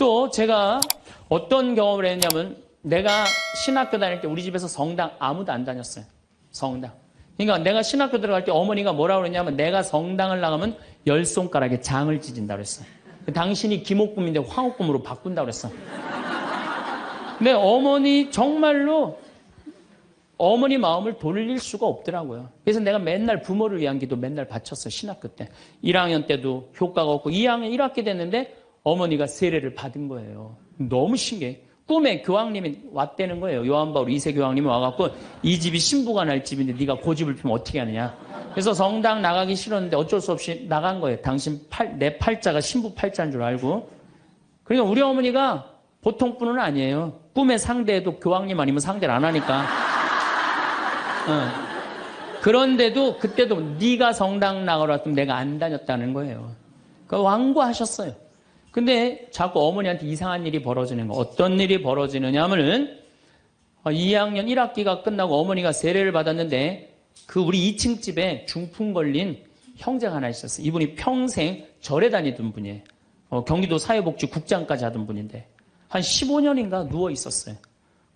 또 제가 어떤 경험을 했냐면 내가 신학교 다닐 때 우리 집에서 성당 아무도 안 다녔어요. 성당. 그러니까 내가 신학교 들어갈 때 어머니가 뭐라고 그랬냐면 내가 성당을 나가면 10손가락에 장을 찢은다고 그랬어. 당신이 김옥금인데 황옥금으로 바꾼다고 그랬어. 근데 어머니 정말로 어머니 마음을 돌릴 수가 없더라고요. 그래서 내가 맨날 부모를 위한 기도 맨날 바쳤어. 신학교 때. 1학년 때도 효과가 없고 2학년 1학기 됐는데 어머니가 세례를 받은 거예요. 너무 신기해. 꿈에 교황님이 왔다는 거예요. 요한바울 2세 교황님이 와갖고 이 집이 신부가 날 집인데 네가 고집을 피면 어떻게 하느냐. 그래서 성당 나가기 싫었는데 어쩔 수 없이 나간 거예요. 내 팔자가 신부 팔자인 줄 알고. 그러니까 우리 어머니가 보통 분은 아니에요. 꿈의 상대에도 교황님 아니면 상대를 안 하니까. 그런데도 그때도 네가 성당 나가라 했더니 내가 안 다녔다는 거예요. 그러니까 완고하셨어요. 근데 자꾸 어머니한테 이상한 일이 벌어지는 거. 어떤 일이 벌어지느냐 하면은 2학년 1학기가 끝나고 어머니가 세례를 받았는데 그 우리 2층 집에 중풍 걸린 형제가 하나 있었어요. 이분이 평생 절에 다니던 분이에요. 경기도 사회복지국장까지 하던 분인데 한 15년인가 누워 있었어요.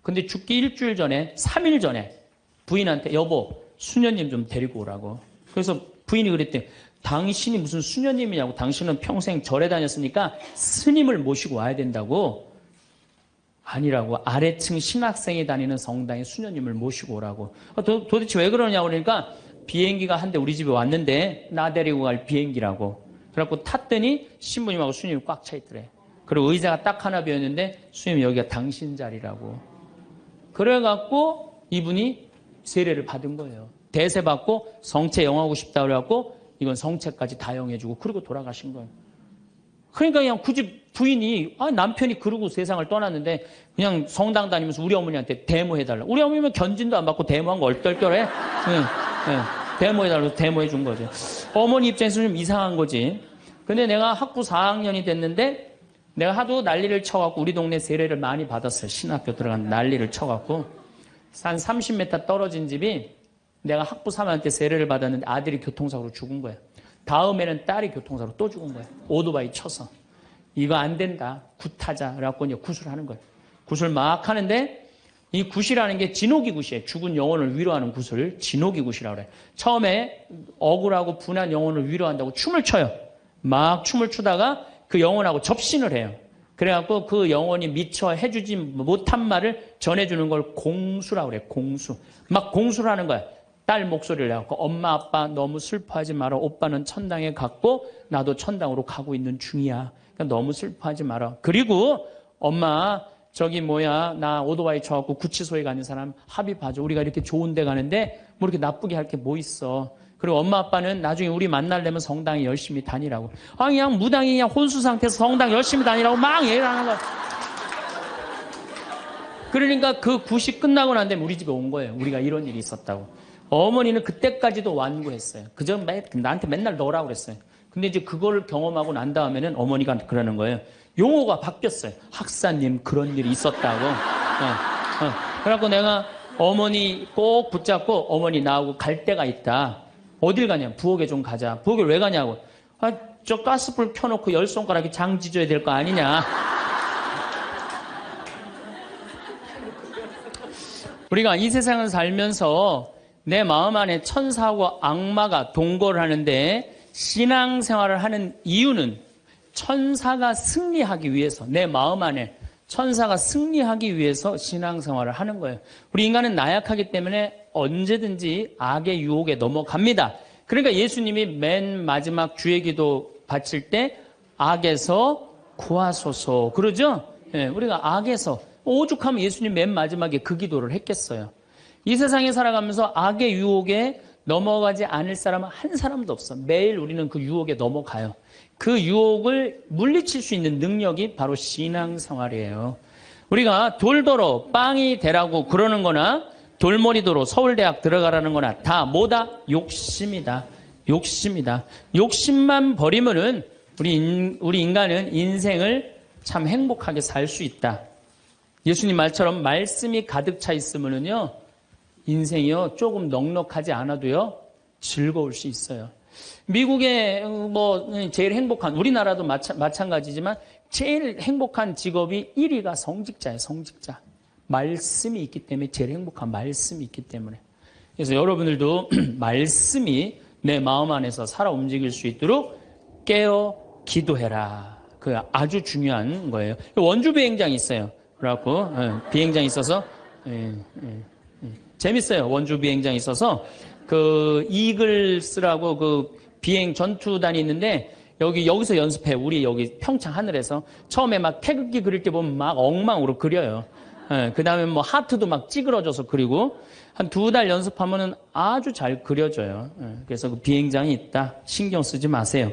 근데 죽기 일주일 전에 3일 전에 부인한테 여보 수녀님 좀 데리고 오라고. 그래서 부인이 그랬대. 당신이 무슨 수녀님이냐고. 당신은 평생 절에 다녔으니까 스님을 모시고 와야 된다고. 아니라고. 아래층 신학생이 다니는 성당에 수녀님을 모시고 오라고. 도대체 왜 그러냐고 그러니까 비행기가 한 대 우리 집에 왔는데 나 데리고 갈 비행기라고. 그래갖고 탔더니 신부님하고 수녀님이 꽉 차 있더래. 그리고 의자가 딱 하나 비었는데 수녀님 여기가 당신 자리라고. 그래갖고 이분이 세례를 받은 거예요. 대세 받고 성체 영하고 싶다 그래갖고 이건 성체까지 다 영해주고 그러고 돌아가신 거예요. 그러니까 그냥 굳이 부인이 남편이 그러고 세상을 떠났는데 그냥 성당 다니면서 우리 어머니한테 데모해달라. 우리 어머니는 견진도 안 받고 데모한 거 얼떨결해. 데모해달라고 데모해 준 거죠. 어머니 입장에서 좀 이상한 거지. 근데 내가 학부 4학년이 됐는데 내가 하도 난리를 쳐갖고 우리 동네 세례를 많이 받았어요. 신학교 들어간 난리를 쳐갖고 한 30m 떨어진 집이 내가 학부 3학년 때 세례를 받았는데 아들이 교통사고로 죽은 거야. 다음에는 딸이 교통사고로 또 죽은 거야. 오토바이 쳐서. 이거 안 된다. 굿하자. 그래갖고 이제 굿을 하는 거야. 굿을 막 하는데 이 굿이라는 게 진호기 굿이에요. 죽은 영혼을 위로하는 굿을 진호기 굿이라고 그래. 처음에 억울하고 분한 영혼을 위로한다고 춤을 춰요. 막 춤을 추다가 그 영혼하고 접신을 해요. 그래갖고 그 영혼이 미처 해주지 못한 말을 전해주는 걸 공수라고 그래. 공수. 막 공수를 하는 거야. 딸 목소리를 내갖고 엄마 아빠 너무 슬퍼하지 마라. 오빠는 천당에 갔고 나도 천당으로 가고 있는 중이야. 그러니까 너무 슬퍼하지 마라. 그리고 엄마 나 오토바이 쳐갖고 구치소에 가는 사람 합의봐줘. 우리가 이렇게 좋은 데 가는데 뭐 이렇게 나쁘게 할 게 뭐 있어. 그리고 엄마 아빠는 나중에 우리 만나려면 성당에 열심히 다니라고. 그냥 무당이 그냥 혼수 상태에서 성당 열심히 다니라고 막 얘기를 하는 거야. 그러니까 그 굿이 끝나고 난 다음에 우리 집에 온 거예요. 우리가 이런 일이 있었다고. 어머니는 그때까지도 완고했어요. 그저 나한테 맨날 넣으라고 그랬어요. 근데 이제 그걸 경험하고 난 다음에는 어머니가 그러는 거예요. 용어가 바뀌었어요. 학사님 그런 일이 있었다고. 그래갖고 내가 어머니 꼭 붙잡고 어머니 나하고 갈 데가 있다. 어딜 가냐? 부엌에 좀 가자. 부엌에 왜 가냐고. 저 가스불 켜놓고 10손가락에 장 지져야 될 거 아니냐. 우리가 이 세상을 살면서 내 마음 안에 천사하고 악마가 동거를 하는데 신앙생활을 하는 이유는 천사가 승리하기 위해서 내 마음 안에 천사가 승리하기 위해서 신앙생활을 하는 거예요. 우리 인간은 나약하기 때문에 언제든지 악의 유혹에 넘어갑니다. 그러니까 예수님이 맨 마지막 주의 기도 바칠 때 악에서 구하소서 그러죠? 우리가 악에서 오죽하면 예수님 맨 마지막에 그 기도를 했겠어요. 이 세상에 살아가면서 악의 유혹에 넘어가지 않을 사람은 한 사람도 없어. 매일 우리는 그 유혹에 넘어가요. 그 유혹을 물리칠 수 있는 능력이 바로 신앙생활이에요. 우리가 돌도로 빵이 되라고 그러는 거나 돌머리도로 서울대학 들어가라는 거나 다 뭐다? 욕심이다. 욕심이다. 욕심만 버리면은 우리 인간은 인생을 참 행복하게 살 수 있다. 예수님 말처럼 말씀이 가득 차 있으면은요, 인생이요, 조금 넉넉하지 않아도요, 즐거울 수 있어요. 미국의 제일 행복한, 우리나라도 마찬가지지만 제일 행복한 직업이 1위가 성직자예요. 성직자. 말씀이 있기 때문에 제일 행복한 말씀이 있기 때문에. 그래서 여러분들도 말씀이 내 마음 안에서 살아 움직일 수 있도록 깨어 기도해라. 그 아주 중요한 거예요. 원주 비행장이 있어요. 그래갖고 비행장이 있어서 재밌어요. 원주 비행장이 있어서 그 이글스라고 그 비행 전투단이 있는데 여기서 연습해. 우리 여기 평창 하늘에서 처음에 막 태극기 그릴 때 보면 막 엉망으로 그려요. 그 다음에 뭐 하트도 막 찌그러져서 그리고 한 2달 연습하면은 아주 잘 그려져요. 그래서 그 비행장이 있다. 신경 쓰지 마세요.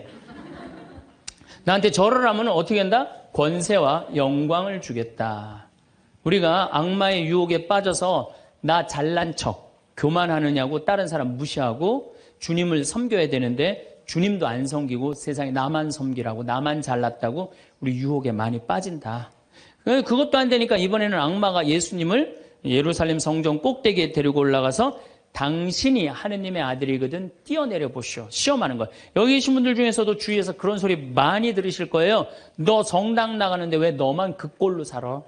나한테 절을 하면 어떻게 한다? 권세와 영광을 주겠다. 우리가 악마의 유혹에 빠져서 나 잘난 척, 교만하느냐고 다른 사람 무시하고 주님을 섬겨야 되는데 주님도 안 섬기고 세상에 나만 섬기라고 나만 잘났다고 우리 유혹에 많이 빠진다. 그것도 안 되니까 이번에는 악마가 예수님을 예루살렘 성전 꼭대기에 데리고 올라가서 당신이 하느님의 아들이거든 뛰어내려 보시오. 시험하는 거예요. 여기 계신 분들 중에서도 주위에서 그런 소리 많이 들으실 거예요. 너 성당 나가는데 왜 너만 그 꼴로 살아?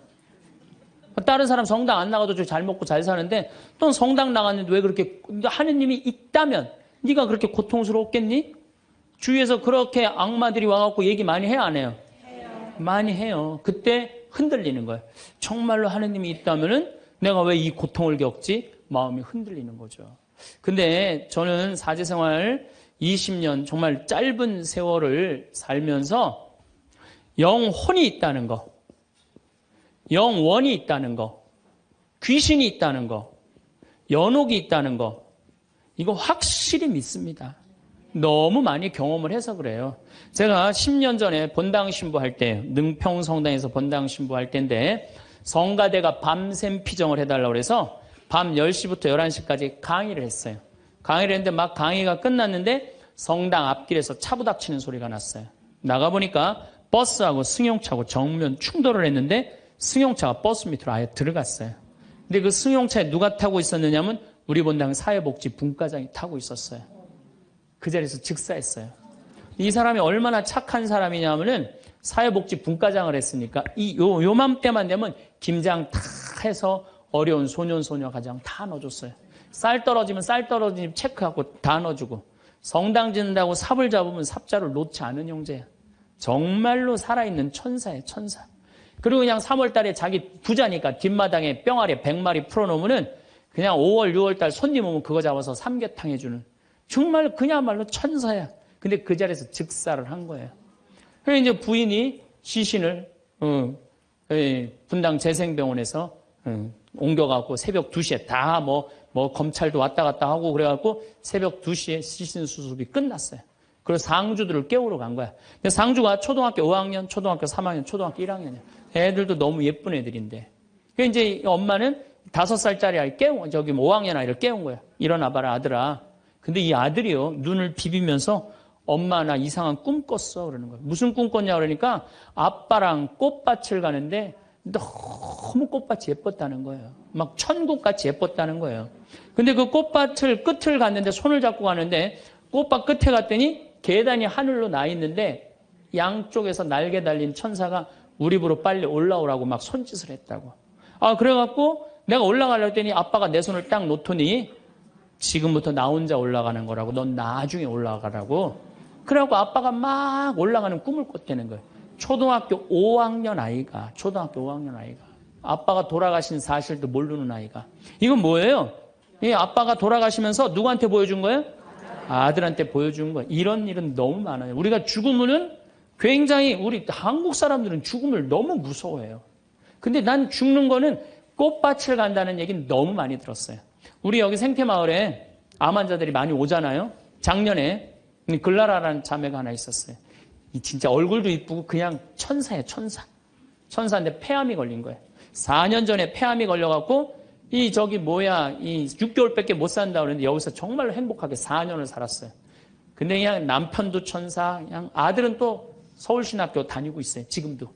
다른 사람 성당 안 나가도 잘 먹고 잘 사는데 넌 성당 나갔는데 왜 그렇게 하느님이 있다면 네가 그렇게 고통스럽겠니? 주위에서 그렇게 악마들이 와갖고 얘기 많이 해요 안 해요? 많이 해요. 그때 흔들리는 거예요. 정말로 하느님이 있다면은 내가 왜 이 고통을 겪지? 마음이 흔들리는 거죠. 근데 저는 사제생활 20년 정말 짧은 세월을 살면서 영혼이 있다는 거, 영원이 있다는 거, 귀신이 있다는 거, 연옥이 있다는 거, 이거 확실히 믿습니다. 너무 많이 경험을 해서 그래요. 제가 10년 전에 본당 신부할 때, 능평 성당에서 본당 신부할 때인데 성가대가 밤샘 피정을 해달라고 해서 밤 10시부터 11시까지 강의를 했어요. 강의를 했는데 막 강의가 끝났는데 성당 앞길에서 차 부닥치는 소리가 났어요. 나가보니까 버스하고 승용차하고 정면 충돌을 했는데 승용차가 버스 밑으로 아예 들어갔어요. 근데 그 승용차에 누가 타고 있었느냐면 우리 본당 사회복지 분과장이 타고 있었어요. 그 자리에서 즉사했어요. 이 사람이 얼마나 착한 사람이냐면은 사회복지 분과장을 했으니까 요맘때만 되면 김장 다 해서 어려운 소년, 소녀 가정 다 넣어줬어요. 쌀 떨어지면 쌀 떨어지면 체크하고 다 넣어주고 성당 짓는다고 삽을 잡으면 삽자를 놓지 않은 형제야. 정말로 살아있는 천사예요, 천사. 그리고 그냥 3월 달에 자기 부자니까 뒷마당에 뿅아리 100마리 풀어놓으면은 그냥 5월, 6월 달 손님 오면 그거 잡아서 삼계탕 해주는 정말 그야말로 천사야. 근데 그 자리에서 즉사를 한 거예요. 그래서 이제 부인이 시신을 분당 재생병원에서 옮겨갖고 새벽 2시에 다 검찰도 왔다 갔다 하고 그래갖고 새벽 2시에 시신 수습이 끝났어요. 그래서 상주들을 깨우러 간 거야. 근데 상주가 초등학교 5학년, 초등학교 3학년, 초등학교 1학년이야. 애들도 너무 예쁜 애들인데. 그래서 이제 엄마는 5살짜리 아이 5학년 아이를 깨운 거야. 일어나봐라, 아들아. 근데 이 아들이요, 눈을 비비면서 엄마 나 이상한 꿈 꿨어. 그러는 거야. 무슨 꿈 꿨냐 그러니까 아빠랑 꽃밭을 가는데 너무 꽃밭이 예뻤다는 거예요. 막 천국같이 예뻤다는 거예요. 근데 그 꽃밭을 끝을 갔는데 손을 잡고 가는데 꽃밭 끝에 갔더니 계단이 하늘로 나 있는데 양쪽에서 날개 달린 천사가 우리 집으로 빨리 올라오라고 막 손짓을 했다고. 그래갖고 내가 올라가려고 했더니 아빠가 내 손을 딱 놓더니 지금부터 나 혼자 올라가는 거라고. 넌 나중에 올라가라고. 그래갖고 아빠가 막 올라가는 꿈을 꿨다는 거예요. 초등학교 5학년 아이가, 아빠가 돌아가신 사실도 모르는 아이가. 이건 뭐예요? 이 아빠가 돌아가시면서 누구한테 보여준 거예요? 아들한테 보여준 거예요. 이런 일은 너무 많아요. 우리가 죽으면은 굉장히 우리 한국 사람들은 죽음을 너무 무서워해요. 근데 난 죽는 거는 꽃밭을 간다는 얘기는 너무 많이 들었어요. 우리 여기 생태마을에 암 환자들이 많이 오잖아요. 작년에 글라라라는 자매가 하나 있었어요. 진짜 얼굴도 이쁘고 그냥 천사예요, 천사. 천사인데 폐암이 걸린 거예요. 4년 전에 폐암이 걸려갖고 이 6개월밖에 못 산다 그랬는데 여기서 정말로 행복하게 4년을 살았어요. 근데 그냥 남편도 천사, 그냥 아들은 또 서울신학교 다니고 있어요, 지금도.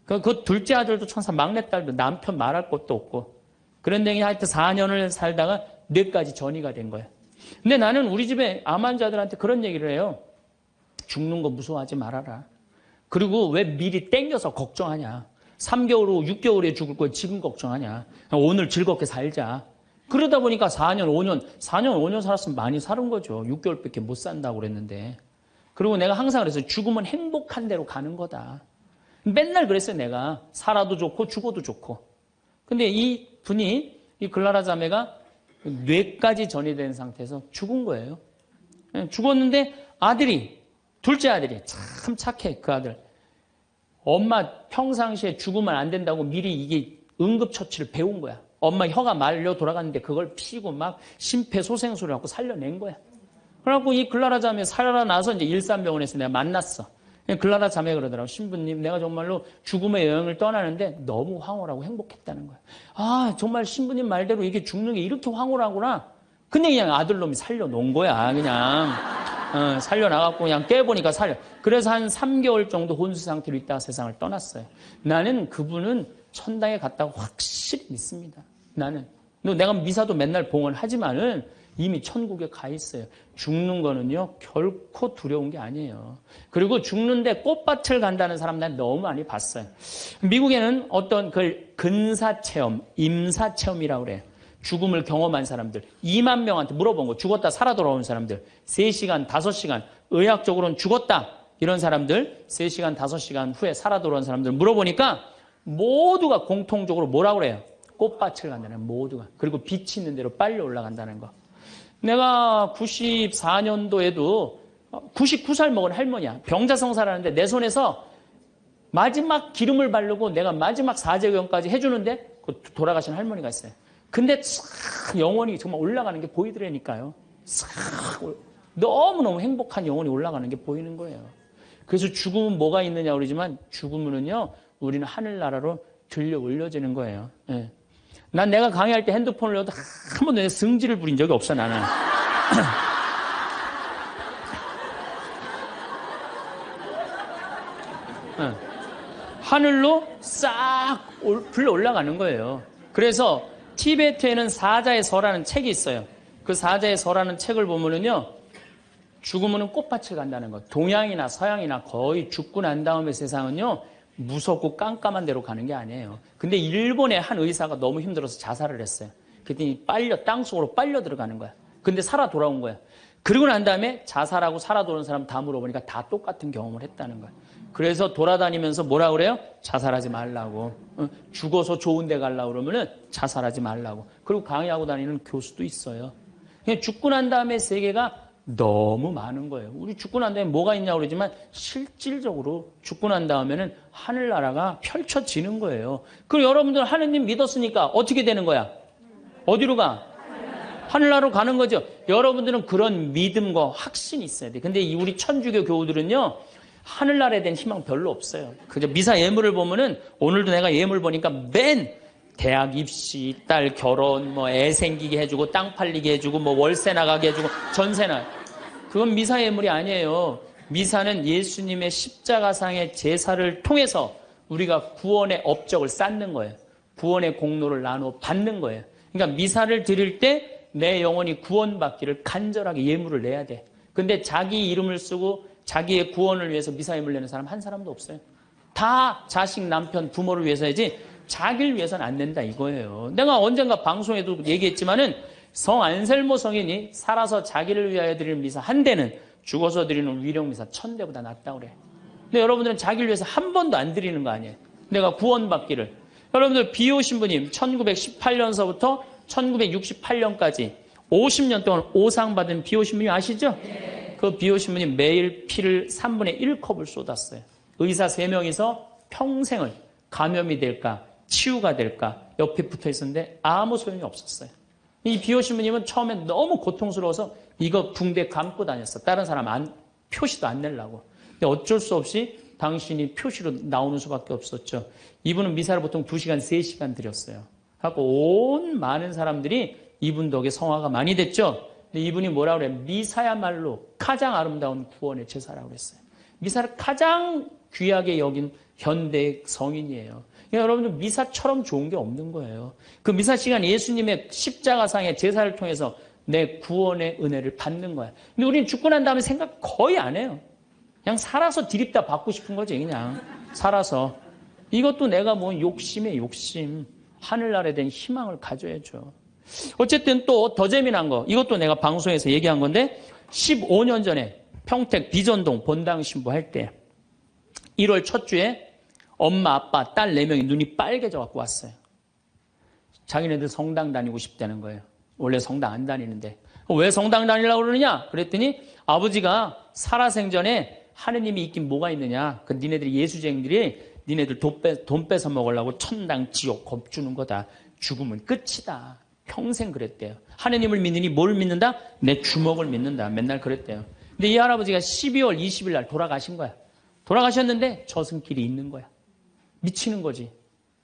그 둘째 아들도 천사, 막내딸도 남편 말할 것도 없고. 그런데 하여튼 4년을 살다가 뇌까지 전이가 된 거예요. 근데 나는 우리 집에 암 환자들한테 그런 얘기를 해요. 죽는 거 무서워하지 말아라. 그리고 왜 미리 땡겨서 걱정하냐. 3개월 후, 6개월 후에 죽을 거 지금 걱정하냐. 오늘 즐겁게 살자. 그러다 보니까 4년, 5년 살았으면 많이 사는 거죠. 6개월밖에 못 산다고 그랬는데. 그리고 내가 항상 그랬어요. 죽으면 행복한 대로 가는 거다. 맨날 그랬어요, 내가. 살아도 좋고 죽어도 좋고. 근데 이 분이, 이 글라라 자매가 뇌까지 전이된 상태에서 죽은 거예요. 죽었는데 아들이, 둘째 아들이 참 착해, 그 아들. 엄마 평상시에 죽으면 안 된다고 미리 이게 응급처치를 배운 거야. 엄마 혀가 말려 돌아갔는데 그걸 피고 막 심폐소생술을 하고 살려낸 거야. 그래갖고 이 글라라 자매 살아나서 이제 일산병원에서 내가 만났어. 글라라 자매 그러더라고. 신부님, 내가 정말로 죽음의 여행을 떠나는데 너무 황홀하고 행복했다는 거야. 아, 정말 신부님 말대로 이게 죽는 게 이렇게 황홀하구나. 근데 그냥 아들놈이 살려놓은 거야, 그냥. 살려나갔고 그냥 깨보니까 살려. 그래서 한 3개월 정도 혼수 상태로 있다가 세상을 떠났어요. 나는 그분은 천당에 갔다고 확실히 믿습니다. 나는. 내가 미사도 맨날 봉헌하지만은 이미 천국에 가 있어요. 죽는 거는요, 결코 두려운 게 아니에요. 그리고 죽는데 꽃밭을 간다는 사람 난 너무 많이 봤어요. 미국에는 어떤 그 근사체험, 임사체험이라고 그래요. 죽음을 경험한 사람들 2만 명한테 물어본 거. 죽었다 살아 돌아온 사람들 3시간, 5시간 의학적으로는 죽었다 이런 사람들 3시간, 5시간 후에 살아 돌아온 사람들 물어보니까 모두가 공통적으로 뭐라고 그래요? 꽃밭을 간다는 모두가. 그리고 빛이 있는 대로 빨리 올라간다는 거. 내가 94년도에도 99살 먹은 할머니야. 병자성사라는데 내 손에서 마지막 기름을 바르고 내가 마지막 사제경까지 해주는데 돌아가신 할머니가 있어요. 근데 싹 영혼이 정말 올라가는 게 보이더라니까요. 싹 너무너무 행복한 영혼이 올라가는 게 보이는 거예요. 그래서 죽음은 뭐가 있느냐 그러지만 죽음은요 우리는 하늘나라로 들려 올려지는 거예요. 예. 난 내가 강의할 때 핸드폰을 넣어도 한 번도 내 승질을 부린 적이 없어 나는. 하늘로 싹 불러 올라가는 거예요. 그래서 티베트에는 사자의 서라는 책이 있어요. 그 사자의 서라는 책을 보면은요, 죽으면은 꽃밭을 간다는 거. 동양이나 서양이나 거의 죽고 난 다음에 세상은요, 무섭고 깜깜한 데로 가는 게 아니에요. 근데 일본의 한 의사가 너무 힘들어서 자살을 했어요. 그랬더니 땅속으로 빨려 들어가는 거야. 근데 살아 돌아온 거야. 그러고 난 다음에 자살하고 살아 돌아온 사람 다 물어보니까 다 똑같은 경험을 했다는 거야. 그래서 돌아다니면서 뭐라 그래요? 자살하지 말라고. 죽어서 좋은 데 가려고 그러면은 자살하지 말라고. 그리고 강의하고 다니는 교수도 있어요. 그냥 죽고 난 다음에 세계가 너무 많은 거예요. 우리 죽고 난 다음에 뭐가 있냐고 그러지만 실질적으로 죽고 난 다음에는 하늘나라가 펼쳐지는 거예요. 그리고 여러분들 하느님 믿었으니까 어떻게 되는 거야? 어디로 가? 하늘나라로 가는 거죠. 여러분들은 그런 믿음과 확신이 있어야 돼. 근데 우리 천주교 교우들은요, 하늘나라에 대한 희망 별로 없어요. 그저 미사 예물을 보면은 오늘도 내가 예물 보니까 맨 대학 입시, 딸 결혼, 뭐 애 생기게 해주고 땅 팔리게 해주고 뭐 월세 나가게 해주고 전세나. 그건 미사 예물이 아니에요. 미사는 예수님의 십자가상의 제사를 통해서 우리가 구원의 업적을 쌓는 거예요. 구원의 공로를 나누어 받는 거예요. 그러니까 미사를 드릴 때 내 영혼이 구원받기를 간절하게 예물을 내야 돼. 근데 자기 이름을 쓰고 자기의 구원을 위해서 미사 예물 내는 사람 한 사람도 없어요. 다 자식, 남편, 부모를 위해서야지 자기를 위해서는 안 낸다 이거예요. 내가 언젠가 방송에도 얘기했지만은 성 안셀모 성인이 살아서 자기를 위하여 드리는 미사 한 대는 죽어서 드리는 위령 미사 1000대보다 낫다고 그래. 근데 여러분들은 자기를 위해서 한 번도 안 드리는 거 아니에요. 내가 구원받기를. 여러분들 비오 신부님 1918년서부터 1968년까지 50년 동안 오상 받은 비오 신부님 아시죠? 그 비오 신부님 매일 피를 3분의 1컵을 쏟았어요. 의사 3명이서 평생을 감염이 될까 치유가 될까 옆에 붙어 있었는데 아무 소용이 없었어요. 이 비오 신부님은 처음에 너무 고통스러워서 이거 붕대 감고 다녔어. 다른 사람 표시도 안 내려고. 근데 어쩔 수 없이 당신이 표시로 나오는 수밖에 없었죠. 이분은 미사를 보통 2시간, 3시간 드렸어요. 하고 온 많은 사람들이 이분 덕에 성화가 많이 됐죠. 근데 이분이 뭐라고 그래요? 미사야말로 가장 아름다운 구원의 제사라고 그랬어요. 미사를 가장 귀하게 여긴 현대 성인이에요. 그러니까 여러분들 미사처럼 좋은 게 없는 거예요. 그 미사 시간 예수님의 십자가상의 제사를 통해서 내 구원의 은혜를 받는 거야. 근데 우리는 죽고 난 다음에 생각 거의 안 해요. 그냥 살아서 디립다 받고 싶은 거지, 그냥. 살아서. 이것도 내가 뭐 욕심에 욕심. 하늘나라에 대한 희망을 가져야죠. 어쨌든 또 더 재미난 거. 이것도 내가 방송에서 얘기한 건데 15년 전에 평택 비전동 본당 신부할 때 1월 첫 주에 엄마, 아빠, 딸 4명이 눈이 빨개져 갖고 왔어요. 자기네들 성당 다니고 싶다는 거예요. 원래 성당 안 다니는데. 왜 성당 다니려고 그러느냐? 그랬더니 아버지가 살아생전에 하느님이 있긴 뭐가 있느냐? 그 니네들이 예수쟁이들이 니네들 돈 뺏어 먹으려고 천당, 지옥 겁주는 거다. 죽으면 끝이다. 평생 그랬대요. 하느님을 믿느니 뭘 믿는다? 내 주먹을 믿는다. 맨날 그랬대요. 근데 이 할아버지가 12월 20일 날 돌아가신 거야. 돌아가셨는데 저승길이 있는 거야. 미치는 거지.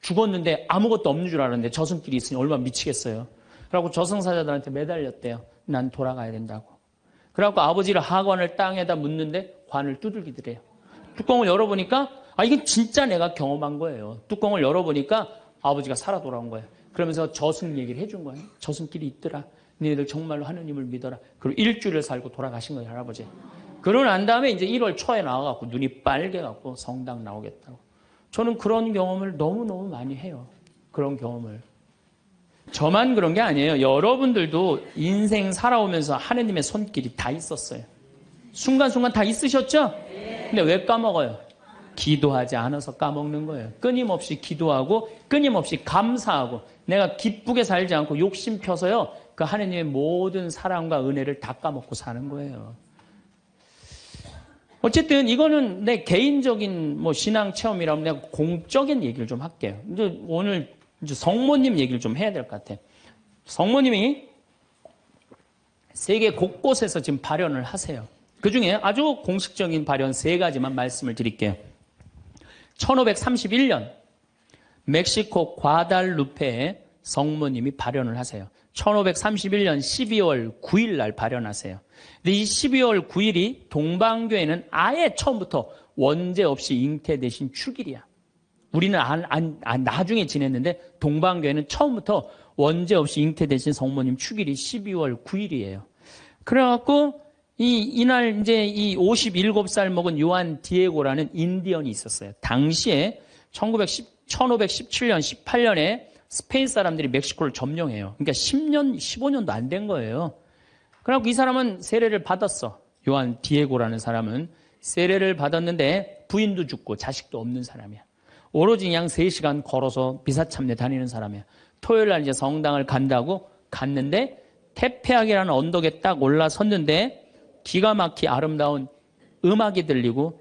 죽었는데 아무것도 없는 줄 알았는데 저승길이 있으니 얼마나 미치겠어요. 그래갖고 저승사자들한테 매달렸대요. 난 돌아가야 된다고. 그래갖고 아버지를 하관을 땅에다 묻는데 관을 두들기더래요. 뚜껑을 열어보니까 이건 진짜 내가 경험한 거예요. 뚜껑을 열어보니까 아버지가 살아 돌아온 거예요. 그러면서 저승 얘기를 해준 거예요. 저승길이 있더라. 너희들 정말로 하느님을 믿어라. 그리고 일주일을 살고 돌아가신 거예요, 할아버지. 그러고 난 다음에 이제 1월 초에 나와갖고 눈이 빨개갖고 성당 나오겠다고. 저는 그런 경험을 너무너무 많이 해요. 그런 경험을. 저만 그런 게 아니에요. 여러분들도 인생 살아오면서 하느님의 손길이 다 있었어요. 순간순간 다 있으셨죠? 근데 왜 까먹어요? 기도하지 않아서 까먹는 거예요. 끊임없이 기도하고 끊임없이 감사하고 내가 기쁘게 살지 않고 욕심 펴서요. 그 하느님의 모든 사랑과 은혜를 다 까먹고 사는 거예요. 어쨌든 이거는 내 개인적인 뭐 신앙 체험이라면 내가 공적인 얘기를 좀 할게요. 이제 오늘 이제 성모님 얘기를 좀 해야 될 것 같아요. 성모님이 세계 곳곳에서 지금 발현을 하세요. 그 중에 아주 공식적인 발현 3가지만 말씀을 드릴게요. 1531년 멕시코 과달루페에 성모님이 발현을 하세요. 1531년 12월 9일 날 발현하세요. 근데 이 12월 9일이 동방교회는 아예 처음부터 원죄 없이 잉태되신 축일이야. 우리는 나중에 지냈는데 동방교회는 처음부터 원죄 없이 잉태되신 성모님 축일이 12월 9일이에요. 그래갖고 이날 이제 이 57살 먹은 요한 디에고라는 인디언이 있었어요. 당시에 1517년, 18년에 스페인 사람들이 멕시코를 점령해요. 그러니까 10년, 15년도 안 된 거예요. 그래갖고 이 사람은 세례를 받았어. 요한 디에고라는 사람은 세례를 받았는데 부인도 죽고 자식도 없는 사람이야. 오로지 그냥 3시간 걸어서 비사참내 다니는 사람이야. 토요일 날 이제 성당을 간다고 갔는데 테페악이라는 언덕에 딱 올라섰는데 기가 막히 아름다운 음악이 들리고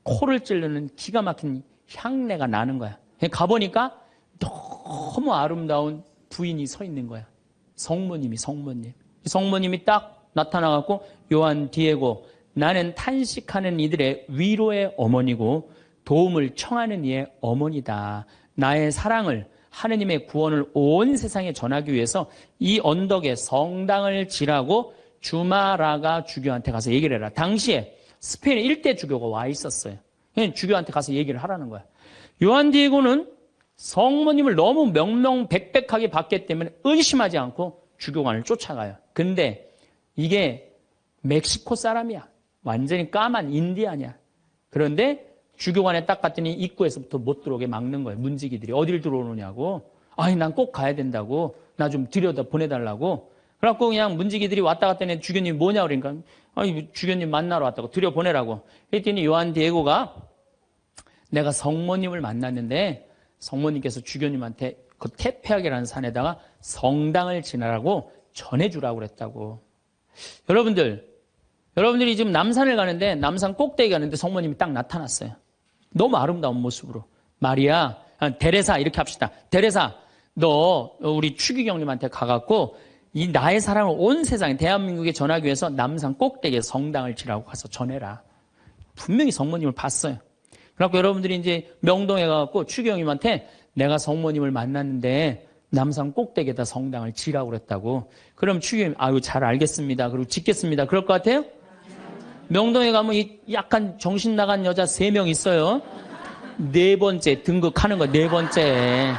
코를 찌르는 기가 막힌 향내가 나는 거야. 가보니까 너무 아름다운 부인이 서 있는 거야. 성모님. 성모님이 딱 나타나갖고 요한 디에고 나는 탄식하는 이들의 위로의 어머니고 도움을 청하는 이의 어머니다. 나의 사랑을 하느님의 구원을 온 세상에 전하기 위해서 이 언덕에 성당을 지라고 주마라가 주교한테 가서 얘기를 해라. 당시에 스페인 일대 주교가 와 있었어요. 주교한테 가서 얘기를 하라는 거야. 요한 디에고는 성모님을 너무 명명백백하게 봤기 때문에 의심하지 않고 주교관을 쫓아가요. 근데 이게 멕시코 사람이야. 완전히 까만 인디안이야. 그런데 주교관에 딱 갔더니 입구에서부터 못 들어오게 막는 거예요. 문지기들이 어딜 들어오느냐고. 난 꼭 가야 된다고. 나 좀 들여다 보내달라고. 그래갖고 그냥 문지기들이 왔다 갔다 했는데 주교님이 뭐냐 그러니까 주교님 만나러 왔다고 들여보내라고. 그랬더니 요한 디에고가 내가 성모님을 만났는데 성모님께서 주교님한테 그 테페악이라는 산에다가 성당을 지나라고 전해주라고 그랬다고. 여러분들이 지금 남산을 가는데 남산 꼭대기 가는데 성모님이 딱 나타났어요. 너무 아름다운 모습으로. 마리아, 데레사 이렇게 합시다. 데레사, 너 우리 추기경님한테 가갖고 이 나의 사랑을 온 세상에 대한민국에 전하기 위해서 남산 꼭대기에 성당을 지라고 가서 전해라. 분명히 성모님을 봤어요. 그래갖고 여러분들이 이제 명동에 가갖고 추기경님한테 내가 성모님을 만났는데 남산 꼭대기에다 성당을 지라고 그랬다고. 그럼 추기경님 잘 알겠습니다. 그리고 짓겠습니다. 그럴 것 같아요? 명동에 가면 약간 정신 나간 여자 3명 있어요. 4번째 등극하는 거 4번째.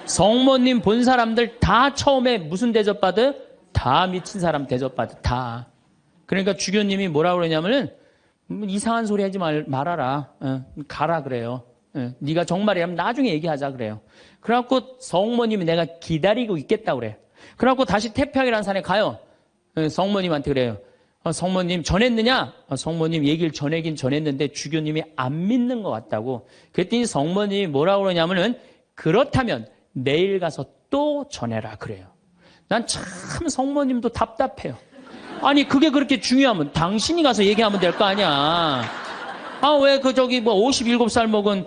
성모님 본 사람들 다 처음에 무슨 대접받아요? 다 미친 사람 대접받아. 다. 그러니까 주교님이 뭐라고 그러냐면은 이상한 소리 하지 말아라. 가라 그래요. 네가 정말이라면 나중에 얘기하자 그래요. 그래갖고 성모님이 내가 기다리고 있겠다 그래요. 그래갖고 다시 태평이라는 산에 가요. 성모님한테 그래요. 성모님 전했느냐? 성모님 얘기를 전하긴 전했는데 주교님이 안 믿는 것 같다고. 그랬더니 성모님이 뭐라고 그러냐면은 그렇다면 내일 가서 또 전해라 그래요. 난 참 성모님도 답답해요. 아니 그게 그렇게 중요하면 당신이 가서 얘기하면 될 거 아니야. 왜 저기 57살 먹은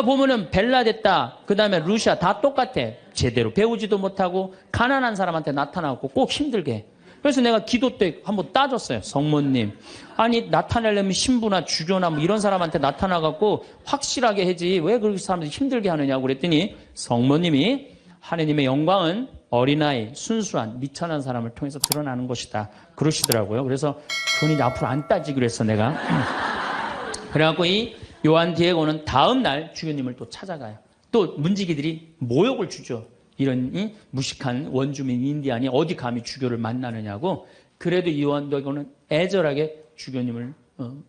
보면은 벨라 됐다. 그 다음에 루시아 다 똑같아. 제대로 배우지도 못하고 가난한 사람한테 나타나고 꼭 힘들게 해. 그래서 내가 기도 때 한번 따졌어요. 성모님. 아니 나타내려면 신부나 주교나 이런 사람한테 나타나갖고 확실하게 해지 왜 그렇게 사람들이 힘들게 하느냐고 그랬더니 성모님이 하느님의 영광은 어린아이, 순수한, 미천한 사람을 통해서 드러나는 것이다. 그러시더라고요. 그래서 그건 이제 앞으로 안 따지기로 했어, 내가. 그래갖고 이 요한 디에고는 다음 날 주교님을 또 찾아가요. 또 문지기들이 모욕을 주죠. 이런 무식한 원주민 인디안이 어디 감히 주교를 만나느냐고. 그래도 이 요한 디에고는 애절하게 주교님을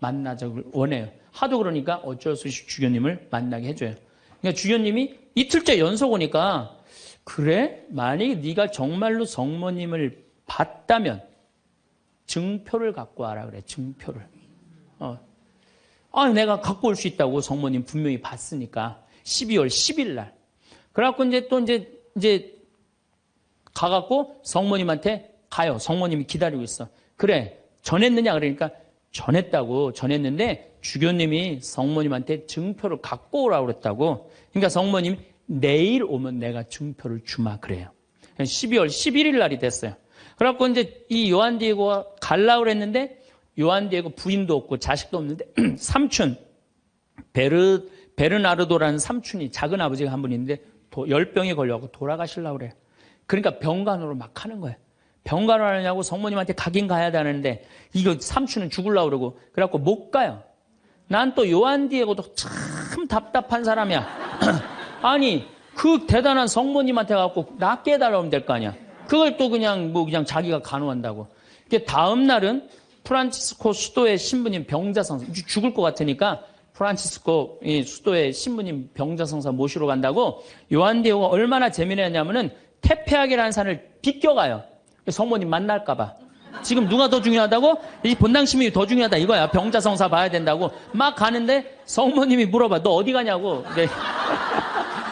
만나자고 원해요. 하도 그러니까 어쩔 수 없이 주교님을 만나게 해줘요. 그러니까 주교님이 이틀째 연속 오니까 그래? 만약에 네가 정말로 성모님을 봤다면 증표를 갖고 와라 그래. 증표를. 내가 갖고 올 수 있다고 성모님 분명히 봤으니까 12월 10일 날. 그래갖고 이제 가갖고 성모님한테 가요. 성모님이 기다리고 있어. 그래 전했느냐 그러니까 전했다고. 전했는데 주교님이 성모님한테 증표를 갖고 오라고 그랬다고. 그러니까 성모님이 내일 오면 내가 증표를 주마 그래요. 12월 11일 날이 됐어요. 그래갖고 이제 이 요한 디에고가 가려고 그랬는데 요한 디에고 부인도 없고 자식도 없는데 삼촌 베르나르도라는 삼촌이 작은 아버지가 한 분 있는데 열병에 걸려갖고 돌아가시려고 그래요. 그러니까 병간호를 막 하는 거예요. 병간호 하느냐고 성모님한테 가긴 가야 되는데 이거 삼촌은 죽으려고 그러고 그래갖고 못 가요. 난 또 요한 디에고도 참 답답한 사람이야. 아니 그 대단한 성모님한테 가갖고 낫게 해달라고 하면 될 거 아니야. 그걸 또 그냥 자기가 간호한다고. 다음 날은 프란치스코 수도의 신부님 병자성사 죽을 것 같으니까 프란치스코 수도의 신부님 병자성사 모시러 간다고. 요한 디에고가 얼마나 재미나냐면은 테페하게라는 산을 비껴가요. 성모님 만날까 봐. 지금 누가 더 중요하다고? 이 본당시민이 더 중요하다 이거야. 병자성사 봐야 된다고 막 가는데 성모님이 물어봐. 너 어디 가냐고. 네.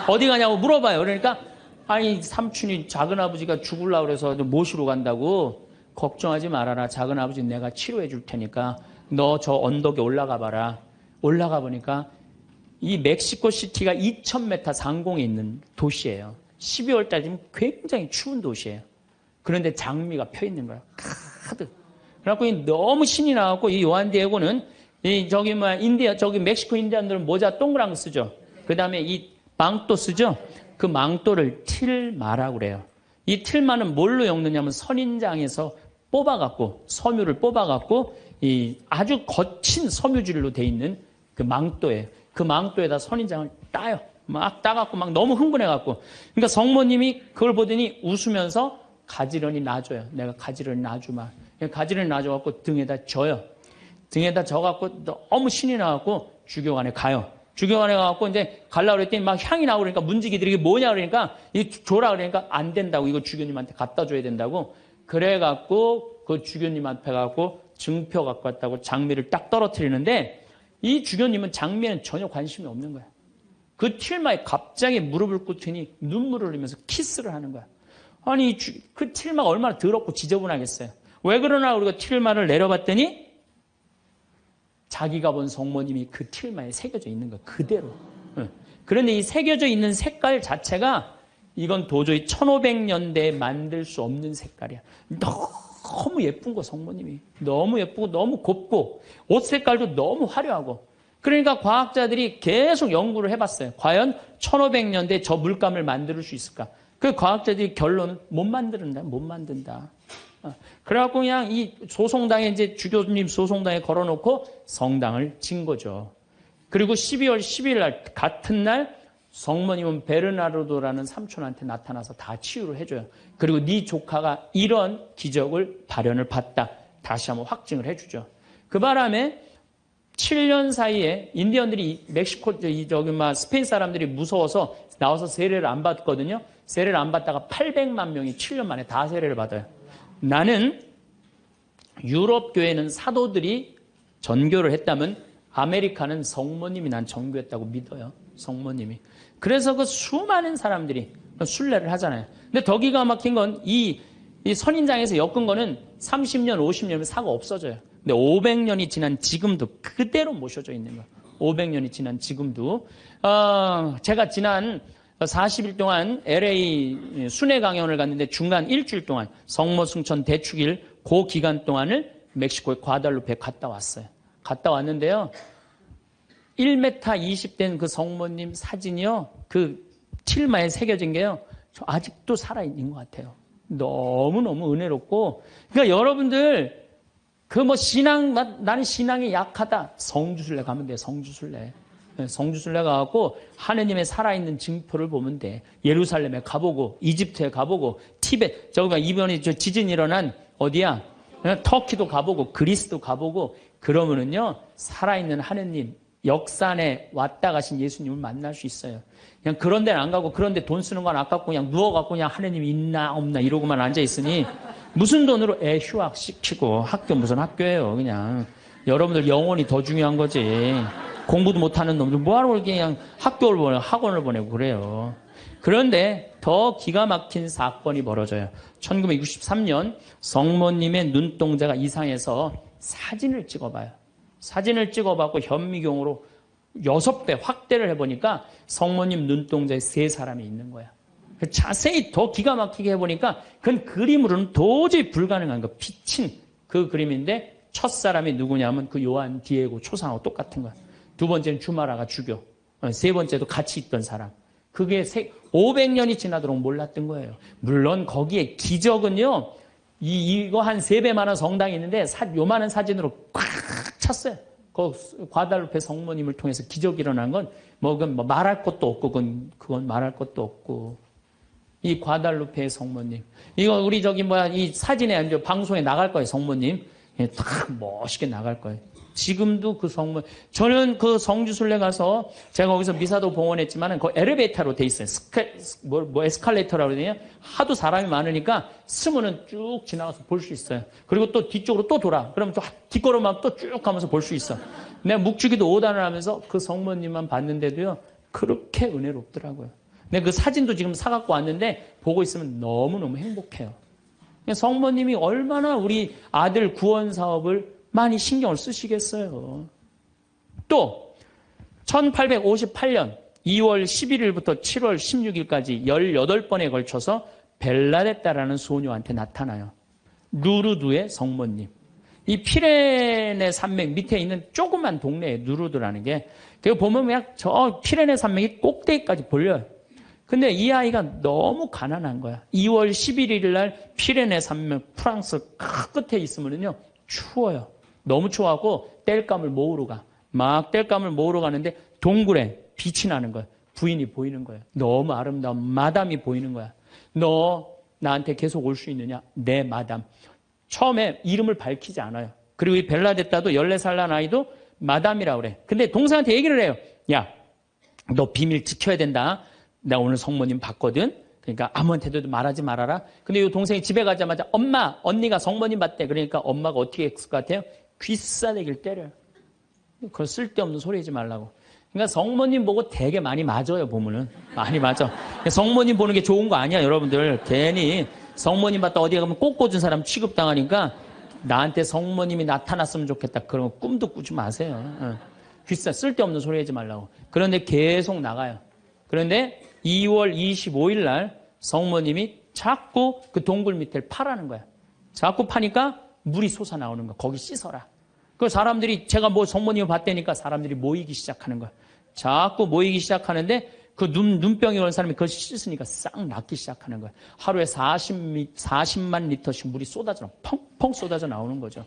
어디 가냐고 물어봐요. 그러니까 아니 삼촌이 작은아버지가 죽으려고 그래서 모시러 간다고. 걱정하지 말아라. 작은아버지 내가 치료해 줄 테니까 너 저 언덕에 올라가 봐라. 올라가 보니까 이 멕시코 시티가 2000m 상공에 있는 도시예요. 12월 달이면 굉장히 추운 도시예요. 그런데 장미가 펴 있는 거야. 가득. 그래갖고 너무 신이 나갖고 이 요한 디에고는 저기 멕시코 인디안들은 모자 동그란 거 쓰죠. 그 다음에 이 망토 쓰죠. 그 망토를 틸마라고 그래요. 이 틸마는 뭘로 엮느냐면 선인장에서 뽑아갖고 섬유를 뽑아갖고 이 아주 거친 섬유질로 돼 있는 그 망토예요. 그 망토에다 선인장을 따요. 막 따갖고 막 너무 흥분해갖고. 그러니까 성모님이 그걸 보더니 웃으면서 가지런히 놔줘요. 내가 가지런히 놔주마. 가지런히 놔줘갖고 등에다 져요. 등에다 져갖고 너무 신이 나갖고 주교관에 가요. 주교관에 가갖고 이제 가려고 그랬더니 막 향이 나고 그러니까 문지기들이 이게 뭐냐 그러니까 줘라 그러니까 안 된다고. 이거 주교님한테 갖다 줘야 된다고. 그래갖고 그 주교님 앞에 가갖고 증표 갖고 왔다고 장미를 딱 떨어뜨리는데 이 주교님은 장미에는 전혀 관심이 없는 거야. 그 틸마에 갑자기 무릎을 꿇더니 눈물을 흘리면서 키스를 하는 거야. 아니 그 틸마가 얼마나 더럽고 지저분하겠어요. 왜 그러나 우리가 틸마를 내려봤더니 자기가 본 성모님이 그 틸마에 새겨져 있는 거야. 그대로. 그런데 이 새겨져 있는 색깔 자체가 이건 도저히 1500년대에 만들 수 없는 색깔이야. 너무 예쁜 거 성모님이. 너무 예쁘고 너무 곱고 옷 색깔도 너무 화려하고. 그러니까 과학자들이 계속 연구를 해봤어요. 과연 1500년대에 저 물감을 만들 수 있을까? 그 과학자들이 결론은 못 만든다. 그래갖고 그냥 이 소송당에 이제 주교님 소송당에 걸어놓고 성당을 진 거죠. 그리고 12월 10일 날 같은 날 성모님은 베르나르도라는 삼촌한테 나타나서 다 치유를 해줘요. 그리고 네 조카가 이런 기적을 발현을 봤다. 다시 한번 확증을 해주죠. 그 바람에 7년 사이에 인디언들이 멕시코, 스페인 사람들이 무서워서 나와서 세례를 안 받거든요. 세례를 안 받다가 800만 명이 7년 만에 다 세례를 받아요. 나는 유럽 교회는 사도들이 전교를 했다면 아메리카는 성모님이 난 전교했다고 믿어요. 성모님이. 그래서 그 수많은 사람들이 순례를 하잖아요. 근데 더 기가 막힌 건 이 선인장에서 엮은 거는 30년, 50년이면 사고 없어져요. 근데 500년이 지난 지금도 그대로 모셔져 있는 거예요. 500년이 지난 지금도. 제가 지난 40일 동안 LA 순회 강연을 갔는데 중간 일주일 동안 성모 승천 대축일 그 기간 동안을 멕시코의 과달루페에 갔다 왔어요. 갔다 왔는데요. 1m 20된 그 성모님 사진이요. 그 틸마에 새겨진 게요. 저 아직도 살아있는 것 같아요. 너무너무 은혜롭고. 그러니까 여러분들 그 나는 신앙이 약하다. 성주순례 가면 돼. 성주순례. 성주순례 가갖고 하느님의 살아있는 증표를 보면 돼. 예루살렘에 가보고 이집트에 가보고 티베트 이번에 지진 일어난 어디야? 터키도 가보고 그리스도 가보고 그러면은요 살아있는 하느님 역사 안에 왔다 가신 예수님을 만날 수 있어요. 그냥 그런 데는 안 가고 그런 데 돈 쓰는 건 아깝고 그냥 누워갖고 그냥 하느님 있나 없나 이러고만 앉아있으니 무슨 돈으로 애 휴학시키고 학교 무슨 학교예요. 그냥 여러분들 영혼이 더 중요한 거지. 공부도 못하는 놈들 뭐하러 그냥 학교를 보내고 학원을 보내고 그래요. 그런데 더 기가 막힌 사건이 벌어져요. 1963년 성모님의 눈동자가 이상해서 사진을 찍어봐요. 사진을 찍어봤고 현미경으로 6배 확대를 해보니까 성모님 눈동자에 3사람이 있는 거야. 자세히 더 기가 막히게 해보니까 그건 그림으로는 도저히 불가능한 거. 비친 그 그림인데 첫 사람이 누구냐면 그 요한 디에고 초상하고 똑같은 거야. 두 번째는 주마라가 죽여. 세 번째도 같이 있던 사람. 그게 500년이 지나도록 몰랐던 거예요. 물론 거기에 기적은요. 이거 한 3배만한 성당이 있는데 요만한 사진으로 꽉 찼어요. 그 과달루페 성모님을 통해서 기적이 일어난 건 그건 말할 것도 없고 그건 말할 것도 없고 이 과달루페의 성모님 이거 우리 이 사진에 이제 방송에 나갈 거예요. 성모님 딱 멋있게 나갈 거예요. 지금도 그 성모 저는 그 성주순례 가서 제가 거기서 미사도 봉헌했지만은 그 엘리베이터로 돼 있어요. 에스컬레이터라고 그러냐 하도 사람이 많으니까 스면은 쭉 지나가서 볼 수 있어요. 그리고 또 뒤쪽으로 또 돌아. 그러면 또 뒷걸음만 또 쭉 가면서 볼 수 있어. 내가 묵주기도 5단을 하면서 그 성모님만 봤는데도요 그렇게 은혜롭더라고요. 근데 그 사진도 지금 사갖고 왔는데 보고 있으면 너무너무 행복해요. 성모님이 얼마나 우리 아들 구원 사업을 많이 신경을 쓰시겠어요. 또 1858년 2월 11일부터 7월 16일까지 18번에 걸쳐서 벨라데타라는 소녀한테 나타나요. 루르드의 성모님. 이 피레네 산맥 밑에 있는 조그만 동네에 누르드라는 게 그거 보면 그냥 저 피레네 산맥이 꼭대기까지 보여요. 근데 이 아이가 너무 가난한 거야. 2월 11일 날 피레네 산맥 프랑스 끝에 있으면요 추워요. 너무 추워하고 땔감을 모으러 가. 막 땔감을 모으러 가는데 동굴에 빛이 나는 거야. 부인이 보이는 거야. 너무 아름다운 마담이 보이는 거야. 너 나한테 계속 올 수 있느냐? 네, 마담. 처음에 이름을 밝히지 않아요. 그리고 이 벨라데타도 14살 난 아이도 마담이라고 그래. 근데 동생한테 얘기를 해요. 야, 너 비밀 지켜야 된다. 나 오늘 성모님 봤거든. 그러니까 아무한테도 말하지 말아라. 근데 이 동생이 집에 가자마자 엄마, 언니가 성모님 봤대. 그러니까 엄마가 어떻게 했을 것 같아요? 귀싸대기를 때려요. 그걸 쓸데없는 소리 하지 말라고. 그러니까 성모님 보고 되게 많이 맞아요, 보면은. 많이 맞아. 성모님 보는 게 좋은 거 아니야, 여러분들. 괜히 성모님 봤다 어디 가면 꽃 꽂은 사람 취급당하니까 나한테 성모님이 나타났으면 좋겠다. 그런 거 꿈도 꾸지 마세요. 쓸데없는 소리 하지 말라고. 그런데 계속 나가요. 그런데 2월 25일 날 성모님이 자꾸 그 동굴 밑을 파라는 거야. 자꾸 파니까 물이 솟아나오는 거야. 거기 씻어라. 그 사람들이 제가 성모님을 봤다니까 사람들이 모이기 시작하는 거야. 자꾸 모이기 시작하는데 그 눈병이 온 사람이 그걸 씻으니까 싹 낫기 시작하는 거야. 하루에 40만 리터씩 물이 펑펑 쏟아져 나오는 거죠.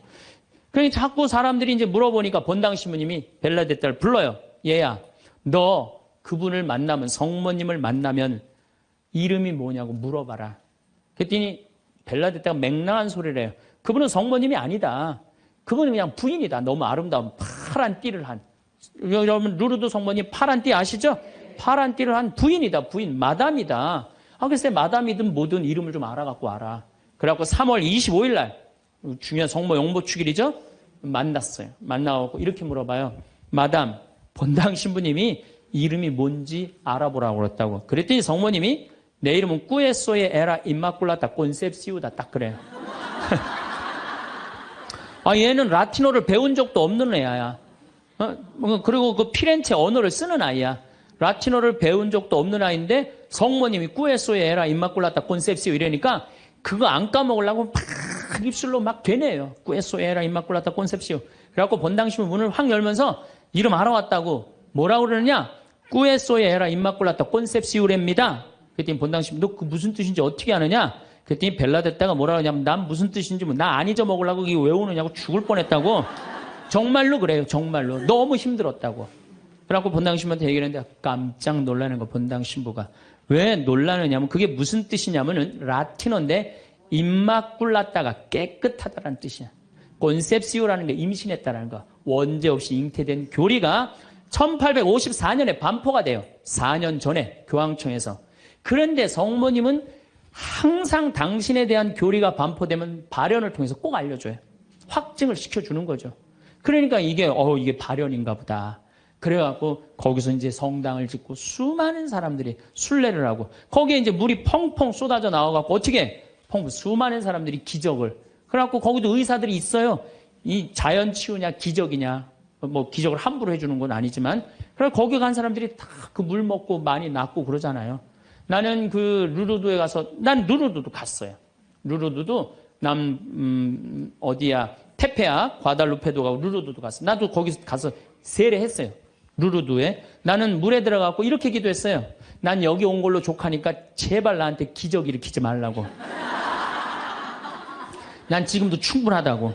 그러니까 자꾸 사람들이 이제 물어보니까 본당 신부님이 벨라데타를 불러요. 얘야, 너 그분을 만나면 성모님을 만나면 이름이 뭐냐고 물어봐라. 그랬더니 벨라데타가 맹랑한 소리를 해요. 그분은 성모님이 아니다. 그분은 그냥 부인이다. 너무 아름다운 파란 띠를 한. 여러분 루르드 성모님 파란 띠 아시죠? 파란 띠를 한 부인이다. 부인. 마담이다. 글쎄 마담이든 뭐든 이름을 좀 알아갖고 와라. 그래갖고 3월 25일 날 중요한 성모 용보축일이죠. 만났어요. 만나갖고 이렇게 물어봐요. 마담, 본당 신부님이 이름이 뭔지 알아보라고 그랬다고. 그랬더니 성모님이 내 이름은 꾸에소의 에라 임마꿀라타 콘셉시우다. 딱 그래요. 얘는 라틴어를 배운 적도 없는 애야. 그리고 그 피렌체 언어를 쓰는 아이야. 라틴어를 배운 적도 없는 아이인데 성모님이 꾸에소의 에라 임마꿀라타 콘셉시우 이러니까 그거 안 까먹으려고 막 입술로 막 되네요. 꾸에소의 에라 임마꿀라타 콘셉시우. 그래갖고 본당 신부 문을 확 열면서 이름 알아왔다고. 뭐라고 그러느냐? 꾸에소의 에라 임마꿀라타 콘셉시우랍니다. 그랬더니 본당 신부 너 그 무슨 뜻인지 어떻게 아느냐? 그랬더니 벨라데타가 뭐라 그러냐면 난 무슨 뜻인지 나 안 잊어먹으려고 이거 외우느냐고 죽을 뻔했다고. 정말로 그래요. 정말로. 너무 힘들었다고. 그래갖고 본당 신부한테 얘기를 했는데 깜짝 놀라는 거 본당 신부가. 왜 놀라느냐면 그게 무슨 뜻이냐면은 라틴어인데 임마꿀라타가 깨끗하다라는 뜻이야. 콘셉시오라는 게 임신했다라는 거. 원죄 없이 잉태된 교리가 1854년에 반포가 돼요. 4년 전에 교황청에서. 그런데 성모님은 항상 당신에 대한 교리가 반포되면 발현을 통해서 꼭 알려줘요. 확증을 시켜주는 거죠. 그러니까 이게 발현인가 보다. 그래갖고 거기서 이제 성당을 짓고 수많은 사람들이 순례를 하고 거기에 이제 물이 펑펑 쏟아져 나와갖고 어떻게 수많은 사람들이 기적을. 그래갖고 거기도 의사들이 있어요. 이 자연치유냐 기적이냐. 뭐 기적을 함부로 해주는 건 아니지만 그래 거기 간 사람들이 다 그 물 먹고 많이 낫고 그러잖아요. 나는 그 루르드에 가서 난 루르드도 갔어요. 루르드도 어디야 테페아 과달루페도 가고 루르드도 갔어. 나도 거기 가서 세례했어요. 루르드에 나는 물에 들어가고 이렇게 기도했어요. 난 여기 온 걸로 족하니까 제발 나한테 기적 일으키지 말라고. 난 지금도 충분하다고.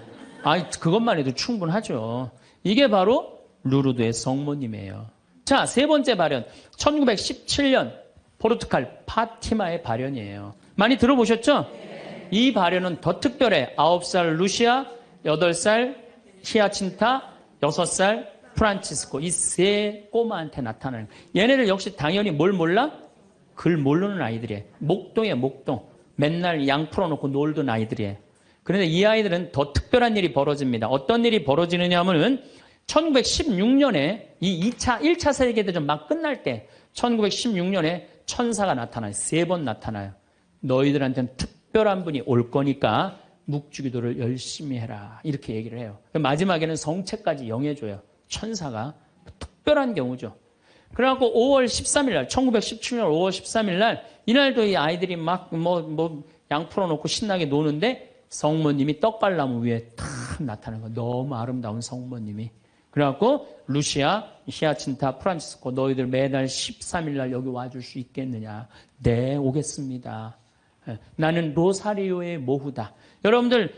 그것만 해도 충분하죠. 이게 바로 루르드의 성모님이에요. 자, 세 번째 발현. 1917년 포르투갈 파티마의 발현이에요. 많이 들어보셨죠? 이 발현은 더 특별해. 9살 루시아, 8살 히아친타, 6살 프란치스코. 이 세 꼬마한테 나타나는 거예요. 얘네들 역시 당연히 뭘 몰라? 글 모르는 아이들이에요. 목동이에요, 목동. 맨날 양 풀어놓고 놀던 아이들이에요. 그런데 이 아이들은 더 특별한 일이 벌어집니다. 어떤 일이 벌어지느냐 하면은 1916년에 이 1차 세계대전 막 끝날 때 1916년에 천사가 나타나요. 3번 나타나요. 너희들한테는 특별한 분이 올 거니까 묵주기도를 열심히 해라. 이렇게 얘기를 해요. 마지막에는 성체까지 영해줘요. 천사가. 특별한 경우죠. 그래갖고 5월 13일 날, 1917년 5월 13일 날, 이날도 이 아이들이 막 양 풀어놓고 신나게 노는데 성모님이 떡갈나무 위에 탁 나타나는 거. 너무 아름다운 성모님이. 그래갖고 루시아, 히아친타, 프란치스코 너희들 매달 13일 날 여기 와줄 수 있겠느냐. 네, 오겠습니다. 나는 로사리오의 모후다. 여러분들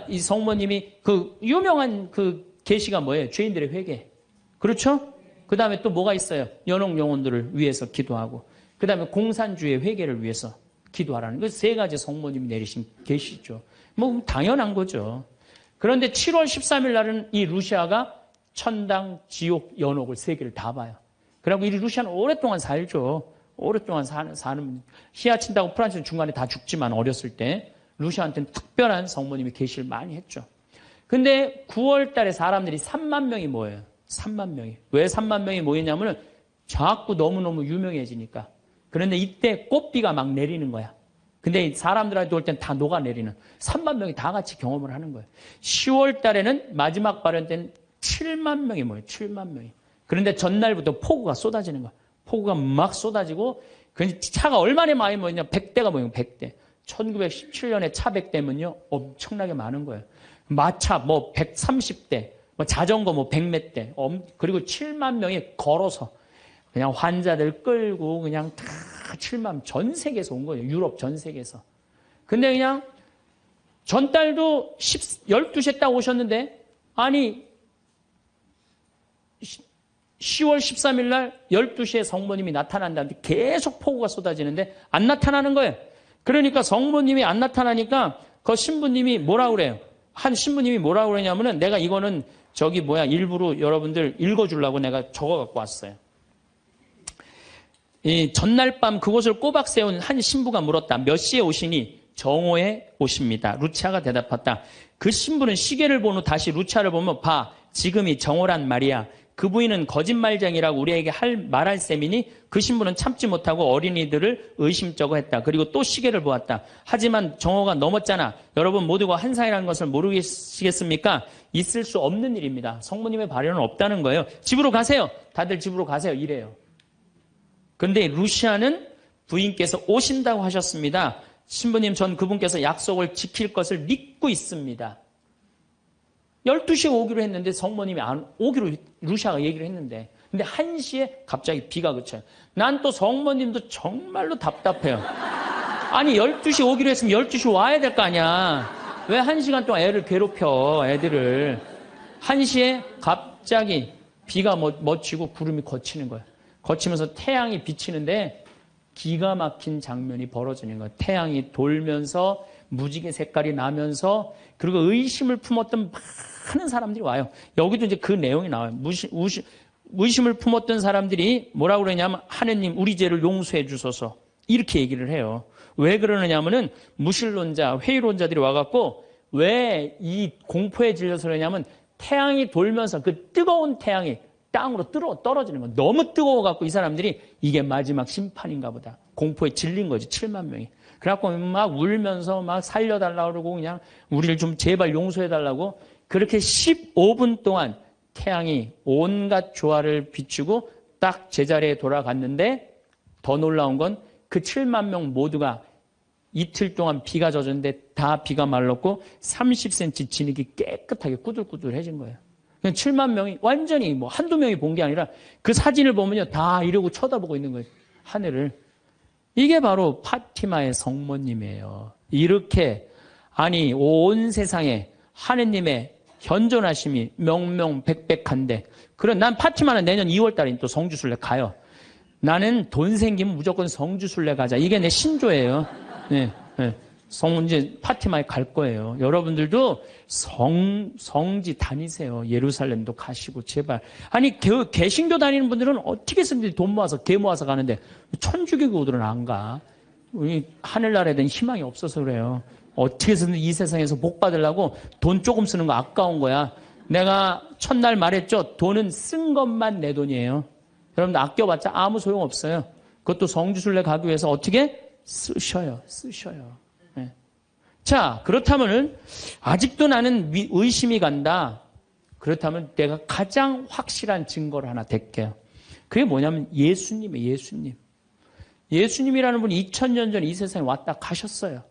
이 성모님이 그 유명한 그 계시가 뭐예요? 죄인들의 회개. 그렇죠? 그 다음에 또 뭐가 있어요? 연옥 영혼들을 위해서 기도하고 그 다음에 공산주의 회개를 위해서 기도하라는 그 세 가지 성모님이 내리신 계시죠. 뭐 당연한 거죠. 그런데 7월 13일 날은 이 루시아가 천당, 지옥, 연옥을 세 개를 다 봐요. 그리고 이 루시아는 오랫동안 살죠. 오랫동안 사는 히아친다고 프란치스 중간에 다 죽지만 어렸을 때 루시아한테는 특별한 성모님이 계시를 많이 했죠. 근데 9월 달에 사람들이 3만 명이 모여요. 3만 명이. 왜 3만 명이 모이냐면은 자꾸 너무너무 유명해지니까. 그런데 이때 꽃비가 막 내리는 거야. 근데 사람들한테 올 땐 다 녹아내리는 3만 명이 다 같이 경험을 하는 거예요. 10월 달에는 마지막 발현 때는 7만 명이 모여요. 7만 명이. 그런데 전날부터 폭우가 쏟아지는 거야. 폭우가 막 쏟아지고 차가 얼마나 많이 모이냐. 100대가 모이면 100대. 1917년에 차 100대면요. 엄청나게 많은 거예요. 마차 130대, 자전거 100몇 대. 그리고 7만 명이 걸어서 그냥 환자들 끌고 그냥 다 7만 전 세계에서 온 거예요. 유럽 전 세계에서. 근데 그냥 전달도 12시에 딱 오셨는데 아니 10월 13일 날 12시에 성모님이 나타난다는데 계속 폭우가 쏟아지는데 안 나타나는 거예요. 그러니까 성모님이 안 나타나니까 그 신부님이 뭐라 그래요? 한 신부님이 뭐라고 그러냐면은 내가 이거는 일부러 여러분들 읽어주려고 내가 적어 갖고 왔어요. 이 전날 밤 그곳을 꼬박 세운 한 신부가 물었다. 몇 시에 오시니? 정오에 오십니다. 루치아가 대답했다. 그 신부는 시계를 본 후 다시 루치아를 보며 봐, 지금이 정오란 말이야. 그 부인은 거짓말쟁이라고 우리에게 말할 셈이니 그 신부는 참지 못하고 어린이들을 의심쩍어 했다. 그리고 또 시계를 보았다. 하지만 정오가 넘었잖아. 여러분 모두가 환상이라는 것을 모르시겠습니까? 있을 수 없는 일입니다. 성모님의 발현은 없다는 거예요. 집으로 가세요. 다들 집으로 가세요. 이래요. 근데 루시아는 부인께서 오신다고 하셨습니다. 신부님, 전 그분께서 약속을 지킬 것을 믿고 있습니다. 12시에 오기로 했는데 성모님이 안 오기로 루시아가 얘기를 했는데, 근데 1시에 갑자기 비가 그쳐요. 난 또 성모님도 정말로 답답해요. 아니 12시 오기로 했으면 12시 와야 될 거 아니야. 왜 1시간 동안 애를 괴롭혀, 애들을. 1시에 갑자기 비가 맺히고 구름이 걷히는 거예요. 거치면서 태양이 비치는데 기가 막힌 장면이 벌어지는 거예요. 태양이 돌면서 무지개 색깔이 나면서, 그리고 의심을 품었던 많은 사람들이 와요. 여기도 이제 그 내용이 나와요. 의심을 품었던 사람들이 뭐라고 그러냐면, 하느님 우리 죄를 용서해 주소서, 이렇게 얘기를 해요. 왜 그러느냐면은 무신론자, 회의론자들이 와갖고 왜 이 공포에 질려서 그러냐면, 태양이 돌면서 그 뜨거운 태양이 땅으로 떨어지는 거. 너무 뜨거워갖고 이 사람들이 이게 마지막 심판인가 보다. 공포에 질린 거지, 7만 명이. 그래갖고 막 울면서 막 살려달라고 그러고, 그냥 우리를 좀 제발 용서해달라고. 그렇게 15분 동안 태양이 온갖 조화를 비추고 딱 제자리에 돌아갔는데, 더 놀라운 건 그 7만 명 모두가 이틀 동안 비가 젖었는데 다 비가 말랐고 30cm 진흙이 깨끗하게 꾸들꾸들해진 거예요. 7만 명이 완전히 한두 명이 본 게 아니라 그 사진을 보면요, 다 이러고 쳐다보고 있는 거예요, 하늘을. 이게 바로 파티마의 성모님이에요. 이렇게, 아니, 온 세상에 하느님의 현존하심이 명명백백한데, 그럼 난 파티마는 내년 2월 달에 또 성주순례 가요. 나는 돈 생기면 무조건 성주순례 가자. 이게 내 신조예요. 네, 네. 이제 파티마에 갈 거예요. 여러분들도 성지 다니세요. 예루살렘도 가시고, 제발. 아니, 개신교 다니는 분들은 어떻게 해서든지 돈 모아서, 개 모아서 가는데, 천주교들은 안 가. 우리 하늘나라에 대한 희망이 없어서 그래요. 어떻게 해서든 이 세상에서 복 받으려고 돈 조금 쓰는 거 아까운 거야. 내가 첫날 말했죠. 돈은 쓴 것만 내 돈이에요. 여러분들 아껴봤자 아무 소용 없어요. 그것도 성주순례 가기 위해서 어떻게? 쓰셔요. 네. 자, 그렇다면은 아직도 나는 의심이 간다. 그렇다면 내가 가장 확실한 증거를 하나 댈게요. 그게 뭐냐면 예수님이에요. 예수님. 예수님이라는 분이 2000년 전 이 세상에 왔다 가셨어요.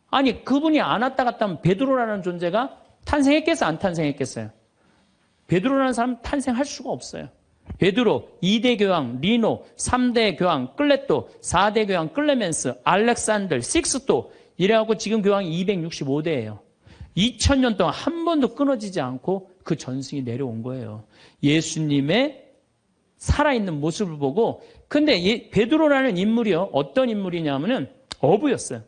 아니, 그분이 안 왔다 갔다 하면 베드로라는 존재가 탄생했겠어요? 안 탄생했겠어요? 베드로라는 사람은 탄생할 수가 없어요. 베드로, 2대 교황 리노, 3대 교황 클레토, 4대 교황 클레멘스, 알렉산더, 식스토, 이래갖고 지금 교황이 265대예요. 2000년 동안 한 번도 끊어지지 않고 그 전승이 내려온 거예요. 예수님의 살아있는 모습을 보고. 근데 베드로라는 인물이요, 어떤 인물이냐면은 어부였어요.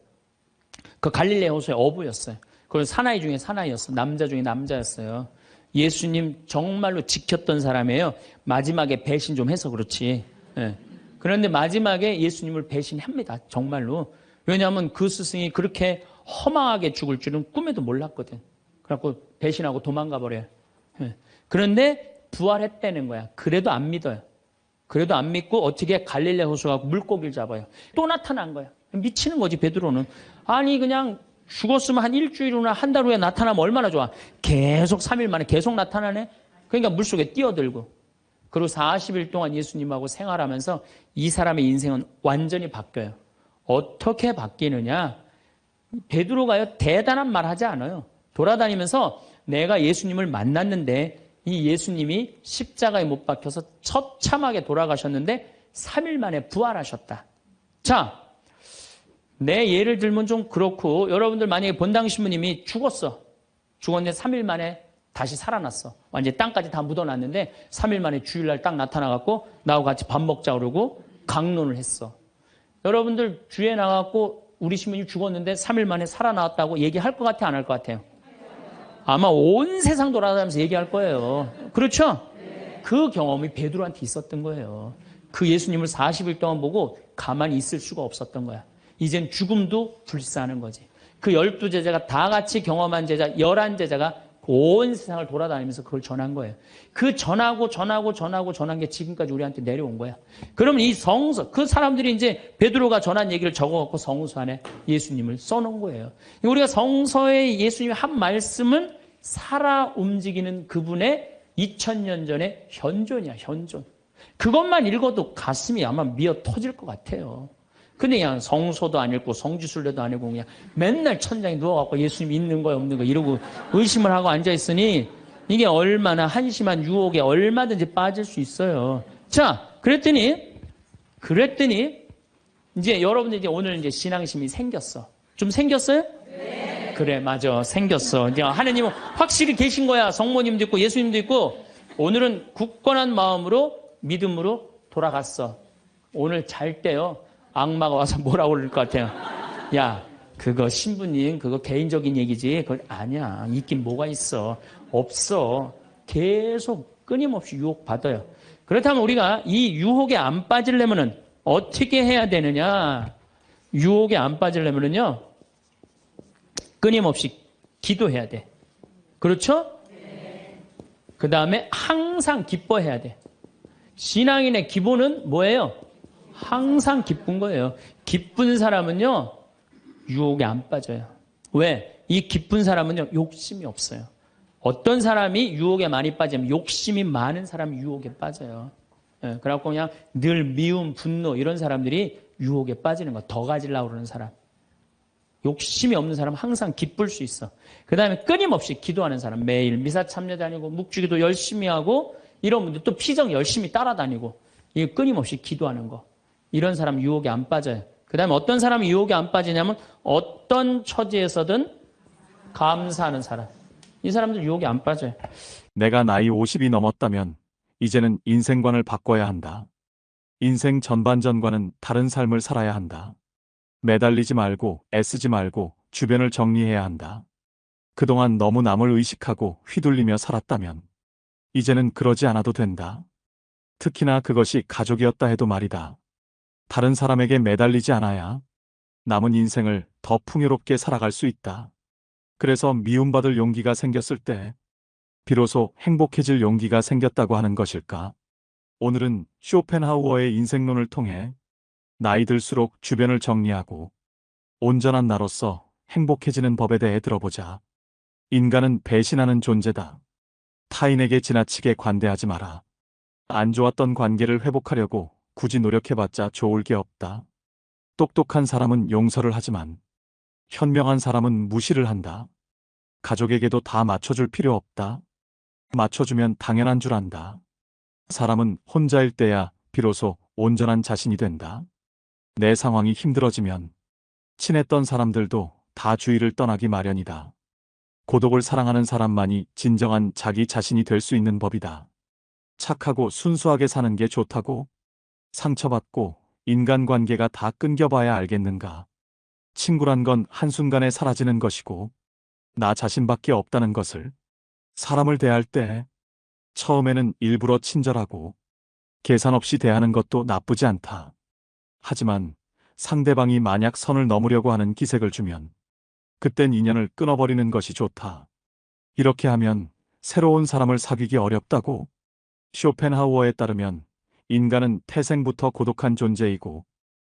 그 갈릴레 호수의 어부였어요. 그건 사나이 중에 사나이였어요. 남자 중에 남자였어요. 예수님 정말로 지켰던 사람이에요. 마지막에 배신 좀 해서 그렇지. 네. 그런데 마지막에 예수님을 배신합니다. 정말로. 왜냐하면 그 스승이 그렇게 허망하게 죽을 줄은 꿈에도 몰랐거든. 그래갖고 배신하고 도망가 버려요. 네. 그런데 부활했다는 거야. 그래도 안 믿어요. 그래도 안 믿고 어떻게 갈릴레 호수 가고 물고기를 잡아요. 또 나타난 거야. 미치는 거지, 베드로는. 아니, 그냥 죽었으면 한 일주일 후나 한 달 후에 나타나면 얼마나 좋아. 계속 3일 만에 계속 나타나네. 그러니까 물속에 뛰어들고. 그리고 40일 동안 예수님하고 생활하면서 이 사람의 인생은 완전히 바뀌어요. 어떻게 바뀌느냐. 베드로가요, 대단한 말 하지 않아요. 돌아다니면서 내가 예수님을 만났는데 이 예수님이 십자가에 못 박혀서 처참하게 돌아가셨는데 3일 만에 부활하셨다. 자, 내 예를 들면 좀 그렇고, 여러분들 만약에 본당 신부님이 죽었는데 3일 만에 다시 살아났어. 완전히 땅까지 다 묻어놨는데 3일 만에 주일날 딱 나타나갖고 나하고 같이 밥 먹자 그러고 강론을 했어. 여러분들 주에 나가갖고 우리 신부님 죽었는데 3일 만에 살아나왔다고 얘기할 것 같아, 안 할 것 같아요? 아마 온 세상 돌아다니면서 얘기할 거예요. 그렇죠? 그 경험이 베드로한테 있었던 거예요. 그 예수님을 40일 동안 보고 가만히 있을 수가 없었던 거야. 이젠 죽음도 불사하는 거지. 그 12제자가 다 같이 경험한 제자, 11제자가 온 세상을 돌아다니면서 그걸 전한 거예요. 그 전한 게 지금까지 우리한테 내려온 거야. 그러면 이 성서, 그 사람들이 이제 베드로가 전한 얘기를 적어갖고 성서 안에 예수님을 써놓은 거예요. 우리가 성서에 예수님이 한 말씀은 살아 움직이는 그분의 2000년 전의 현존이야, 현존. 그것만 읽어도 가슴이 아마 미어 터질 것 같아요. 근데 그냥 성서도 안 읽고 성지순례도 안 읽고 그냥 맨날 천장에 누워갖고 예수님 있는 거야 없는 거 이러고 의심을 하고 앉아있으니 이게 얼마나 한심한 유혹에 얼마든지 빠질 수 있어요. 자, 그랬더니 이제 여러분들 이제 오늘 이제 신앙심이 생겼어. 좀 생겼어요? 네. 그래, 맞아. 생겼어. 이제 하느님은 확실히 계신 거야. 성모님도 있고 예수님도 있고 오늘은 굳건한 마음으로 믿음으로 돌아갔어. 오늘 잘 때요. 악마가 와서 뭐라고 그럴 것 같아요. 야, 그거 신부님, 그거 개인적인 얘기지. 그걸 아니야. 있긴 뭐가 있어. 없어. 계속 끊임없이 유혹받아요. 그렇다면 우리가 이 유혹에 안 빠지려면은 어떻게 해야 되느냐? 유혹에 안 빠지려면은요. 끊임없이 기도해야 돼. 그렇죠? 그 다음에 항상 기뻐해야 돼. 신앙인의 기본은 뭐예요? 항상 기쁜 거예요. 기쁜 사람은요, 유혹에 안 빠져요. 왜? 이 기쁜 사람은요, 욕심이 없어요. 어떤 사람이 유혹에 많이 빠지면 욕심이 많은 사람이 유혹에 빠져요. 예, 그래갖고 그냥 늘 미움, 분노 이런 사람들이 유혹에 빠지는 거. 더 가지려고 그러는 사람. 욕심이 없는 사람은 항상 기쁠 수 있어. 그 다음에 끊임없이 기도하는 사람. 매일 미사 참여 다니고 묵주기도 열심히 하고 이런 분들 또 피정 열심히 따라다니고 이게 끊임없이 기도하는 거. 이런 사람 유혹에 안 빠져요. 그 다음에 어떤 사람이 유혹에 안 빠지냐면 어떤 처지에서든 감사하는 사람. 이 사람들 유혹에 안 빠져요. 내가 나이 50이 넘었다면 이제는 인생관을 바꿔야 한다. 인생 전반전과는 다른 삶을 살아야 한다. 매달리지 말고 애쓰지 말고 주변을 정리해야 한다. 그동안 너무 남을 의식하고 휘둘리며 살았다면 이제는 그러지 않아도 된다. 특히나 그것이 가족이었다 해도 말이다. 다른 사람에게 매달리지 않아야 남은 인생을 더 풍요롭게 살아갈 수 있다. 그래서 미움받을 용기가 생겼을 때 비로소 행복해질 용기가 생겼다고 하는 것일까? 오늘은 쇼펜하우어의 인생론을 통해 나이 들수록 주변을 정리하고 온전한 나로서 행복해지는 법에 대해 들어보자. 인간은 배신하는 존재다. 타인에게 지나치게 관대하지 마라. 안 좋았던 관계를 회복하려고 굳이 노력해봤자 좋을 게 없다. 똑똑한 사람은 용서를 하지만 현명한 사람은 무시를 한다. 가족에게도 다 맞춰줄 필요 없다. 맞춰주면 당연한 줄 안다. 사람은 혼자일 때야 비로소 온전한 자신이 된다. 내 상황이 힘들어지면 친했던 사람들도 다 주위를 떠나기 마련이다. 고독을 사랑하는 사람만이 진정한 자기 자신이 될 수 있는 법이다. 착하고 순수하게 사는 게 좋다고? 상처받고 인간관계가 다 끊겨봐야 알겠는가? 친구란 건 한순간에 사라지는 것이고 나 자신밖에 없다는 것을. 사람을 대할 때 처음에는 일부러 친절하고 계산 없이 대하는 것도 나쁘지 않다. 하지만 상대방이 만약 선을 넘으려고 하는 기색을 주면 그땐 인연을 끊어버리는 것이 좋다. 이렇게 하면 새로운 사람을 사귀기 어렵다고. 쇼펜하우어에 따르면 인간은 태생부터 고독한 존재이고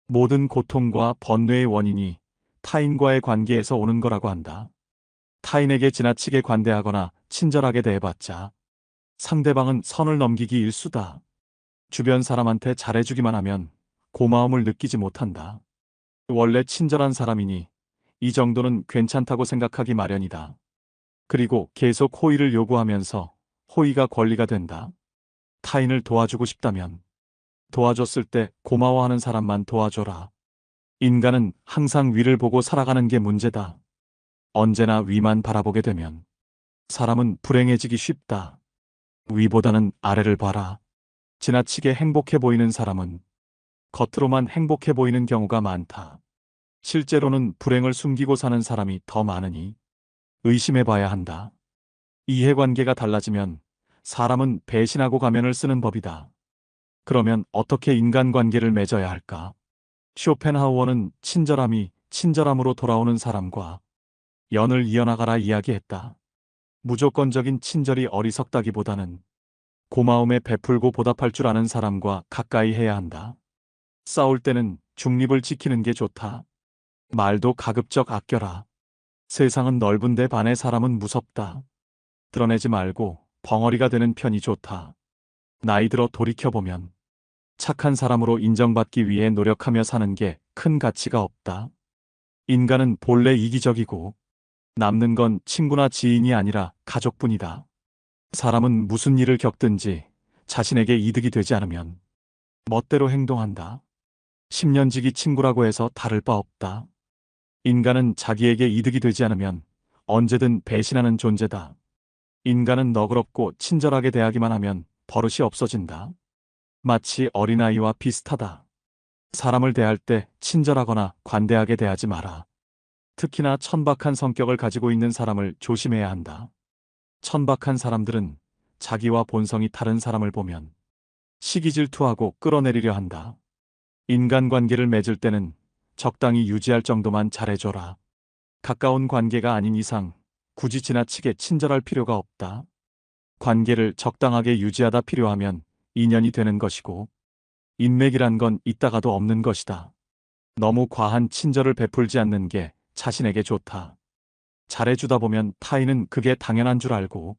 모든 고통과 번뇌의 원인이 타인과의 관계에서 오는 거라고 한다. 타인에게 지나치게 관대하거나 친절하게 대해봤자 상대방은 선을 넘기기 일수다. 주변 사람한테 잘해주기만 하면 고마움을 느끼지 못한다. 원래 친절한 사람이니 이 정도는 괜찮다고 생각하기 마련이다. 그리고 계속 호의를 요구하면서 호의가 권리가 된다. 타인을 도와주고 싶다면 도와줬을 때 고마워하는 사람만 도와줘라. 인간은 항상 위를 보고 살아가는 게 문제다. 언제나 위만 바라보게 되면 사람은 불행해지기 쉽다. 위보다는 아래를 봐라. 지나치게 행복해 보이는 사람은 겉으로만 행복해 보이는 경우가 많다. 실제로는 불행을 숨기고 사는 사람이 더 많으니 의심해 봐야 한다. 이해관계가 달라지면 사람은 배신하고 가면을 쓰는 법이다. 그러면 어떻게 인간관계를 맺어야 할까? 쇼펜하우어는 친절함이 친절함으로 돌아오는 사람과 연을 이어나가라 이야기했다. 무조건적인 친절이 어리석다기보다는 고마움에 베풀고 보답할 줄 아는 사람과 가까이 해야 한다. 싸울 때는 중립을 지키는 게 좋다. 말도 가급적 아껴라. 세상은 넓은데 반의 사람은 무섭다. 드러내지 말고 벙어리가 되는 편이 좋다. 나이 들어 돌이켜보면 착한 사람으로 인정받기 위해 노력하며 사는 게 큰 가치가 없다. 인간은 본래 이기적이고 남는 건 친구나 지인이 아니라 가족뿐이다. 사람은 무슨 일을 겪든지 자신에게 이득이 되지 않으면 멋대로 행동한다. 10년지기 친구라고 해서 다를 바 없다. 인간은 자기에게 이득이 되지 않으면 언제든 배신하는 존재다. 인간은 너그럽고 친절하게 대하기만 하면 버릇이 없어진다. 마치 어린아이와 비슷하다. 사람을 대할 때 친절하거나 관대하게 대하지 마라. 특히나 천박한 성격을 가지고 있는 사람을 조심해야 한다. 천박한 사람들은 자기와 본성이 다른 사람을 보면 시기질투하고 끌어내리려 한다. 인간관계를 맺을 때는 적당히 유지할 정도만 잘해줘라. 가까운 관계가 아닌 이상 굳이 지나치게 친절할 필요가 없다. 관계를 적당하게 유지하다 필요하면 인연이 되는 것이고 인맥이란 건 있다가도 없는 것이다. 너무 과한 친절을 베풀지 않는 게 자신에게 좋다. 잘해주다 보면 타인은 그게 당연한 줄 알고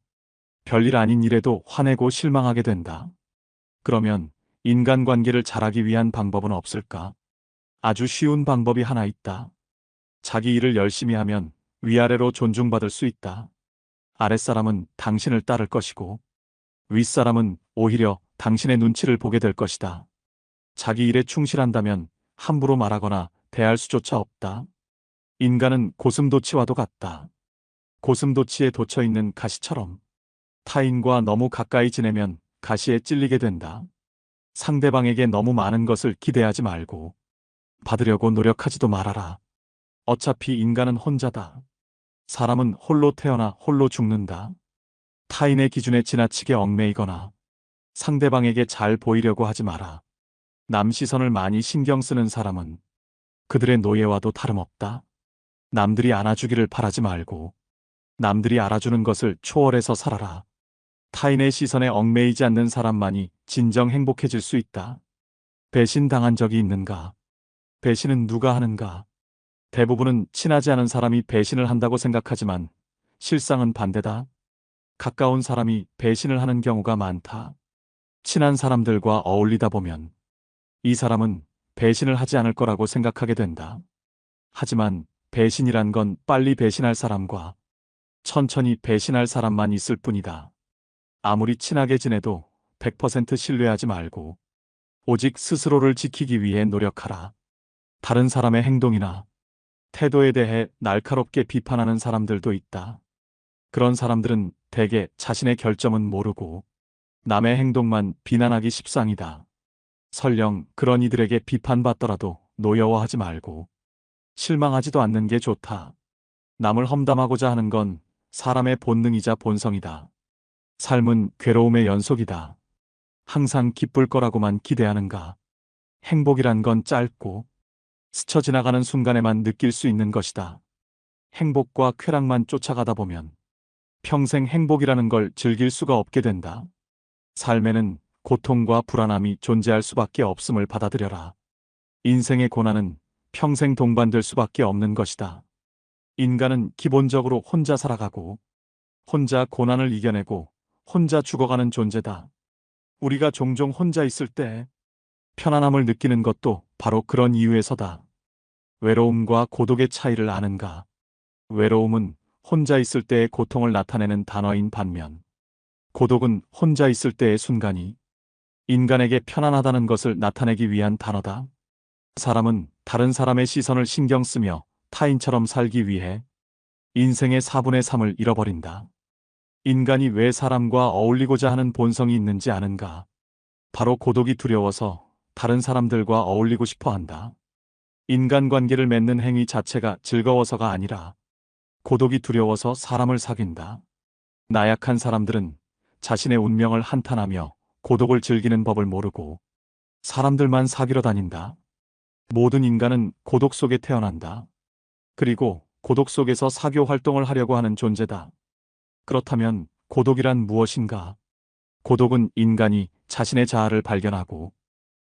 별일 아닌 일에도 화내고 실망하게 된다. 그러면 인간관계를 잘하기 위한 방법은 없을까? 아주 쉬운 방법이 하나 있다. 자기 일을 열심히 하면 위아래로 존중받을 수 있다. 아랫사람은 당신을 따를 것이고 윗사람은 오히려 당신의 눈치를 보게 될 것이다. 자기 일에 충실한다면 함부로 말하거나 대할 수조차 없다. 인간은 고슴도치와도 같다. 고슴도치에 돋쳐있는 가시처럼 타인과 너무 가까이 지내면 가시에 찔리게 된다. 상대방에게 너무 많은 것을 기대하지 말고 받으려고 노력하지도 말아라. 어차피 인간은 혼자다. 사람은 홀로 태어나 홀로 죽는다. 타인의 기준에 지나치게 얽매이거나 상대방에게 잘 보이려고 하지 마라. 남 시선을 많이 신경 쓰는 사람은 그들의 노예와도 다름없다. 남들이 안아주기를 바라지 말고 남들이 알아주는 것을 초월해서 살아라. 타인의 시선에 얽매이지 않는 사람만이 진정 행복해질 수 있다. 배신당한 적이 있는가? 배신은 누가 하는가? 대부분은 친하지 않은 사람이 배신을 한다고 생각하지만 실상은 반대다. 가까운 사람이 배신을 하는 경우가 많다. 친한 사람들과 어울리다 보면 이 사람은 배신을 하지 않을 거라고 생각하게 된다. 하지만 배신이란 건 빨리 배신할 사람과 천천히 배신할 사람만 있을 뿐이다. 아무리 친하게 지내도 100% 신뢰하지 말고 오직 스스로를 지키기 위해 노력하라. 다른 사람의 행동이나 태도에 대해 날카롭게 비판하는 사람들도 있다. 그런 사람들은 대개 자신의 결점은 모르고 남의 행동만 비난하기 십상이다. 설령 그런 이들에게 비판받더라도 노여워하지 말고 실망하지도 않는 게 좋다. 남을 험담하고자 하는 건 사람의 본능이자 본성이다. 삶은 괴로움의 연속이다. 항상 기쁠 거라고만 기대하는가? 행복이란 건 짧고 스쳐 지나가는 순간에만 느낄 수 있는 것이다. 행복과 쾌락만 쫓아가다 보면 평생 행복이라는 걸 즐길 수가 없게 된다. 삶에는 고통과 불안함이 존재할 수밖에 없음을 받아들여라. 인생의 고난은 평생 동반될 수밖에 없는 것이다. 인간은 기본적으로 혼자 살아가고 혼자 고난을 이겨내고 혼자 죽어가는 존재다. 우리가 종종 혼자 있을 때 편안함을 느끼는 것도 바로 그런 이유에서다. 외로움과 고독의 차이를 아는가? 외로움은 혼자 있을 때의 고통을 나타내는 단어인 반면 고독은 혼자 있을 때의 순간이 인간에게 편안하다는 것을 나타내기 위한 단어다. 사람은 다른 사람의 시선을 신경 쓰며 타인처럼 살기 위해 인생의 4분의 3을 잃어버린다. 인간이 왜 사람과 어울리고자 하는 본성이 있는지 아는가? 바로 고독이 두려워서 다른 사람들과 어울리고 싶어 한다. 인간관계를 맺는 행위 자체가 즐거워서가 아니라 고독이 두려워서 사람을 사귄다. 나약한 사람들은 자신의 운명을 한탄하며 고독을 즐기는 법을 모르고 사람들만 사귀러 다닌다. 모든 인간은 고독 속에 태어난다. 그리고 고독 속에서 사교 활동을 하려고 하는 존재다. 그렇다면 고독이란 무엇인가? 고독은 인간이 자신의 자아를 발견하고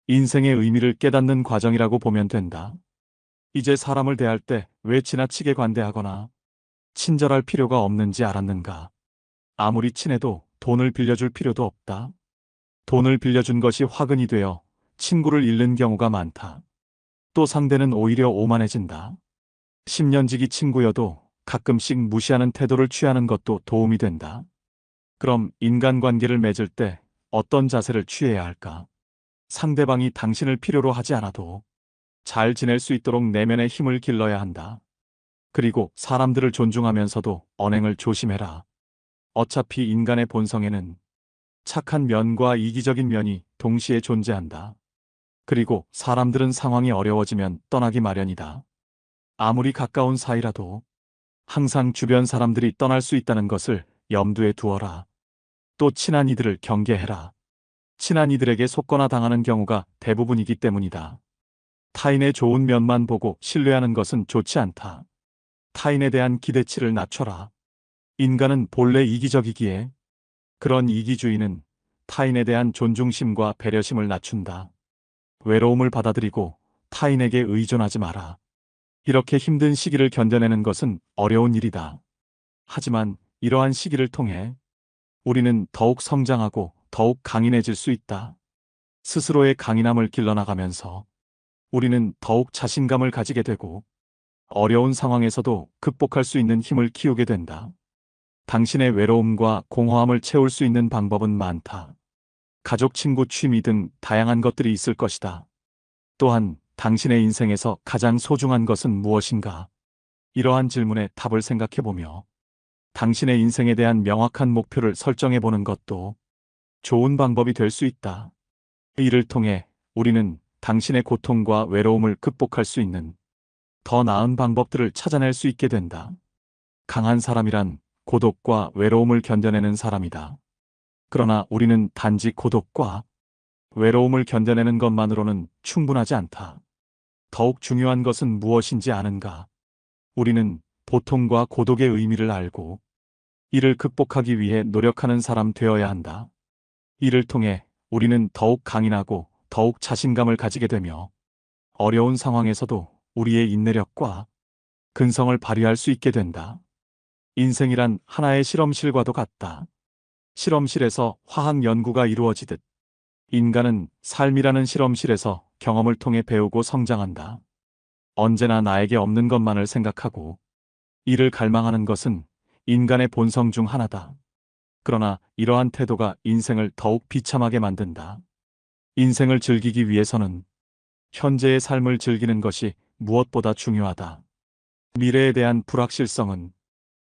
인생의 의미를 깨닫는 과정이라고 보면 된다. 이제 사람을 대할 때 왜 지나치게 관대하거나 친절할 필요가 없는지 알았는가? 아무리 친해도 돈을 빌려줄 필요도 없다. 돈을 빌려준 것이 화근이 되어 친구를 잃는 경우가 많다. 또 상대는 오히려 오만해진다. 10년지기 친구여도 가끔씩 무시하는 태도를 취하는 것도 도움이 된다. 그럼 인간관계를 맺을 때 어떤 자세를 취해야 할까? 상대방이 당신을 필요로 하지 않아도 잘 지낼 수 있도록 내면의 힘을 길러야 한다. 그리고 사람들을 존중하면서도 언행을 조심해라. 어차피 인간의 본성에는 착한 면과 이기적인 면이 동시에 존재한다. 그리고 사람들은 상황이 어려워지면 떠나기 마련이다. 아무리 가까운 사이라도 항상 주변 사람들이 떠날 수 있다는 것을 염두에 두어라. 또 친한 이들을 경계해라. 친한 이들에게 속거나 당하는 경우가 대부분이기 때문이다. 타인의 좋은 면만 보고 신뢰하는 것은 좋지 않다. 타인에 대한 기대치를 낮춰라. 인간은 본래 이기적이기에 그런 이기주의는 타인에 대한 존중심과 배려심을 낮춘다. 외로움을 받아들이고 타인에게 의존하지 마라. 이렇게 힘든 시기를 견뎌내는 것은 어려운 일이다. 하지만 이러한 시기를 통해 우리는 더욱 성장하고 더욱 강인해질 수 있다. 스스로의 강인함을 길러나가면서 우리는 더욱 자신감을 가지게 되고 어려운 상황에서도 극복할 수 있는 힘을 키우게 된다. 당신의 외로움과 공허함을 채울 수 있는 방법은 많다. 가족, 친구, 취미 등 다양한 것들이 있을 것이다. 또한 당신의 인생에서 가장 소중한 것은 무엇인가? 이러한 질문에 답을 생각해보며 당신의 인생에 대한 명확한 목표를 설정해보는 것도 좋은 방법이 될 수 있다. 이를 통해 우리는 당신의 고통과 외로움을 극복할 수 있는 더 나은 방법들을 찾아낼 수 있게 된다. 강한 사람이란 고독과 외로움을 견뎌내는 사람이다. 그러나 우리는 단지 고독과 외로움을 견뎌내는 것만으로는 충분하지 않다. 더욱 중요한 것은 무엇인지 아는가? 우리는 고통과 고독의 의미를 알고 이를 극복하기 위해 노력하는 사람 되어야 한다. 이를 통해 우리는 더욱 강인하고 더욱 자신감을 가지게 되며 어려운 상황에서도 우리의 인내력과 근성을 발휘할 수 있게 된다. 인생이란 하나의 실험실과도 같다. 실험실에서 화학 연구가 이루어지듯 인간은 삶이라는 실험실에서 경험을 통해 배우고 성장한다. 언제나 나에게 없는 것만을 생각하고 이를 갈망하는 것은 인간의 본성 중 하나다. 그러나 이러한 태도가 인생을 더욱 비참하게 만든다. 인생을 즐기기 위해서는 현재의 삶을 즐기는 것이 무엇보다 중요하다. 미래에 대한 불확실성은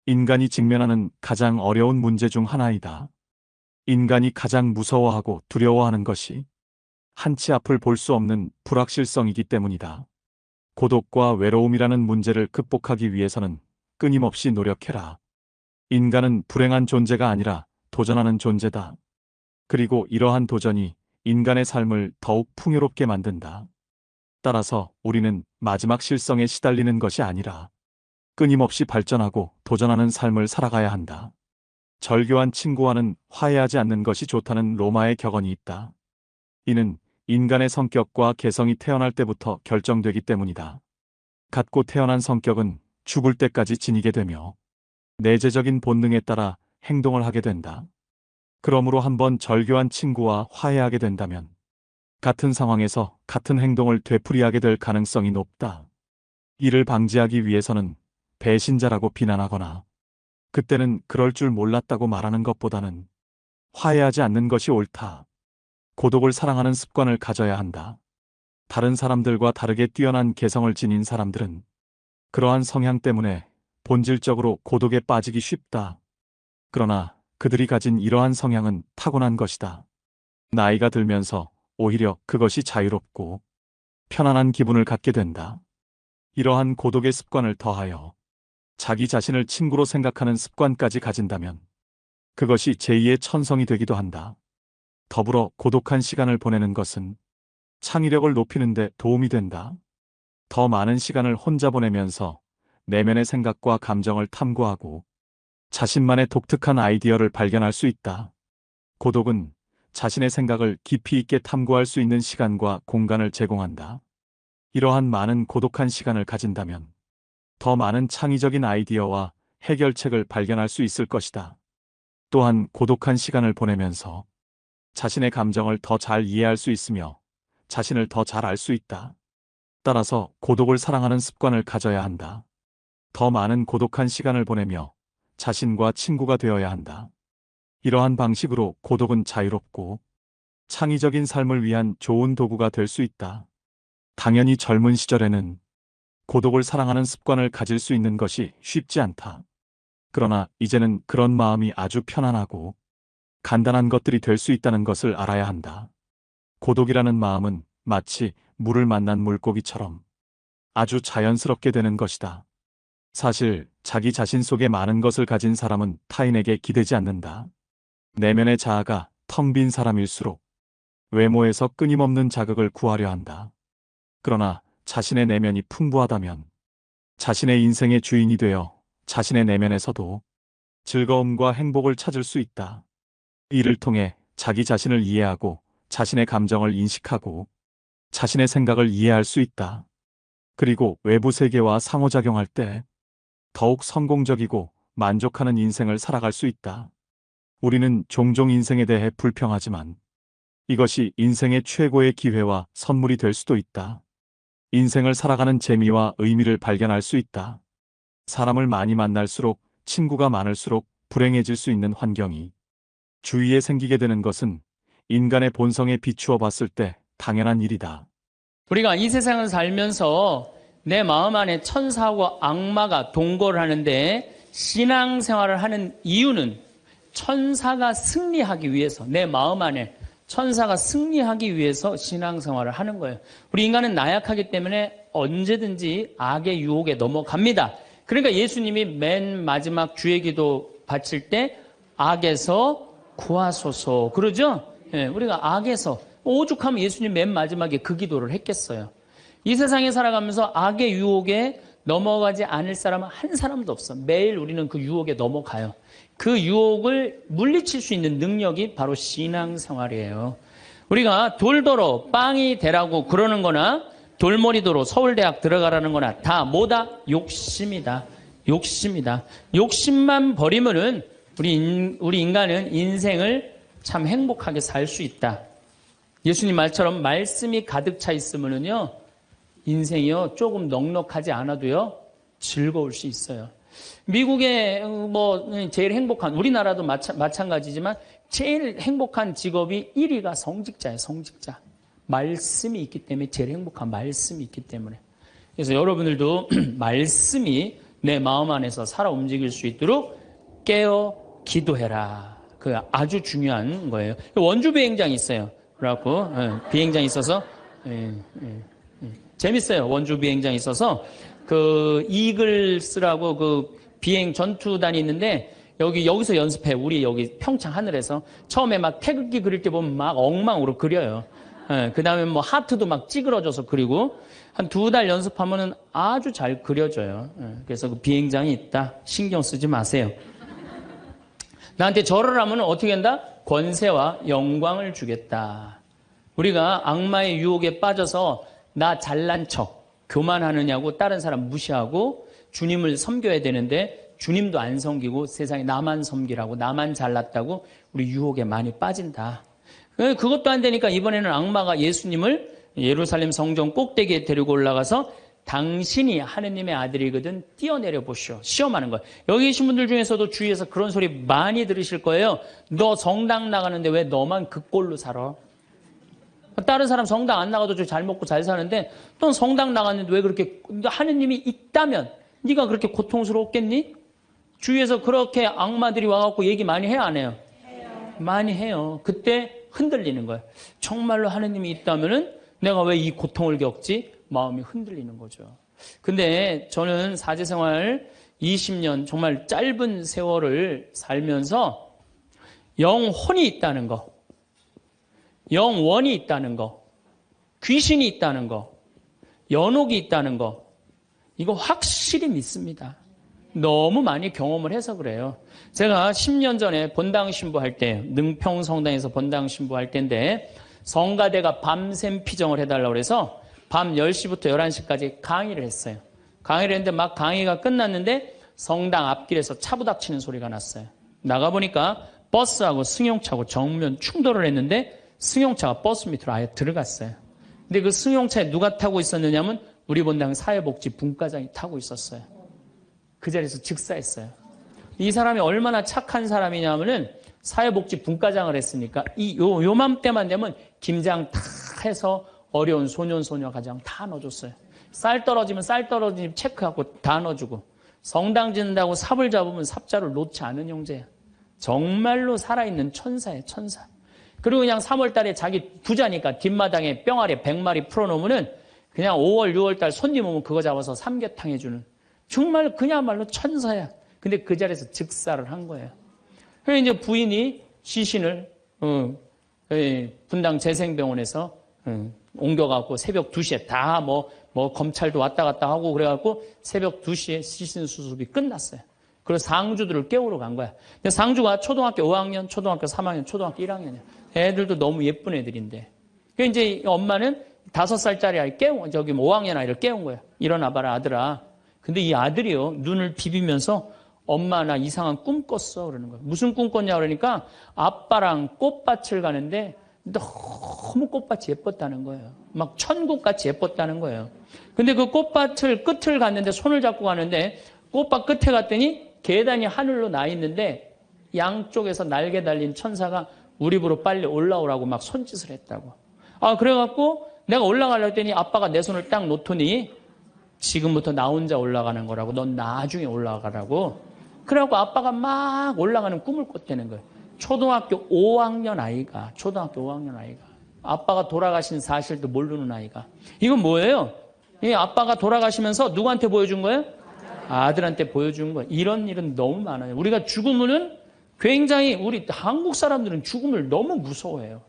인간이 직면하는 가장 어려운 문제 중 하나이다. 인간이 가장 무서워하고 두려워하는 것이 한치 앞을 볼 수 없는 불확실성이기 때문이다. 고독과 외로움이라는 문제를 극복하기 위해서는 끊임없이 노력해라. 인간은 불행한 존재가 아니라 도전하는 존재다. 그리고 이러한 도전이 인간의 삶을 더욱 풍요롭게 만든다. 따라서 우리는 마지막 실성에 시달리는 것이 아니라 끊임없이 발전하고 도전하는 삶을 살아가야 한다. 절교한 친구와는 화해하지 않는 것이 좋다는 로마의 격언이 있다. 이는 인간의 성격과 개성이 태어날 때부터 결정되기 때문이다. 갖고 태어난 성격은 죽을 때까지 지니게 되며 내재적인 본능에 따라 행동을 하게 된다. 그러므로 한번 절교한 친구와 화해하게 된다면 같은 상황에서 같은 행동을 되풀이하게 될 가능성이 높다. 이를 방지하기 위해서는 배신자라고 비난하거나 그때는 그럴 줄 몰랐다고 말하는 것보다는 화해하지 않는 것이 옳다. 고독을 사랑하는 습관을 가져야 한다. 다른 사람들과 다르게 뛰어난 개성을 지닌 사람들은 그러한 성향 때문에 본질적으로 고독에 빠지기 쉽다. 그러나 그들이 가진 이러한 성향은 타고난 것이다. 나이가 들면서 오히려 그것이 자유롭고 편안한 기분을 갖게 된다. 이러한 고독의 습관을 더하여 자기 자신을 친구로 생각하는 습관까지 가진다면 그것이 제2의 천성이 되기도 한다. 더불어 고독한 시간을 보내는 것은 창의력을 높이는 데 도움이 된다. 더 많은 시간을 혼자 보내면서 내면의 생각과 감정을 탐구하고 자신만의 독특한 아이디어를 발견할 수 있다. 고독은 자신의 생각을 깊이 있게 탐구할 수 있는 시간과 공간을 제공한다. 이러한 많은 고독한 시간을 가진다면 더 많은 창의적인 아이디어와 해결책을 발견할 수 있을 것이다. 또한 고독한 시간을 보내면서 자신의 감정을 더 잘 이해할 수 있으며 자신을 더 잘 알 수 있다. 따라서 고독을 사랑하는 습관을 가져야 한다. 더 많은 고독한 시간을 보내며 자신과 친구가 되어야 한다. 이러한 방식으로 고독은 자유롭고 창의적인 삶을 위한 좋은 도구가 될 수 있다. 당연히 젊은 시절에는 고독을 사랑하는 습관을 가질 수 있는 것이 쉽지 않다. 그러나 이제는 그런 마음이 아주 편안하고 간단한 것들이 될 수 있다는 것을 알아야 한다. 고독이라는 마음은 마치 물을 만난 물고기처럼 아주 자연스럽게 되는 것이다. 사실 자기 자신 속에 많은 것을 가진 사람은 타인에게 기대지 않는다. 내면의 자아가 텅 빈 사람일수록 외모에서 끊임없는 자극을 구하려 한다. 그러나 자신의 내면이 풍부하다면 자신의 인생의 주인이 되어 자신의 내면에서도 즐거움과 행복을 찾을 수 있다. 이를 통해 자기 자신을 이해하고 자신의 감정을 인식하고 자신의 생각을 이해할 수 있다. 그리고 외부 세계와 상호작용할 때 더욱 성공적이고 만족하는 인생을 살아갈 수 있다. 우리는 종종 인생에 대해 불평하지만 이것이 인생의 최고의 기회와 선물이 될 수도 있다. 인생을 살아가는 재미와 의미를 발견할 수 있다. 사람을 많이 만날수록 친구가 많을수록 불행해질 수 있는 환경이 주위에 생기게 되는 것은 인간의 본성에 비추어 봤을 때 당연한 일이다. 우리가 이 세상을 살면서 내 마음 안에 천사하고 악마가 동거를 하는데 신앙생활을 하는 이유는 천사가 승리하기 위해서, 내 마음 안에 천사가 승리하기 위해서 신앙생활을 하는 거예요. 우리 인간은 나약하기 때문에 언제든지 악의 유혹에 넘어갑니다. 그러니까 예수님이 맨 마지막 주의 기도 바칠 때 악에서 구하소서 그러죠? 예, 우리가 악에서, 오죽하면 예수님 맨 마지막에 그 기도를 했겠어요. 이 세상에 살아가면서 악의 유혹에 넘어가지 않을 사람은 한 사람도 없어. 매일 우리는 그 유혹에 넘어가요. 그 유혹을 물리칠 수 있는 능력이 바로 신앙생활이에요. 우리가 돌더러 빵이 되라고 그러는 거나 돌머리도로 서울대학 들어가라는 거나 다 뭐다? 욕심이다. 욕심이다. 욕심만 버리면은 우리 인간은 인생을 참 행복하게 살 수 있다. 예수님 말처럼 말씀이 가득 차 있으면은요, 인생이요, 조금 넉넉하지 않아도요, 즐거울 수 있어요. 미국의 제일 행복한, 우리나라도 마찬가지지만 제일 행복한 직업이 1위가 성직자예요, 성직자. 말씀이 있기 때문에 제일 행복한 말씀이 있기 때문에. 그래서 여러분들도 말씀이 내 마음 안에서 살아 움직일 수 있도록 깨어 기도해라. 그 아주 중요한 거예요. 원주 비행장이 있어요. 그래갖고 비행장이 있어서 재밌어요. 원주 비행장이 있어서 그 이글스라고 그 비행 전투단이 있는데 여기서 연습해. 우리 여기 평창 하늘에서 처음에 막 태극기 그릴 때 보면 막 엉망으로 그려요. 그 다음에 뭐 하트도 막 찌그러져서 그리고 한 2달 연습하면은 아주 잘 그려져요. 그래서 그 비행장이 있다. 신경 쓰지 마세요. 나한테 절을 하면 어떻게 한다? 권세와 영광을 주겠다. 우리가 악마의 유혹에 빠져서 나 잘난 척, 교만하느냐고 다른 사람 무시하고 주님을 섬겨야 되는데 주님도 안 섬기고 세상에 나만 섬기라고, 나만 잘났다고 우리 유혹에 많이 빠진다. 그것도 안 되니까 이번에는 악마가 예수님을 예루살렘 성전 꼭대기에 데리고 올라가서 당신이 하느님의 아들이거든 뛰어내려 보시오. 시험하는 거예요. 여기 계신 분들 중에서도 주위에서 그런 소리 많이 들으실 거예요. 너 성당 나가는데 왜 너만 그 꼴로 살아? 다른 사람 성당 안 나가도 잘 먹고 잘 사는데 넌 성당 나갔는데 왜 그렇게, 하느님이 있다면 네가 그렇게 고통스럽겠니? 주위에서 그렇게 악마들이 와갖고 얘기 많이 해요, 안 해요? 해요. 많이 해요. 그때 흔들리는 거예요. 정말로 하느님이 있다면은 내가 왜 이 고통을 겪지? 마음이 흔들리는 거죠. 근데 저는 사제생활 20년 정말 짧은 세월을 살면서 영혼이 있다는 거, 영원이 있다는 거, 귀신이 있다는 거, 연옥이 있다는 거, 이거 확실히 믿습니다. 너무 많이 경험을 해서 그래요. 제가 10년 전에 본당 신부할 때, 능평 성당에서 본당 신부할 때인데, 성가대가 밤샘 피정을 해달라고 그래서 밤 10시부터 11시까지 강의를 했어요. 강의를 했는데 막 강의가 끝났는데 성당 앞길에서 차 부닥치는 소리가 났어요. 나가보니까 버스하고 승용차하고 정면 충돌을 했는데 승용차가 버스 밑으로 아예 들어갔어요. 근데 그 승용차에 누가 타고 있었느냐면 우리 본당 사회복지 분과장이 타고 있었어요. 그 자리에서 즉사했어요. 이 사람이 얼마나 착한 사람이냐면은 사회복지 분과장을 했으니까 요맘때만 되면 김장 다 해서 어려운 소년 소녀 가정 다 넣어줬어요. 쌀 떨어지면 쌀 떨어진 집 체크하고 다 넣어주고, 성당 짓는다고 삽을 잡으면 삽자를 놓지 않은 형제야. 정말로 살아있는 천사예요, 천사. 그리고 그냥 3월 달에 자기 부자니까 뒷마당에 뿅아리 100마리 풀어놓으면은 그냥 5월, 6월 달 손님 오면 그거 잡아서 삼계탕 해주는, 정말 그야말로 천사야. 근데 그 자리에서 즉사를 한 거예요. 그래서 이제 부인이 시신을 분당 재생병원에서 옮겨갖고 새벽 2시에 다 뭐 검찰도 왔다 갔다 하고 그래갖고 새벽 2시에 시신 수습이 끝났어요. 그래서 상주들을 깨우러 간 거야. 근데 상주가 초등학교 5학년, 초등학교 3학년, 초등학교 1학년이야. 애들도 너무 예쁜 애들인데. 그래서 이제 엄마는 5살짜리 아이 5학년 아이를 깨운 거야. 일어나봐라, 아들아. 근데 이 아들이요, 눈을 비비면서 엄마 나 이상한 꿈 꿨어 그러는 거야. 무슨 꿈 꿨냐 그러니까 아빠랑 꽃밭을 가는데 너무 꽃밭이 예뻤다는 거예요. 막 천국같이 예뻤다는 거예요. 근데 그 꽃밭을 끝을 갔는데 손을 잡고 가는데 꽃밭 끝에 갔더니 계단이 하늘로 나 있는데 양쪽에서 날개 달린 천사가 우리 집으로 빨리 올라오라고 막 손짓을 했다고. 그래갖고 내가 올라가려고 했더니 아빠가 내 손을 딱 놓더니 지금부터 나 혼자 올라가는 거라고, 넌 나중에 올라가라고. 그래갖고 아빠가 막 올라가는 꿈을 꿨다는 거예요. 초등학교 5학년 아이가, 아빠가 돌아가신 사실도 모르는 아이가. 이건 뭐예요? 이 아빠가 돌아가시면서 누구한테 보여준 거예요? 아들한테 보여준 거예요. 이런 일은 너무 많아요. 우리가 죽으면은 굉장히, 우리 한국 사람들은 죽음을 너무 무서워해요.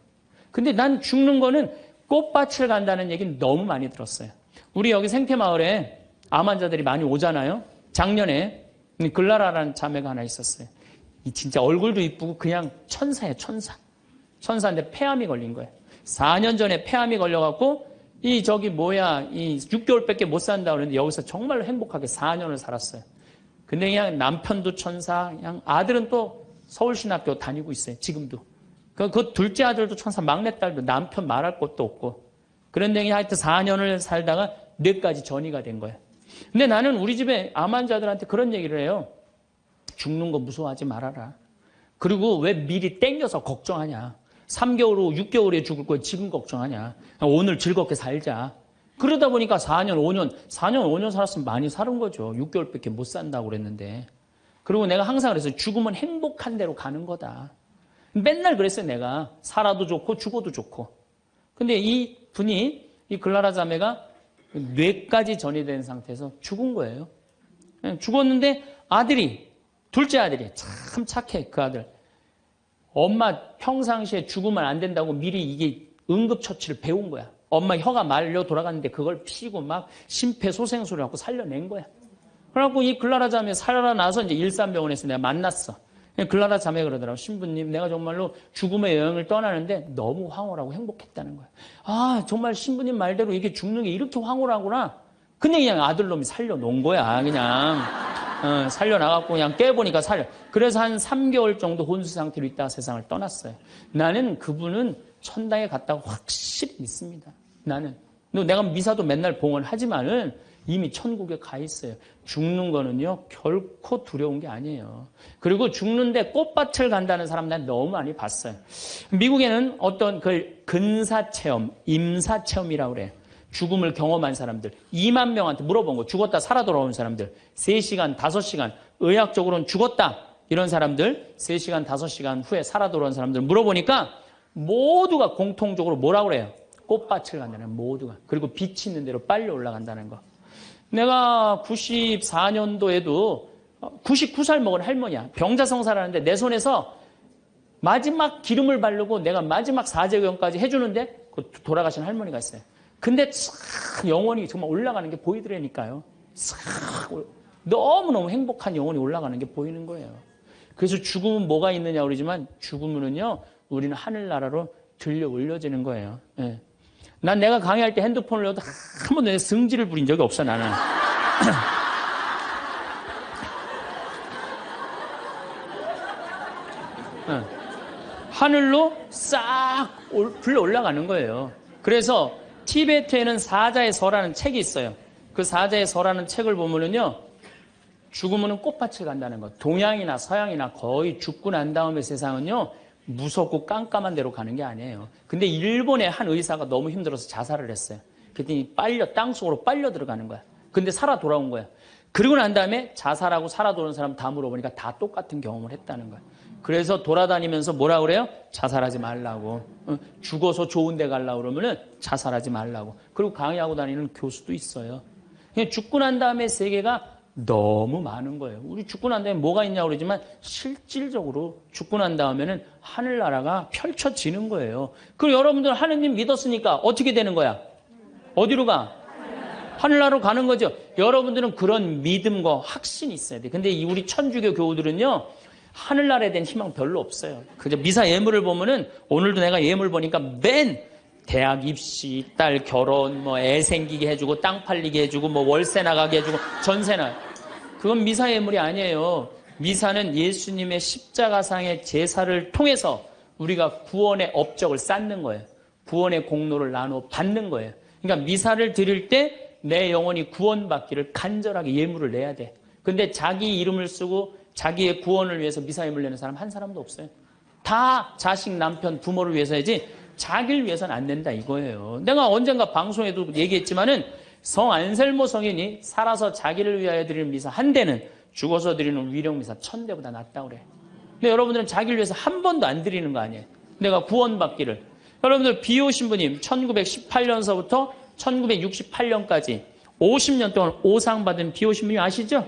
근데 난 죽는 거는 꽃밭을 간다는 얘기는 너무 많이 들었어요. 우리 여기 생태마을에 암 환자들이 많이 오잖아요. 작년에 글라라라는 자매가 하나 있었어요. 이 진짜 얼굴도 이쁘고 그냥 천사예요, 천사. 천사인데 폐암이 걸린 거예요. 4년 전에 폐암이 걸려갖고 이 6개월밖에 못 산다 그러는데 여기서 정말로 행복하게 4년을 살았어요. 근데 그냥 남편도 천사, 그냥 아들은 또 서울신학교 다니고 있어요, 지금도. 그 둘째 아들도 천사, 막내딸도 남편 말할 것도 없고. 그런데 그냥 하여튼 4년을 살다가 뇌까지 전이가 된 거예요. 근데 나는 우리 집에 암 환자들한테 그런 얘기를 해요. 죽는 거 무서워하지 말아라. 그리고 왜 미리 땡겨서 걱정하냐. 3개월 후, 6개월 후에 죽을 거에 지금 걱정하냐. 오늘 즐겁게 살자. 그러다 보니까 4년, 5년 살았으면 많이 사는 거죠. 6개월밖에 못 산다고 그랬는데. 그리고 내가 항상 그랬어요. 죽으면 행복한 대로 가는 거다. 맨날 그랬어요, 내가. 살아도 좋고 죽어도 좋고. 근데 이 분이, 이 글라라 자매가 뇌까지 전이 된 상태에서 죽은 거예요. 죽었는데 둘째 아들이 참 착해, 그 아들. 엄마 평상시에 죽으면 안 된다고 미리 이게 응급처치를 배운 거야. 엄마 혀가 말려 돌아갔는데 그걸 피고 막 심폐소생술을 하고 살려낸 거야. 그래갖고 이 글라라 자매 살아나서 이제 일산병원에서 내가 만났어. 글라라 자매 그러더라고. 신부님, 내가 정말로 죽음의 여행을 떠나는데 너무 황홀하고 행복했다는 거야. 정말 신부님 말대로 이게 죽는 게 이렇게 황홀하구나. 근데 그냥 아들놈이 살려놓은 거야, 그냥. 살려나갔고 그냥 깨보니까 그래서 한 3개월 정도 혼수 상태로 있다가 세상을 떠났어요. 나는 그분은 천당에 갔다고 확실히 믿습니다. 나는. 내가 미사도 맨날 봉헌하지만은 이미 천국에 가 있어요. 죽는 거는요, 결코 두려운 게 아니에요. 그리고 죽는데 꽃밭을 간다는 사람 난 너무 많이 봤어요. 미국에는 어떤 그 근사체험, 임사체험이라고 그래요. 죽음을 경험한 사람들 2만 명한테 물어본 거. 죽었다 살아 돌아온 사람들 3시간, 5시간, 의학적으로는 죽었다 이런 사람들 3시간, 5시간 후에 살아 돌아온 사람들 물어보니까 모두가 공통적으로 뭐라고 그래요? 꽃밭을 간다는, 모두가. 그리고 빛이 있는 대로 빨리 올라간다는 거. 내가 94년도에도 99살 먹은 할머니야. 병자성사를 하는데 내 손에서 마지막 기름을 바르고 내가 마지막 사제경까지 해주는데 돌아가신 할머니가 있어요. 근데 싹 영혼이 정말 올라가는 게 보이더라니까요. 싹 너무너무 행복한 영혼이 올라가는 게 보이는 거예요. 그래서 죽음은 뭐가 있느냐 그러지만 죽음은요 우리는 하늘나라로 들려 올려지는 거예요. 예. 난 내가 강의할 때 핸드폰을 넣어도 한 번도 내 승질을 부린 적이 없어 나는. 하늘로 싹 불러 올라가는 거예요. 그래서 티베트에는 사자의 서라는 책이 있어요. 그 사자의 서라는 책을 보면은요, 죽으면 꽃밭을 간다는 거. 동양이나 서양이나 거의 죽고 난 다음에 세상은요, 무섭고 깜깜한 데로 가는 게 아니에요. 근데 일본의 한 의사가 너무 힘들어서 자살을 했어요. 그랬더니 땅속으로 빨려 들어가는 거야. 근데 살아 돌아온 거야. 그러고 난 다음에 자살하고 살아 돌아온 사람 다 물어보니까 다 똑같은 경험을 했다는 거야. 그래서 돌아다니면서 뭐라 그래요? 자살하지 말라고. 죽어서 좋은 데 가려고 그러면은 자살하지 말라고. 그리고 강의하고 다니는 교수도 있어요. 그냥 죽고 난 다음에 세계가 너무 많은 거예요. 우리 죽고 난 다음에 뭐가 있냐고 그러지만 실질적으로 죽고 난 다음에는 하늘나라가 펼쳐지는 거예요. 그리고 여러분들 하느님 믿었으니까 어떻게 되는 거야? 어디로 가? 하늘나라로 가는 거죠. 여러분들은 그런 믿음과 확신이 있어야 돼. 근데 우리 천주교 교우들은요, 하늘나라에 대한 희망 별로 없어요. 그저 미사 예물을 보면은 오늘도 내가 예물 보니까 맨 대학 입시, 딸 결혼, 뭐 애 생기게 해주고 땅 팔리게 해주고 뭐 월세 나가게 해주고 전세나 그건 미사 예물이 아니에요. 미사는 예수님의 십자가상의 제사를 통해서 우리가 구원의 업적을 쌓는 거예요. 구원의 공로를 나눠 받는 거예요. 그러니까 미사를 드릴 때 내 영혼이 구원받기를 간절하게 예물을 내야 돼. 근데 자기 이름을 쓰고 자기의 구원을 위해서 미사 예물 내는 사람 한 사람도 없어요. 다 자식, 남편, 부모를 위해서야지 자기를 위해서는 안 된다 이거예요. 내가 언젠가 방송에도 얘기했지만은 성 안셀모 성인이 살아서 자기를 위하여 드리는 미사 한 대는 죽어서 드리는 위령 미사 1000대보다 낫다고 그래. 근데 여러분들은 자기를 위해서 한 번도 안 드리는 거 아니에요. 내가 구원받기를. 여러분들 비오신부님 1918년서부터 1968년까지 50년 동안 오상받은 비오신부님 아시죠?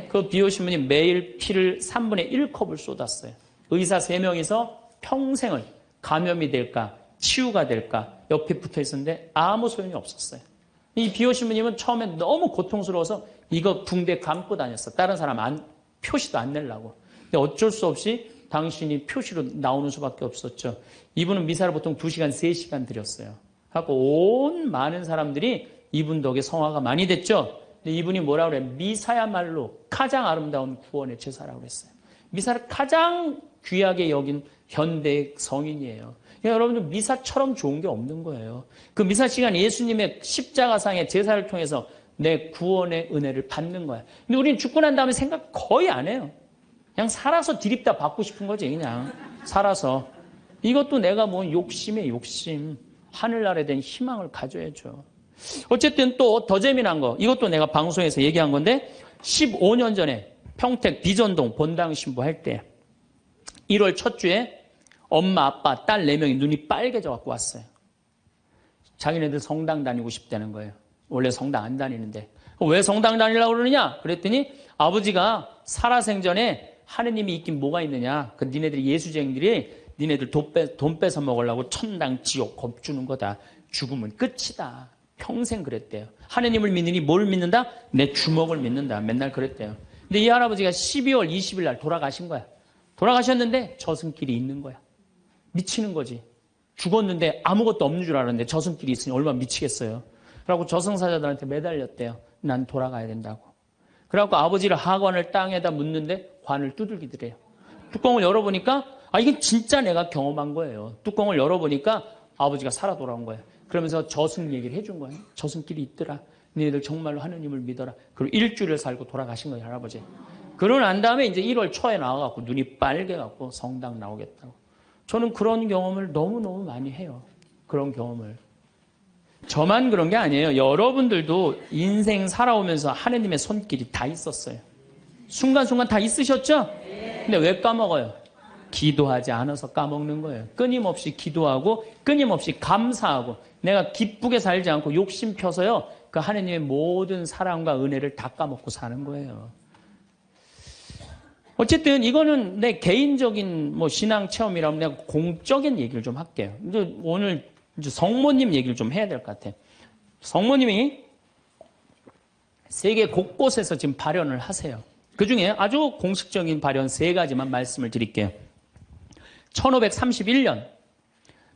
그 비오신부님 매일 피를 3분의 1컵을 쏟았어요. 의사 3명이서 평생을 감염이 될까 치유가 될까 옆에 붙어 있었는데 아무 소용이 없었어요. 이 비오신부님은 처음에 너무 고통스러워서 이거 붕대 감고 다녔어. 다른 사람 표시도 안 내려고. 근데 어쩔 수 없이 당신이 표시로 나오는 수밖에 없었죠. 이분은 미사를 보통 2시간, 3시간 드렸어요. 하고 온 많은 사람들이 이분 덕에 성화가 많이 됐죠. 근데 이분이 뭐라고 그래요? 미사야말로 가장 아름다운 구원의 제사라고 그랬어요. 미사를 가장 귀하게 여긴 현대 성인이에요. 그러니까 여러분들 미사처럼 좋은 게 없는 거예요. 그 미사 시간 예수님의 십자가상의 제사를 통해서 내 구원의 은혜를 받는 거야. 근데 우리는 죽고 난 다음에 생각 거의 안 해요. 그냥 살아서 디립다 받고 싶은 거지 그냥 살아서. 이것도 내가 뭐 욕심에 욕심. 하늘나라에 대한 희망을 가져야죠. 어쨌든 또 더 재미난 거 이것도 내가 방송에서 얘기한 건데 15년 전에 평택 비전동 본당 신부할 때 1월 첫 주에 엄마 아빠 딸 4명이 눈이 빨개져 갖고 왔어요. 자기네들 성당 다니고 싶다는 거예요. 원래 성당 안 다니는데 왜 성당 다니려고 그러느냐 그랬더니 아버지가 살아생전에 하느님이 있긴 뭐가 있느냐 그 니네들이 예수쟁이들이 니네들 돈 뺏어 먹으려고 천당 지옥 겁주는 거다. 죽으면 끝이다. 평생 그랬대요. 하느님을 믿느니 뭘 믿는다? 내 주먹을 믿는다. 맨날 그랬대요. 근데 이 할아버지가 12월 20일 날 돌아가신 거야. 돌아가셨는데 저승길이 있는 거야. 미치는 거지. 죽었는데 아무것도 없는 줄 알았는데 저승길이 있으니 얼마나 미치겠어요. 그래갖고 저승사자들한테 매달렸대요. 난 돌아가야 된다고. 그래갖고 아버지를 하관을 땅에다 묻는데 관을 두들기더래요. 뚜껑을 열어보니까 이건 진짜 내가 경험한 거예요. 뚜껑을 열어보니까 아버지가 살아 돌아온 거예요. 그러면서 저승 얘기를 해준 거예요. 저승길이 있더라. 너희들 정말로 하느님을 믿어라. 그리고 일주일을 살고 돌아가신 거예요, 할아버지. 그러고 난 다음에 이제 1월 초에 나와갖고 눈이 빨개갖고 성당 나오겠다고. 저는 그런 경험을 너무너무 많이 해요. 그런 경험을. 저만 그런 게 아니에요. 여러분들도 인생 살아오면서 하느님의 손길이 다 있었어요. 순간순간 다 있으셨죠? 근데 왜 까먹어요? 기도하지 않아서 까먹는 거예요. 끊임없이 기도하고 끊임없이 감사하고 내가 기쁘게 살지 않고 욕심 펴서요. 그 하느님의 모든 사랑과 은혜를 다 까먹고 사는 거예요. 어쨌든 이거는 내 개인적인 뭐 신앙 체험이라면 내가 공적인 얘기를 좀 할게요. 이제 오늘 이제 성모님 얘기를 좀 해야 될 것 같아. 성모님이 세계 곳곳에서 지금 발현을 하세요. 그 중에 아주 공식적인 발현 3가지만 말씀을 드릴게요. 1531년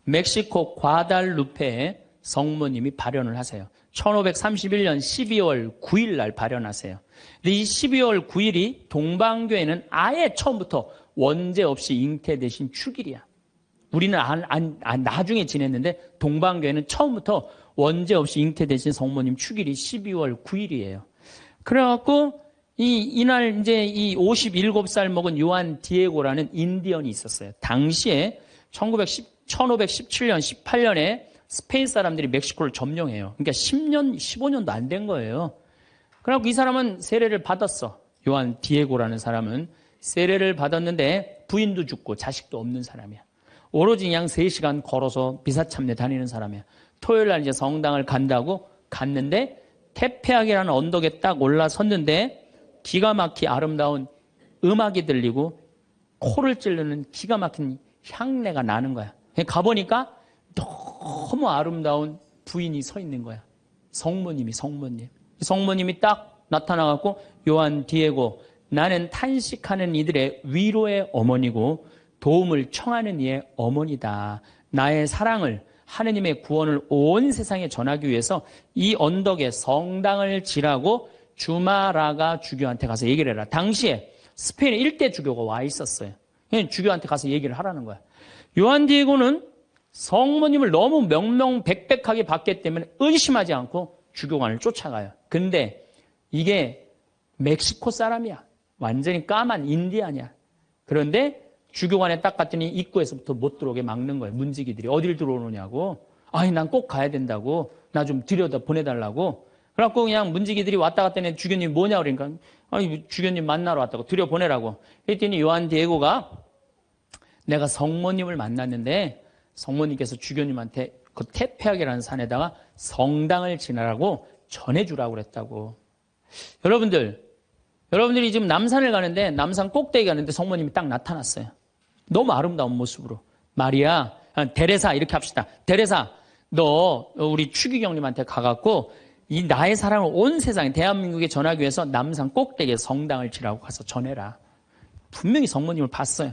멕시코 과달루페에 성모님이 발현을 하세요. 1531년 12월 9일 날 발현하세요. 근데 이 12월 9일이 동방교회는 아예 처음부터 원죄 없이 잉태되신 축일이야. 우리는 나중에 지냈는데 동방교회는 처음부터 원죄 없이 잉태되신 성모님 축일이 12월 9일이에요. 그래갖고 이날 이제 이 57살 먹은 요한 디에고라는 인디언이 있었어요. 당시에 1517년, 18년에 스페인 사람들이 멕시코를 점령해요. 그러니까 10년, 15년도 안 된 거예요. 그래갖고 이 사람은 세례를 받았어. 요한 디에고라는 사람은 세례를 받았는데 부인도 죽고 자식도 없는 사람이야. 오로지 그냥 3시간 걸어서 미사참례 다니는 사람이야. 토요일 날 이제 성당을 간다고 갔는데 테페악이라는 언덕에 딱 올라섰는데 기가 막히 아름다운 음악이 들리고 코를 찌르는 기가 막힌 향내가 나는 거야. 가보니까 너무 아름다운 부인이 서 있는 거야. 성모님. 성모님이 딱 나타나갖고 요한 디에고, 나는 탄식하는 이들의 위로의 어머니고 도움을 청하는 이의 어머니다. 나의 사랑을, 하느님의 구원을 온 세상에 전하기 위해서 이 언덕에 성당을 지라고 주마라가 주교한테 가서 얘기를 해라. 당시에 스페인에 1대 주교가 와 있었어요. 주교한테 가서 얘기를 하라는 거야. 요한 디에고는 성모님을 너무 명명백백하게 봤기 때문에 의심하지 않고 주교관을 쫓아가요. 근데 이게 멕시코 사람이야. 완전히 까만 인디안이야. 그런데 주교관에 딱 갔더니 입구에서부터 못 들어오게 막는 거예요. 문지기들이 어딜 들어오느냐고. 아니 난 꼭 가야 된다고. 나 좀 들여다 보내달라고. 그래갖고 그냥 문지기들이 왔다 갔더니 주교님 뭐냐 그러니까 아니 주교님 만나러 왔다고 들여보내라고. 그랬더니 요한 디에고가 내가 성모님을 만났는데 성모님께서 주교님한테 그 테페악이라는 산에다가 성당을 지나라고 전해주라고 그랬다고. 여러분들이 지금 남산을 가는데 남산 꼭대기 가는데 성모님이 딱 나타났어요. 너무 아름다운 모습으로. 마리아, 데레사 이렇게 합시다. 데레사, 너 우리 추기경님한테 가갖고 이 나의 사랑을 온 세상에 대한민국에 전하기 위해서 남산 꼭대기에 성당을 지라고 가서 전해라. 분명히 성모님을 봤어요.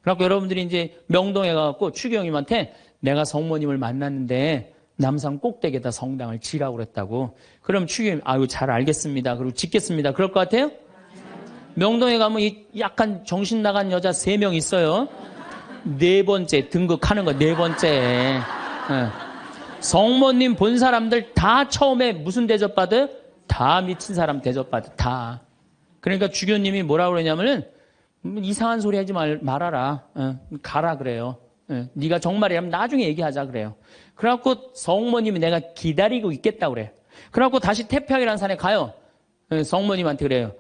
그래갖고 여러분들이 이제 명동에 가갖고 추기경님한테 내가 성모님을 만났는데 남산 꼭대기에다 성당을 지라고 그랬다고. 그럼 추기경님 아유 잘 알겠습니다. 그리고 짓겠습니다. 그럴 것 같아요? 명동에 가면 이 약간 정신 나간 여자 3명 있어요. 4번째 등극하는 거 4번째. 성모님 본 사람들 다 처음에 무슨 대접받아요? 다 미친 사람 대접받아. 다. 그러니까 주교님이 뭐라고 그러냐면은 이상한 소리 하지 말아라. 가라 그래요. 네가 정말이라면 나중에 얘기하자 그래요. 그래갖고 성모님이 내가 기다리고 있겠다고 그래요. 그래갖고 다시 테페악이라는 산에 가요. 성모님한테 그래요.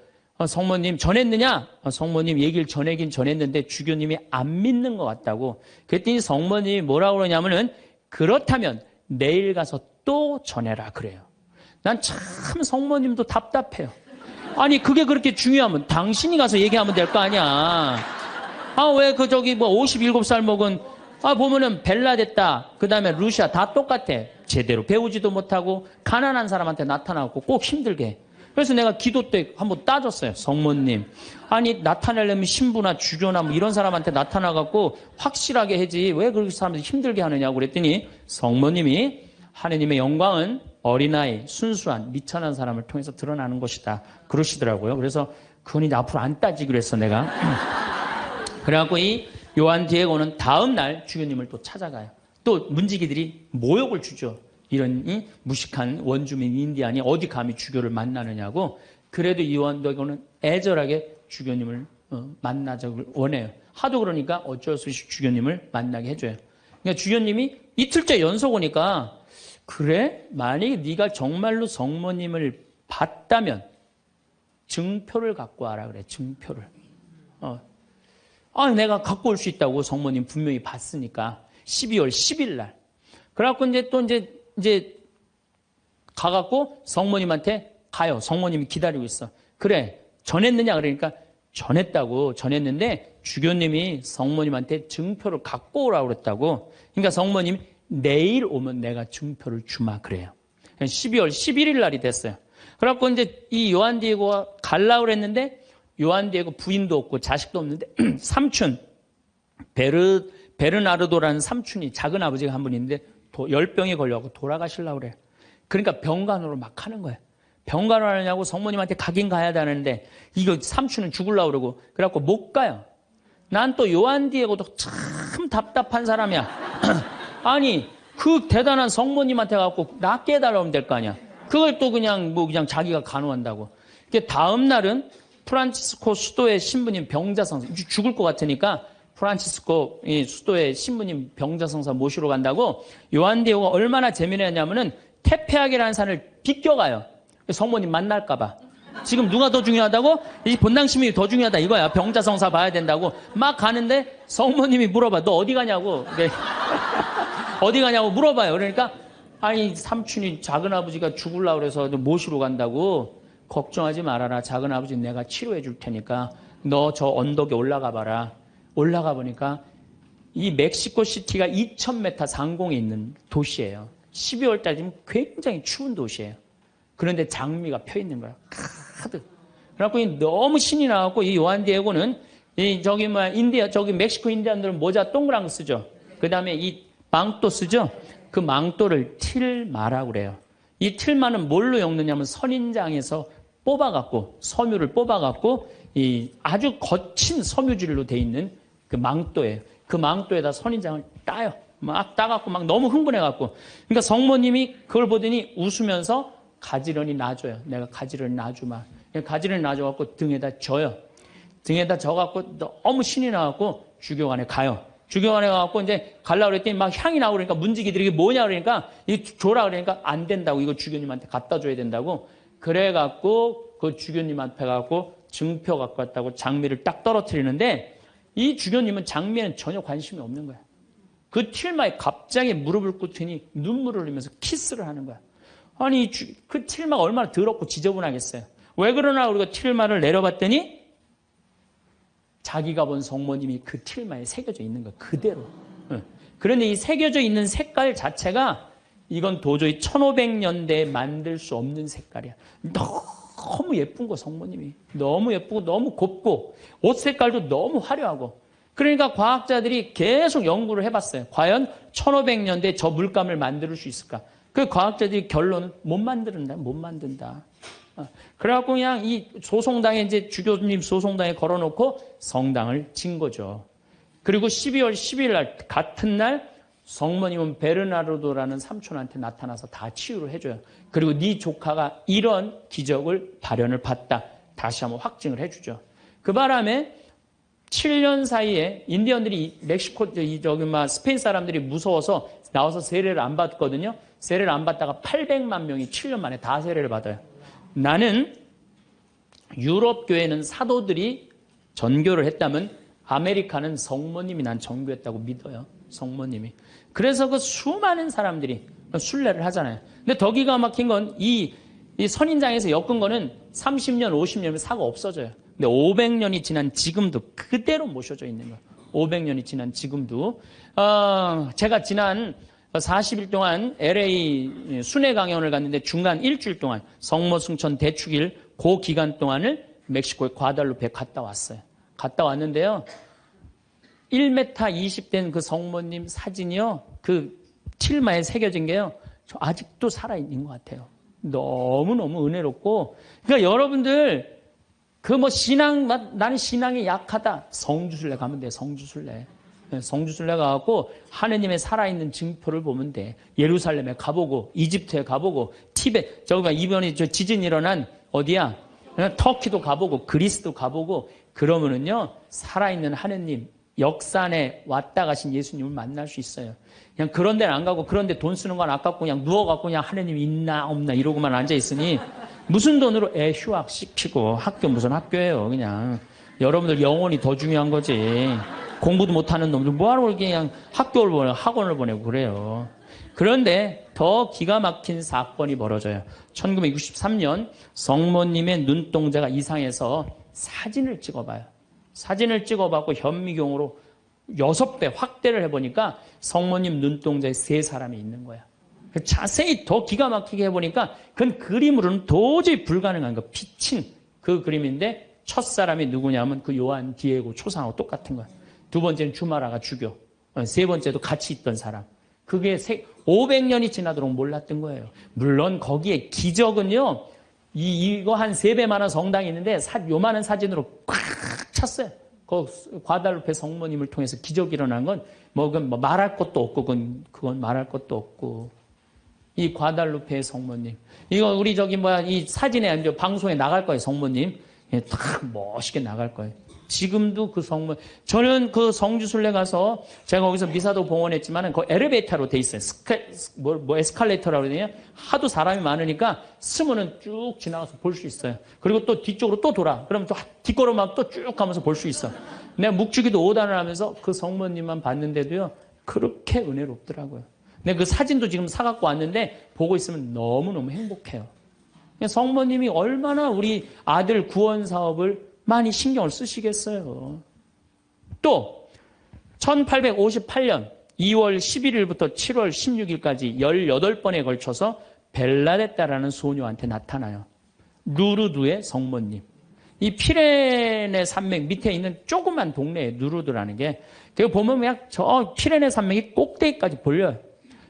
성모님 전했느냐? 성모님 얘기를 전하긴 전했는데 주교님이 안 믿는 것 같다고. 그랬더니 성모님이 뭐라고 그러냐면은 그렇다면 내일 가서 또 전해라 그래요. 난 참 성모님도 답답해요. 아니 그게 그렇게 중요하면 당신이 가서 얘기하면 될 거 아니야. 왜 그 저기 뭐 57살 먹은 보면은 벨라데타 그 다음에 루시아 다 똑같아. 제대로 배우지도 못하고 가난한 사람한테 나타나고 꼭 힘들게 해. 그래서 내가 기도 때 한번 따졌어요. 성모님. 아니 나타내려면 신부나 주교나 뭐 이런 사람한테 나타나갖고 확실하게 하지 왜 그렇게 사람들이 힘들게 하느냐고 그랬더니 성모님이 하느님의 영광은 어린아이, 순수한, 미천한 사람을 통해서 드러나는 것이다. 그러시더라고요. 그래서 그건 이제 앞으로 안 따지기로 했어 내가. 그래갖고 이 요한 디에고는 다음 날 주교님을 또 찾아가요. 또 문지기들이 모욕을 주죠. 이런 무식한 원주민 인디안이 어디 감히 주교를 만나느냐고. 그래도 이 요한 디에고는 애절하게 주교님을 만나자고 원해요. 하도 그러니까 어쩔 수 없이 주교님을 만나게 해줘요. 그러니까 주교님이 이틀째 연속 오니까 그래? 만약에 네가 정말로 성모님을 봤다면 증표를 갖고 와라 그래. 증표를. 내가 갖고 올 수 있다고. 성모님 분명히 봤으니까. 12월 10일 날. 그래갖고 이제 가갖고 성모님한테 가요. 성모님이 기다리고 있어. 그래 전했느냐 그러니까 전했는데 주교님이 성모님한테 증표를 갖고 오라고 그랬다고. 그러니까 성모님 내일 오면 내가 증표를 주마 그래요. 12월 11일 날이 됐어요. 그래갖고 이제 이 요한 디에고가 갈라고 그랬는데 요한 디에고 부인도 없고 자식도 없는데 삼촌 베르나르도라는 삼촌이 작은 아버지가 한 분 있는데 열병에 걸려갖고 돌아가시려고 그래요. 그러니까 병간호를 막 하는 거예요. 병간호 하느냐고 성모님한테 가긴 가야 되는데 이거 삼촌은 죽으려고 그러고 그래갖고 못 가요. 난 또 요한 디에고도 참 답답한 사람이야. 아니 그 대단한 성모님한테 가갖고 낫게 해달라고 하면 될 거 아니야. 그걸 또 그냥 자기가 간호한다고. 다음 날은 프란치스코 수도의 신부님 병자성사 죽을 것 같으니까 프란치스코 수도의 신부님 병자성사 모시러 간다고 요한 디에고가 얼마나 재미있냐면은 테페하게라는 산을 비껴가요. 성모님 만날까 봐. 지금 누가 더 중요하다고? 이 본당심이 더 중요하다 이거야. 병자성사 봐야 된다고. 막 가는데 성모님이 물어봐. 너 어디 가냐고. 어디 가냐고 물어봐요. 그러니까 아니 삼촌이 작은아버지가 죽으려고 그래서 모시러 간다고. 걱정하지 말아라. 작은아버지 내가 치료해 줄 테니까 너 저 언덕에 올라가 봐라. 올라가 보니까 이 멕시코 시티가 2000m 상공에 있는 도시예요. 12월 달이면 굉장히 추운 도시예요. 그런데 장미가 펴 있는 거야. 가득. 그래갖고 너무 신이 나갖고 이 요한 디에고는 저기 멕시코 인디안들은 모자 동그란 거 쓰죠. 그 다음에 이 망토 쓰죠. 그 망토를 틸마라고 그래요. 이 틸마는 뭘로 엮느냐면 선인장에서 뽑아갖고 섬유를 뽑아갖고 이 아주 거친 섬유질로 돼 있는 그 망토예요. 그 망토에다 선인장을 따요. 막 따갖고 막 너무 흥분해갖고. 그러니까 성모님이 그걸 보더니 웃으면서 가지런히 놔줘요. 내가 가지런히 놔주마. 가지런히 놔줘갖고 등에다 져요. 등에다 져갖고 너무 신이 나갖고 주교관에 가요. 주교관에 가갖고 이제 가려고 그랬더니 막 향이 나고 그러니까 문지기들이 이게 뭐냐 그러니까 이거 줘라 그러니까 안 된다고. 이거 주교님한테 갖다 줘야 된다고. 그래갖고 그 주교님한테 가갖고 증표 갖고 왔다고 장미를 딱 떨어뜨리는데 이 주교님은 장미에는 전혀 관심이 없는 거야. 그 틸마에 갑자기 무릎을 꿇더니 눈물을 흘리면서 키스를 하는 거야. 아니 그 틸마가 얼마나 더럽고 지저분하겠어요. 왜 그러나 우리가 틸마를 내려봤더니 자기가 본 성모님이 그 틸마에 새겨져 있는 거야. 그대로. 그런데 이 새겨져 있는 색깔 자체가 이건 도저히 1500년대에 만들 수 없는 색깔이야. 너무 예쁜 거 성모님이. 너무 예쁘고 너무 곱고 옷 색깔도 너무 화려하고. 그러니까 과학자들이 계속 연구를 해봤어요. 과연 1500년대에 저 물감을 만들 수 있을까? 그 과학자들이 결론은 못 만든다. 그래갖고 그냥 이 소송당에 이제 주교님 소송당에 걸어놓고 성당을 진 거죠. 그리고 12월 10일 날 같은 날 성모님은 베르나르도라는 삼촌한테 나타나서 다 치유를 해줘요. 그리고 네 조카가 이런 기적을 발현을 봤다. 다시 한번 확증을 해주죠. 그 바람에 7년 사이에 인디언들이 멕시코 스페인 사람들이 무서워서 나와서 세례를 안 받거든요. 세례를 안 받다가 800만 명이 7년 만에 다 세례를 받아요. 나는 유럽 교회는 사도들이 전교를 했다면 아메리카는 성모님이 난 전교했다고 믿어요. 성모님이. 그래서 그 수많은 사람들이 순례를 하잖아요. 근데 더 기가 막힌 건 이 선인장에서 엮은 거는 30년, 50년이면 사고 없어져요. 근데 500년이 지난 지금도 그대로 모셔져 있는 거예요. 500년이 지난 지금도. 제가 지난 40일 동안 LA 순회 강연을 갔는데 중간 일주일 동안 성모 승천 대축일 그 기간 동안을 멕시코의 과달루페에 갔다 왔어요. 갔다 왔는데요. 1m 20 된 그 성모님 사진이요. 그 틸마에 새겨진 게요. 저 아직도 살아있는 것 같아요. 너무너무 은혜롭고. 그러니까 여러분들 나는 신앙이 약하다. 성주순례 가면 돼. 성주순례. 성주순례 가갖고 하느님의 살아있는 증표를 보면 돼. 예루살렘에 가보고 이집트에 가보고 티베트 이번에 지진 일어난 어디야? 터키도 가보고 그리스도 가보고 그러면은요 살아있는 하느님 역사 안에 왔다 가신 예수님을 만날 수 있어요. 그냥 그런 데는 안 가고 그런 데 돈 쓰는 건 아깝고 그냥 누워갖고 그냥 하느님 있나 없나 이러고만 앉아있으니 무슨 돈으로 애 휴학시키고 학교 무슨 학교예요. 그냥 여러분들 영혼이 더 중요한 거지. 공부도 못하는 놈들 뭐하러 그냥 학교를 보내고 학원을 보내고 그래요. 그런데 더 기가 막힌 사건이 벌어져요. 1963년 성모님의 눈동자가 이상해서 사진을 찍어봐요. 사진을 찍어봤고 현미경으로 6배 확대를 해보니까 성모님 눈동자에 3사람이 있는 거야. 자세히 더 기가 막히게 해보니까 그건 그림으로는 도저히 불가능한 거. 비친 그 그림인데 첫 사람이 누구냐면 그 요한 디에고 초상하고 똑같은 거야. 두 번째는 주마라가 죽여. 세 번째도 같이 있던 사람. 그게 500년이 지나도록 몰랐던 거예요. 물론 거기에 기적은요. 이거 한 3배만한 성당이 있는데 요만한 사진으로 꽉 찼어요. 그 과달루페 성모님을 통해서 기적이 일어난 건 뭐 말할 것도 없고 그건 말할 것도 없고. 이 과달루페의 성모님. 이거 우리 이 사진에 이제 방송에 나갈 거예요, 성모님. 딱 멋있게 나갈 거예요. 지금도 그 성모, 저는 그 성주순례 가서 제가 거기서 미사도 봉헌했지만은 그 엘리베이터로 돼 있어요. 에스컬레이터라고 그러냐? 하도 사람이 많으니까 스면은 쭉 지나가서 볼 수 있어요. 그리고 또 뒤쪽으로 또 돌아. 그러면 또 뒷걸음막 또 쭉 가면서 볼 수 있어. 내가 묵주기도 5단을 하면서 그 성모님만 봤는데도요, 그렇게 은혜롭더라고요. 근데 그 사진도 지금 사갖고 왔는데 보고 있으면 너무너무 행복해요. 성모님이 얼마나 우리 아들 구원 사업을 많이 신경을 쓰시겠어요. 또 1858년 2월 11일부터 7월 16일까지 18번에 걸쳐서 벨라데타라는 소녀한테 나타나요. 루르드의 성모님. 이 피레네 산맥 밑에 있는 조그만 동네에 루르드라는 게, 그 보면 그냥 저 피레네 산맥이 꼭대기까지 보여요.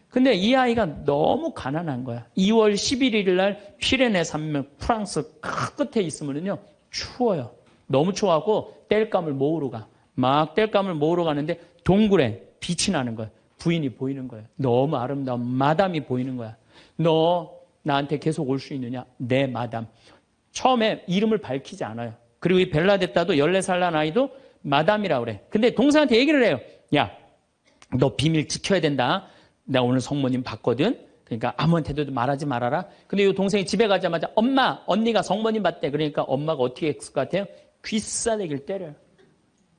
근데 이 아이가 너무 가난한 거야. 2월 11일 날 피레네 산맥 프랑스 끝에 있으면요 추워요. 너무 추워갖고 땔감을 모으러 가. 막 땔감을 모으러 가는데 동굴에 빛이 나는 거야. 부인이 보이는 거야. 너무 아름다운 마담이 보이는 거야. 너 나한테 계속 올 수 있느냐? 네, 마담. 처음에 이름을 밝히지 않아요. 그리고 이 벨라데타도 14살 난 아이도 마담이라고 그래. 근데 동생한테 얘기를 해요. 야, 너 비밀 지켜야 된다. 내가 오늘 성모님 봤거든. 그러니까 아무한테도 말하지 말아라. 근데 이 동생이 집에 가자마자 엄마, 언니가 성모님 봤대. 그러니까 엄마가 어떻게 했을 것 같아요? 귀싸대기를 때려요.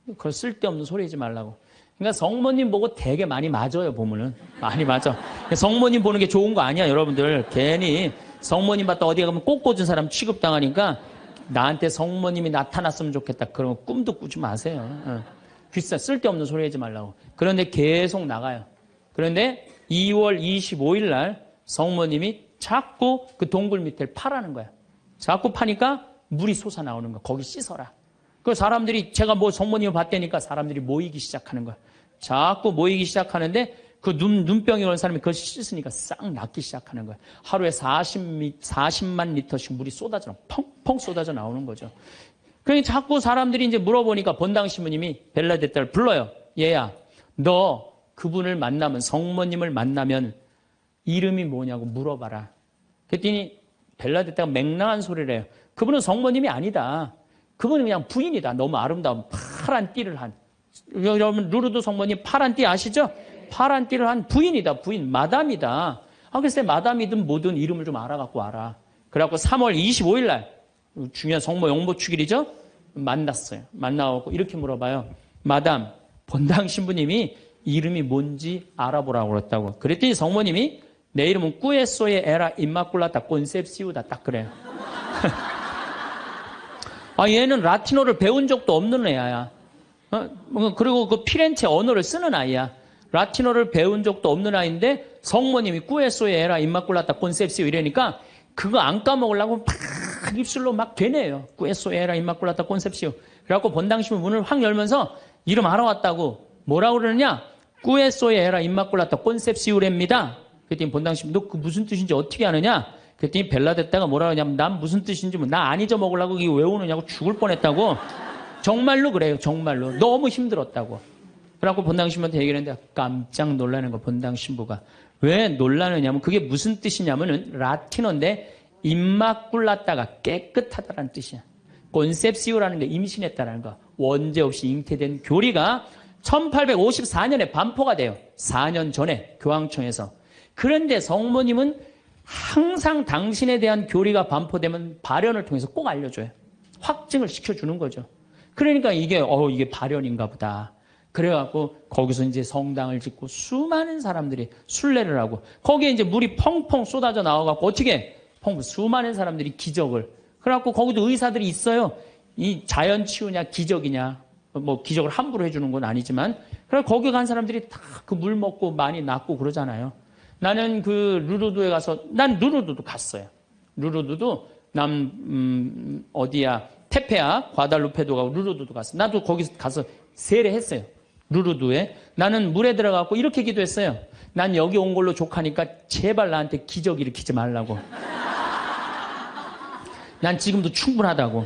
그걸 쓸데없는 소리 하지 말라고. 그러니까 성모님 보고 되게 많이 맞아요, 보면은. 많이 맞아. 성모님 보는 게 좋은 거 아니야, 여러분들. 괜히 성모님 봤다 어디 가면 꼭 꽂은 사람 취급당하니까 나한테 성모님이 나타났으면 좋겠다. 그런 거 꿈도 꾸지 마세요. 쓸데없는 소리 하지 말라고. 그런데 계속 나가요. 그런데 2월 25일 날 성모님이 자꾸 그 동굴 밑을 파라는 거야. 자꾸 파니까 물이 솟아나오는 거야. 거기 씻어라. 그 사람들이 제가 뭐 성모님을 봤다니까 사람들이 모이기 시작하는 거야. 자꾸 모이기 시작하는데 그 눈병이 오는 사람이 그걸 씻으니까 싹 낫기 시작하는 거야. 하루에 40만 리터씩 물이 쏟아져, 펑펑 쏟아져 나오는 거죠. 그러니 자꾸 사람들이 이제 물어보니까 본당 신부님이 벨라데타를 불러요. 얘야, 너 그분을 만나면, 성모님을 만나면 이름이 뭐냐고 물어봐라. 그랬더니 벨라데타가 맹랑한 소리를 해요. 그분은 성모님이 아니다. 그분은 그냥 부인이다. 너무 아름다운 파란 띠를 한. 여러분 루르드 성모님 파란 띠 아시죠? 파란 띠를 한 부인이다. 부인, 마담이다. 글쎄 마담이든 뭐든 이름을 좀 알아갖고 와라. 그래갖고 3월 25일 날 중요한 성모 용모 축일이죠. 만났어요. 만나고 이렇게 물어봐요. 마담, 본당 신부님이 이름이 뭔지 알아보라고 그랬다고. 그랬더니 성모님이 내 이름은 꾸에소에 에라 임마꿀라타 콘셉시우다. 딱 그래요. 얘는 라틴어를 배운 적도 없는 애야. 그리고 그 피렌체 언어를 쓰는 아이야. 라틴어를 배운 적도 없는 아이인데 성모님이 꾸에소에 에라 임마꿀라타 콘셉시우 이러니까 그거 안 까먹으려고 막 입술로 막 되네요. 꾸에소에 에라 임마꿀라타 콘셉시우. 그래갖고 본당 신부 문을 확 열면서 이름 알아왔다고. 뭐라고 그러느냐? 꾸에소에 에라 임마꿀라타 콘셉시우랍니다. 그랬더니 본당 신부 너 그 무슨 뜻인지 어떻게 아느냐? 그랬더니 벨라데타가 뭐라 그러냐면 난 무슨 뜻인지 나 안 잊어먹으려고 이게 왜 오느냐고 죽을 뻔했다고. 정말로 그래요. 정말로. 너무 힘들었다고. 그래갖고 본당 신부한테 얘기를 했는데 깜짝 놀라는 거 본당 신부가. 왜 놀라느냐면 그게 무슨 뜻이냐면은 라틴어인데 임마꿀라타가 깨끗하다라는 뜻이야. 콘셉시우라는 게 임신했다라는 거. 원죄 없이 잉태된 교리가 1854년에 반포가 돼요. 4년 전에 교황청에서. 그런데 성모님은 항상 당신에 대한 교리가 반포되면 발현을 통해서 꼭 알려줘요. 확증을 시켜주는 거죠. 그러니까 이게 발현인가 보다. 그래갖고 거기서 이제 성당을 짓고 수많은 사람들이 순례를 하고 거기에 이제 물이 펑펑 쏟아져 나와갖고 어떻게 수많은 사람들이 기적을. 그래갖고 거기도 의사들이 있어요. 이 자연 치유냐 기적이냐 뭐 기적을 함부로 해주는 건 아니지만 그래 거기 간 사람들이 다 그 물 먹고 많이 낫고 그러잖아요. 나는 그 루르드에 가서 난 루르드도 갔어요. 루르드도 어디야 테페아 과달루페도 가고 루르드도 갔어. 나도 거기 가서 세례했어요. 루르드에 나는 물에 들어가고 이렇게 기도했어요. 난 여기 온 걸로 족하니까 제발 나한테 기적 일으키지 말라고. 난 지금도 충분하다고.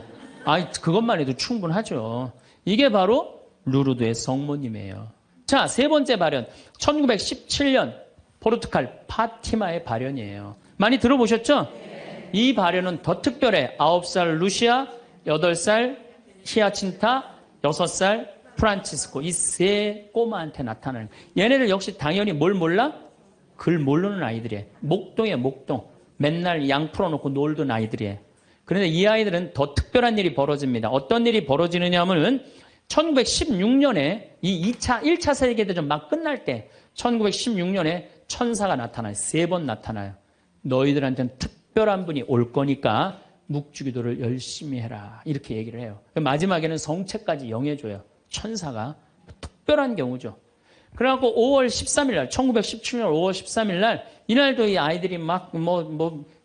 그것만 해도 충분하죠. 이게 바로 루르드의 성모님이에요. 자, 세 번째 발현. 1917년 포르투갈 파티마의 발현이에요. 많이 들어보셨죠? 이 발현은 더 특별해. 9살 루시아, 8살 히아친타, 6살 프란치스코. 이 세 꼬마한테 나타나는. 얘네들 역시 당연히 뭘 몰라? 글 모르는 아이들이에요. 목동이에요, 목동. 맨날 양 풀어놓고 놀던 아이들이에요. 그런데 이 아이들은 더 특별한 일이 벌어집니다. 어떤 일이 벌어지느냐 하면은 1916년에 이 1차 세계대전 막 끝날 때 1916년에 천사가 나타나요. 3번 나타나요. 너희들한테는 특별한 분이 올 거니까 묵주기도를 열심히 해라. 이렇게 얘기를 해요. 마지막에는 성체까지 영해줘요. 천사가. 특별한 경우죠. 그래갖고 5월 13일 날, 1917년 5월 13일 날, 이날도 이 아이들이 막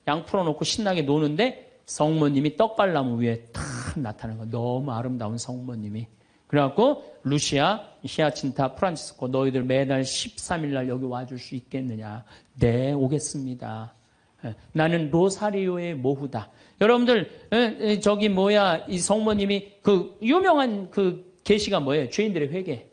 양 풀어놓고 신나게 노는데 성모님이 떡갈나무 위에 탁 나타나는 거예요. 너무 아름다운 성모님이. 그래갖고 루시아, 히아친타, 프란치스코 너희들 매달 13일 날 여기 와줄 수 있겠느냐. 네, 오겠습니다. 나는 로사리오의 모후다. 여러분들 저기 이 성모님이 그 유명한 그 계시가 뭐예요? 죄인들의 회개.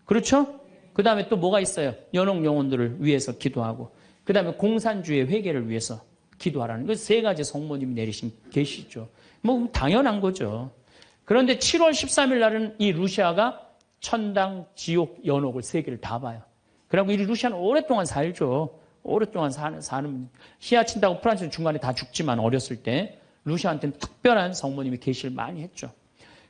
그렇죠? 그 다음에 또 뭐가 있어요? 연옥 영혼들을 위해서 기도하고 그 다음에 공산주의 회개를 위해서 기도하라는 그 세 가지 성모님이 내리신 계시죠. 뭐 당연한 거죠. 그런데 7월 13일 날은 이 루시아가 천당, 지옥, 연옥을 세 개를 다 봐요. 그리고 이 루시아는 오랫동안 살죠. 오랫동안 사는 히아친다고 프란치스 중간에 다 죽지만 어렸을 때 루시아한테는 특별한 성모님이 계시를 많이 했죠.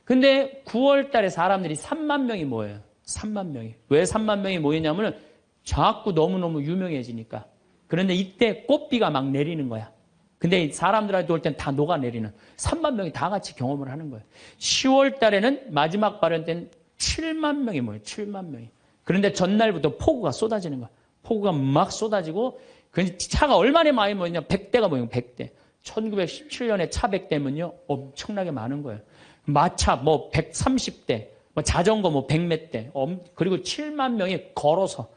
근데 9월 달에 사람들이 3만 명이 모여요. 3만 명이. 왜 3만 명이 모이냐면은 자꾸 너무너무 유명해지니까. 그런데 이때 꽃비가 막 내리는 거야. 근데 사람들한테 올 땐 다 녹아내리는 3만 명이 다 같이 경험을 하는 거예요. 10월 달에는 마지막 발현 때는 7만 명이 모여요. 7만 명이. 그런데 전날부터 폭우가 쏟아지는 거야. 폭우가 막 쏟아지고 그 차가 얼마나 많이 모이냐 100대가 모여요. 100대. 1917년에 차 100대면요. 엄청나게 많은 거예요. 마차 130대, 자전거 100몇 대. 그리고 7만 명이 걸어서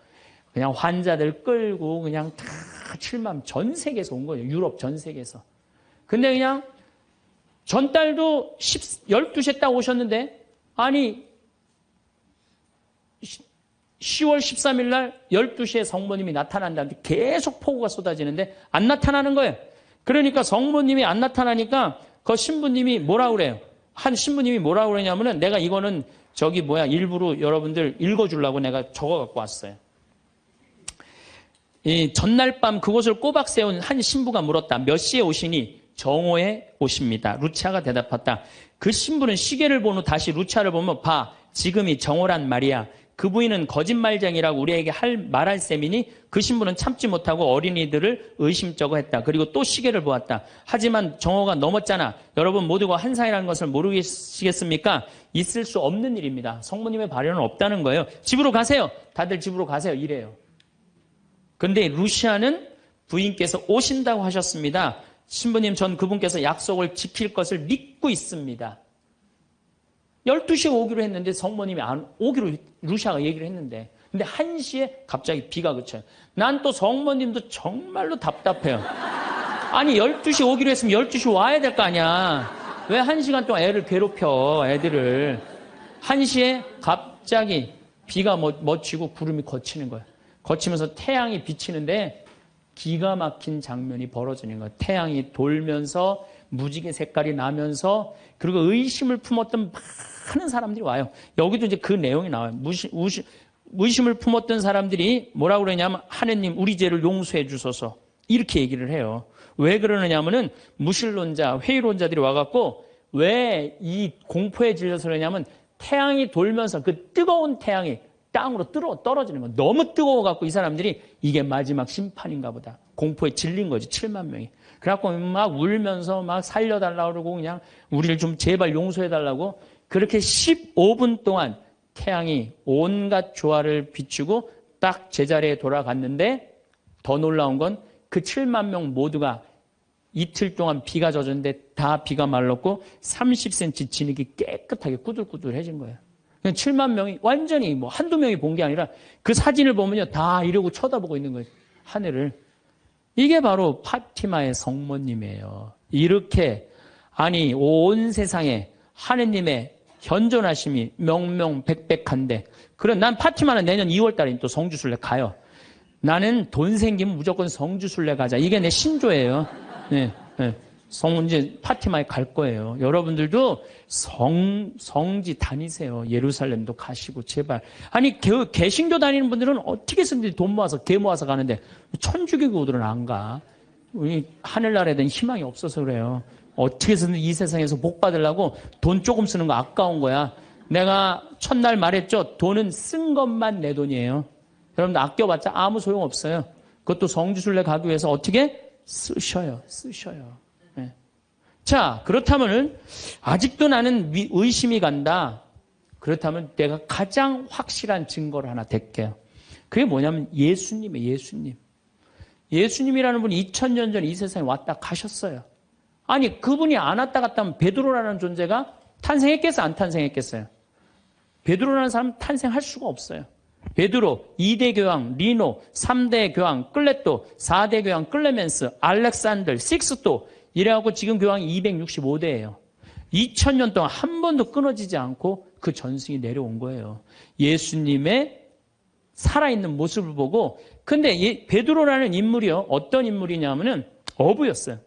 그냥 환자들 끌고 그냥 다 7만 전 세계에서 온 거예요. 유럽 전 세계에서. 근데 그냥 전달도 12시에 딱 오셨는데 아니 10월 13일 날 12시에 성모님이 나타난다는데 계속 폭우가 쏟아지는데 안 나타나는 거예요. 그러니까 성모님이 안 나타나니까 그 신부님이 뭐라 그래요? 한 신부님이 뭐라 그러냐면은 내가 이거는 일부러 여러분들 읽어주려고 내가 적어 갖고 왔어요. 이 전날 밤 그곳을 꼬박 세운 한 신부가 물었다. 몇 시에 오시니? 정오에 오십니다. 루치아가 대답했다. 그 신부는 시계를 본 후 다시 루치아를 보면 봐. 지금이 정오란 말이야. 그 부인은 거짓말쟁이라고 우리에게 말할 셈이니 그 신부는 참지 못하고 어린이들을 의심쩍어 했다. 그리고 또 시계를 보았다. 하지만 정오가 넘었잖아. 여러분 모두가 환상이라는 것을 모르시겠습니까? 있을 수 없는 일입니다. 성모님의 발현은 없다는 거예요. 집으로 가세요. 다들 집으로 가세요. 이래요. 그런데 루시아는 부인께서 오신다고 하셨습니다. 신부님 전 그분께서 약속을 지킬 것을 믿고 있습니다. 12시에 오기로 했는데 성모님이 안 오기로 루시아가 얘기를 했는데 근데 1시에 갑자기 비가 그쳐요. 난 또 성모님도 정말로 답답해요. 아니 12시 오기로 했으면 12시 와야 될 거 아니야. 왜 1시간 동안 애를 괴롭혀 애들을. 1시에 갑자기 비가 멎치고 구름이 걷히는 거예요. 거치면서 태양이 비치는데 기가 막힌 장면이 벌어지는 거예요. 태양이 돌면서 무지개 색깔이 나면서 그리고 의심을 품었던 많은 사람들이 와요. 여기도 이제 그 내용이 나와요. 의심을 품었던 사람들이 뭐라고 그러냐면 하느님 우리 죄를 용서해 주소서 이렇게 얘기를 해요. 왜 그러느냐면은 무신론자, 회의론자들이 와갖고 왜 이 공포에 질려서 그러냐면 태양이 돌면서 그 뜨거운 태양이 땅으로 떨어지는 거. 너무 뜨거워갖고 이 사람들이 이게 마지막 심판인가 보다. 공포에 질린 거지. 7만 명이. 그래갖고 막 울면서 막 살려달라고 그러고 그냥 우리를 좀 제발 용서해달라고 그렇게 15분 동안 태양이 온갖 조화를 비추고 딱 제자리에 돌아갔는데 더 놀라운 건 그 7만 명 모두가 이틀 동안 비가 젖었는데 다 비가 말랐고 30cm 진흙이 깨끗하게 꾸들꾸들해진 거예요. 7만 명이 완전히 뭐 한두 명이 본 게 아니라 그 사진을 보면요. 다 이러고 쳐다보고 있는 거예요. 하늘을. 이게 바로 파티마의 성모님이에요. 이렇게 아니 온 세상에 하느님의 현존하심이 명명백백한데 그럼 난 파티마는 내년 2월 달에 또 성주순례 가요. 나는 돈 생기면 무조건 성주순례 가자. 이게 내 신조예요. 네, 네. 이제 파티마에 갈 거예요. 여러분들도 성지 다니세요. 예루살렘도 가시고 제발. 아니 개신교 다니는 분들은 어떻게 해서든지 돈 모아서 개 모아서 가는데 천주교들은 안 가. 우리 하늘나라에 대한 희망이 없어서 그래요. 어떻게 해서든 이 세상에서 복 받으려고 돈 조금 쓰는 거 아까운 거야. 내가 첫날 말했죠. 돈은 쓴 것만 내 돈이에요. 여러분들 아껴봤자 아무 소용 없어요. 그것도 성주순례 가기 위해서 어떻게 쓰셔요. 네. 자, 그렇다면 아직도 나는 의심이 간다. 그렇다면 내가 가장 확실한 증거를 하나 댈게요. 그게 뭐냐면 예수님이에요. 예수님. 예수님이라는 분이 2000년 전 이 세상에 왔다 가셨어요. 아니 그분이 안 왔다 갔다 하면 베드로라는 존재가 탄생했겠어요? 안 탄생했겠어요? 베드로라는 사람은 탄생할 수가 없어요. 베드로, 2대 교황, 리노, 3대 교황, 클레토, 4대 교황, 클레멘스, 알렉산더, 식스토 이래갖고 지금 교황이 265대예요. 2000년 동안 한 번도 끊어지지 않고 그 전승이 내려온 거예요. 예수님의 살아있는 모습을 보고 근데 베드로라는 인물이요. 어떤 인물이냐면은 어부였어요.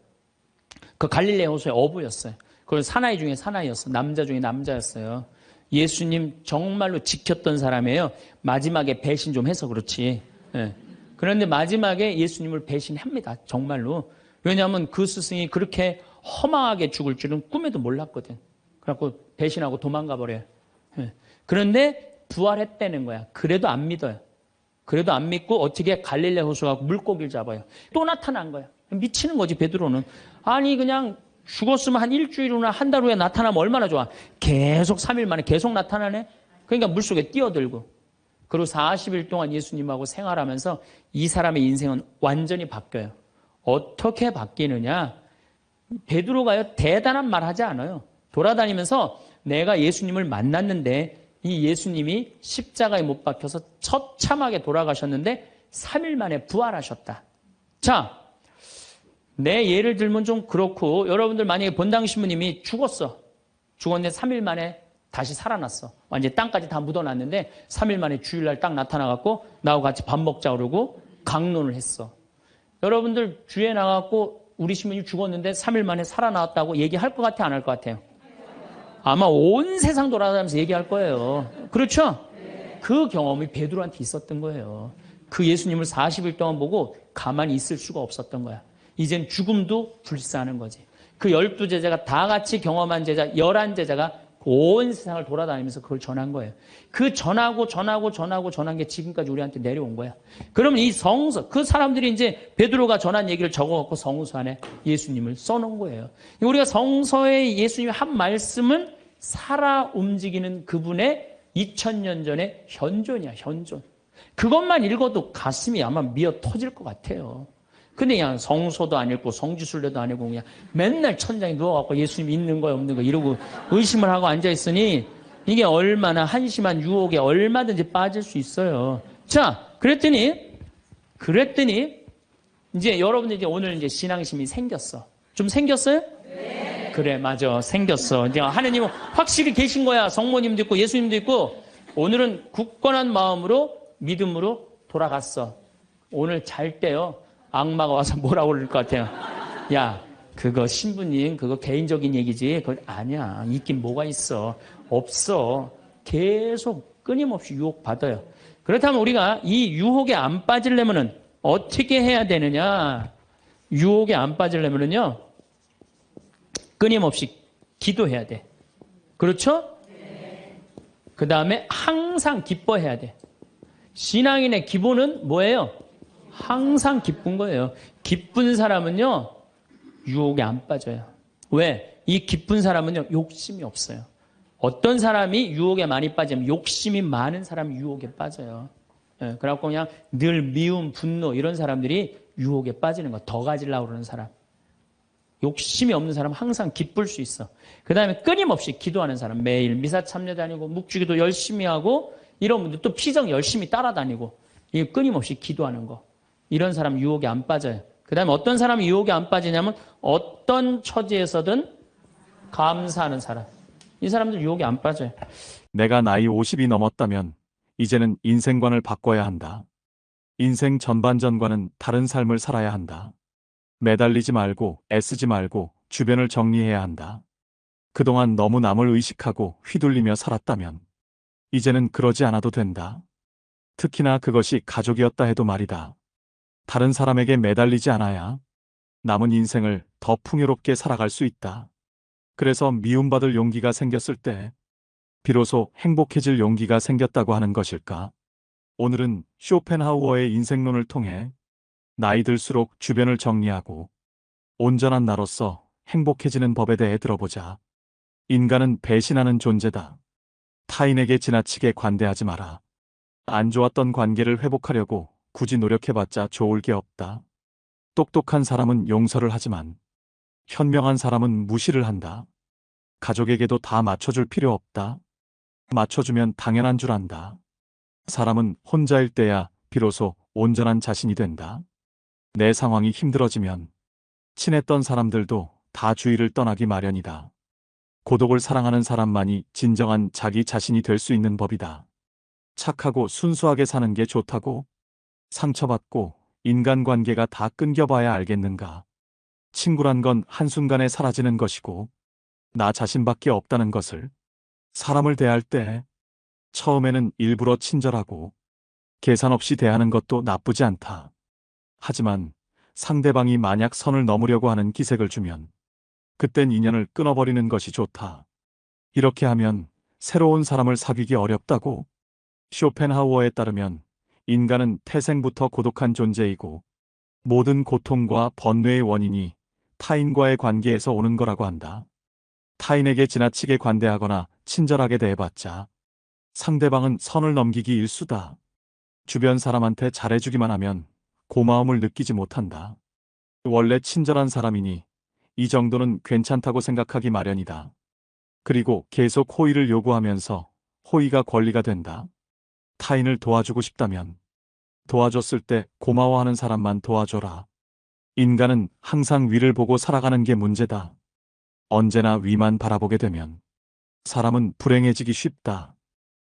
그 갈릴레 호수의 어부였어요. 그건 사나이 중에 사나이였어요. 남자 중에 남자였어요. 예수님 정말로 지켰던 사람이에요. 마지막에 배신 좀 해서 그렇지. 예. 그런데 마지막에 예수님을 배신합니다. 정말로. 왜냐하면 그 스승이 그렇게 허망하게 죽을 줄은 꿈에도 몰랐거든. 그래갖고 배신하고 도망가 버려요. 예. 그런데 부활했다는 거야. 그래도 안 믿어요. 그래도 안 믿고 어떻게 갈릴레 호수가 물고기를 잡아요. 또 나타난 거야. 미치는 거지 베드로는. 아니 그냥 죽었으면 한 일주일 후나 한 달 후에 나타나면 얼마나 좋아. 계속 3일 만에 계속 나타나네. 그러니까 물속에 뛰어들고. 그리고 40일 동안 예수님하고 생활하면서 이 사람의 인생은 완전히 바뀌어요. 어떻게 바뀌느냐. 베드로가요 대단한 말 하지 않아요. 돌아다니면서 내가 예수님을 만났는데 이 예수님이 십자가에 못 박혀서 처참하게 돌아가셨는데 3일 만에 부활하셨다. 자, 내 예를 들면 좀 그렇고 여러분들 만약에 본당 신부님이 죽었어. 죽었는데 3일 만에 다시 살아났어. 완전히 땅까지 다 묻어놨는데 3일 만에 주일날 딱 나타나갖고 나하고 같이 밥 먹자 그러고 강론을 했어. 여러분들 주에 나가고 우리 신부님 죽었는데 3일 만에 살아나왔다고 얘기할 것 같아 안 할 것 같아요? 아마 온 세상 돌아다니면서 얘기할 거예요. 그렇죠? 그 경험이 베드로한테 있었던 거예요. 그 예수님을 40일 동안 보고 가만히 있을 수가 없었던 거야. 이젠 죽음도 불사하는 거지. 그 12제자가 다 같이 경험한 제자 11제자가 온 세상을 돌아다니면서 그걸 전한 거예요. 그 전한 게 지금까지 우리한테 내려온 거야. 그러면 이 성서, 그 사람들이 이제 베드로가 전한 얘기를 적어갖고 성서 안에 예수님을 써놓은 거예요. 우리가 성서에 예수님이 한 말씀은 살아 움직이는 그분의 2000년 전의 현존이야, 현존. 그것만 읽어도 가슴이 아마 미어 터질 것 같아요. 근데 그냥 성서도 안 읽고 성지순례도 안 읽고 그냥 맨날 천장에 누워갖고 예수님 있는 거야 없는 거 이러고 의심을 하고 앉아있으니 이게 얼마나 한심한 유혹에 얼마든지 빠질 수 있어요. 자, 그랬더니 이제 여러분들 이제 오늘 이제 신앙심이 생겼어. 좀 생겼어요? 네. 그래, 맞아. 생겼어. 이제 하느님은 확실히 계신 거야. 성모님도 있고 예수님도 있고 오늘은 굳건한 마음으로 믿음으로 돌아갔어. 오늘 잘 때요. 악마가 와서 뭐라고 그럴 것 같아요. 야, 그거 신부님 그거 개인적인 얘기지. 그거 아니야. 있긴 뭐가 있어. 없어. 계속 끊임없이 유혹받아요. 그렇다면 우리가 이 유혹에 안 빠지려면은 어떻게 해야 되느냐. 유혹에 안 빠지려면은요. 끊임없이 기도해야 돼. 그렇죠? 그 다음에 항상 기뻐해야 돼. 신앙인의 기본은 뭐예요? 항상 기쁜 거예요. 기쁜 사람은요, 유혹에 안 빠져요. 왜? 이 기쁜 사람은요, 욕심이 없어요. 어떤 사람이 유혹에 많이 빠지면 욕심이 많은 사람이 유혹에 빠져요. 예, 그래갖고 그냥 늘 미움, 분노 이런 사람들이 유혹에 빠지는 거. 더 가지려고 그러는 사람. 욕심이 없는 사람 항상 기쁠 수 있어. 그 다음에 끊임없이 기도하는 사람. 매일 미사 참여 다니고 묵주기도 열심히 하고 이런 분들 또 피정 열심히 따라다니고 이 끊임없이 기도하는 거. 이런 사람 유혹에 안 빠져요. 그 다음에 어떤 사람이 유혹에 안 빠지냐면 어떤 처지에서든 감사하는 사람. 이 사람들 유혹에 안 빠져요. 내가 나이 50이 넘었다면 이제는 인생관을 바꿔야 한다. 인생 전반전과는 다른 삶을 살아야 한다. 매달리지 말고 애쓰지 말고 주변을 정리해야 한다. 그동안 너무 남을 의식하고 휘둘리며 살았다면 이제는 그러지 않아도 된다. 특히나 그것이 가족이었다 해도 말이다. 다른 사람에게 매달리지 않아야 남은 인생을 더 풍요롭게 살아갈 수 있다. 그래서 미움받을 용기가 생겼을 때 비로소 행복해질 용기가 생겼다고 하는 것일까? 오늘은 쇼펜하우어의 인생론을 통해 나이 들수록 주변을 정리하고 온전한 나로서 행복해지는 법에 대해 들어보자. 인간은 배신하는 존재다. 타인에게 지나치게 관대하지 마라. 안 좋았던 관계를 회복하려고 굳이 노력해봤자 좋을 게 없다. 똑똑한 사람은 용서를 하지만 현명한 사람은 무시를 한다. 가족에게도 다 맞춰줄 필요 없다. 맞춰주면 당연한 줄 안다. 사람은 혼자일 때야 비로소 온전한 자신이 된다. 내 상황이 힘들어지면 친했던 사람들도 다 주위를 떠나기 마련이다. 고독을 사랑하는 사람만이 진정한 자기 자신이 될 수 있는 법이다. 착하고 순수하게 사는 게 좋다고? 상처받고 인간관계가 다 끊겨봐야 알겠는가? 친구란 건 한순간에 사라지는 것이고 나 자신밖에 없다는 것을. 사람을 대할 때 처음에는 일부러 친절하고 계산 없이 대하는 것도 나쁘지 않다. 하지만 상대방이 만약 선을 넘으려고 하는 기색을 주면 그땐 인연을 끊어버리는 것이 좋다. 이렇게 하면 새로운 사람을 사귀기 어렵다고. 쇼펜하우어에 따르면 인간은 태생부터 고독한 존재이고 모든 고통과 번뇌의 원인이 타인과의 관계에서 오는 거라고 한다. 타인에게 지나치게 관대하거나 친절하게 대해봤자 상대방은 선을 넘기기 일수다. 주변 사람한테 잘해주기만 하면 고마움을 느끼지 못한다. 원래 친절한 사람이니 이 정도는 괜찮다고 생각하기 마련이다. 그리고 계속 호의를 요구하면서 호의가 권리가 된다. 타인을 도와주고 싶다면 도와줬을 때 고마워하는 사람만 도와줘라. 인간은 항상 위를 보고 살아가는 게 문제다. 언제나 위만 바라보게 되면 사람은 불행해지기 쉽다.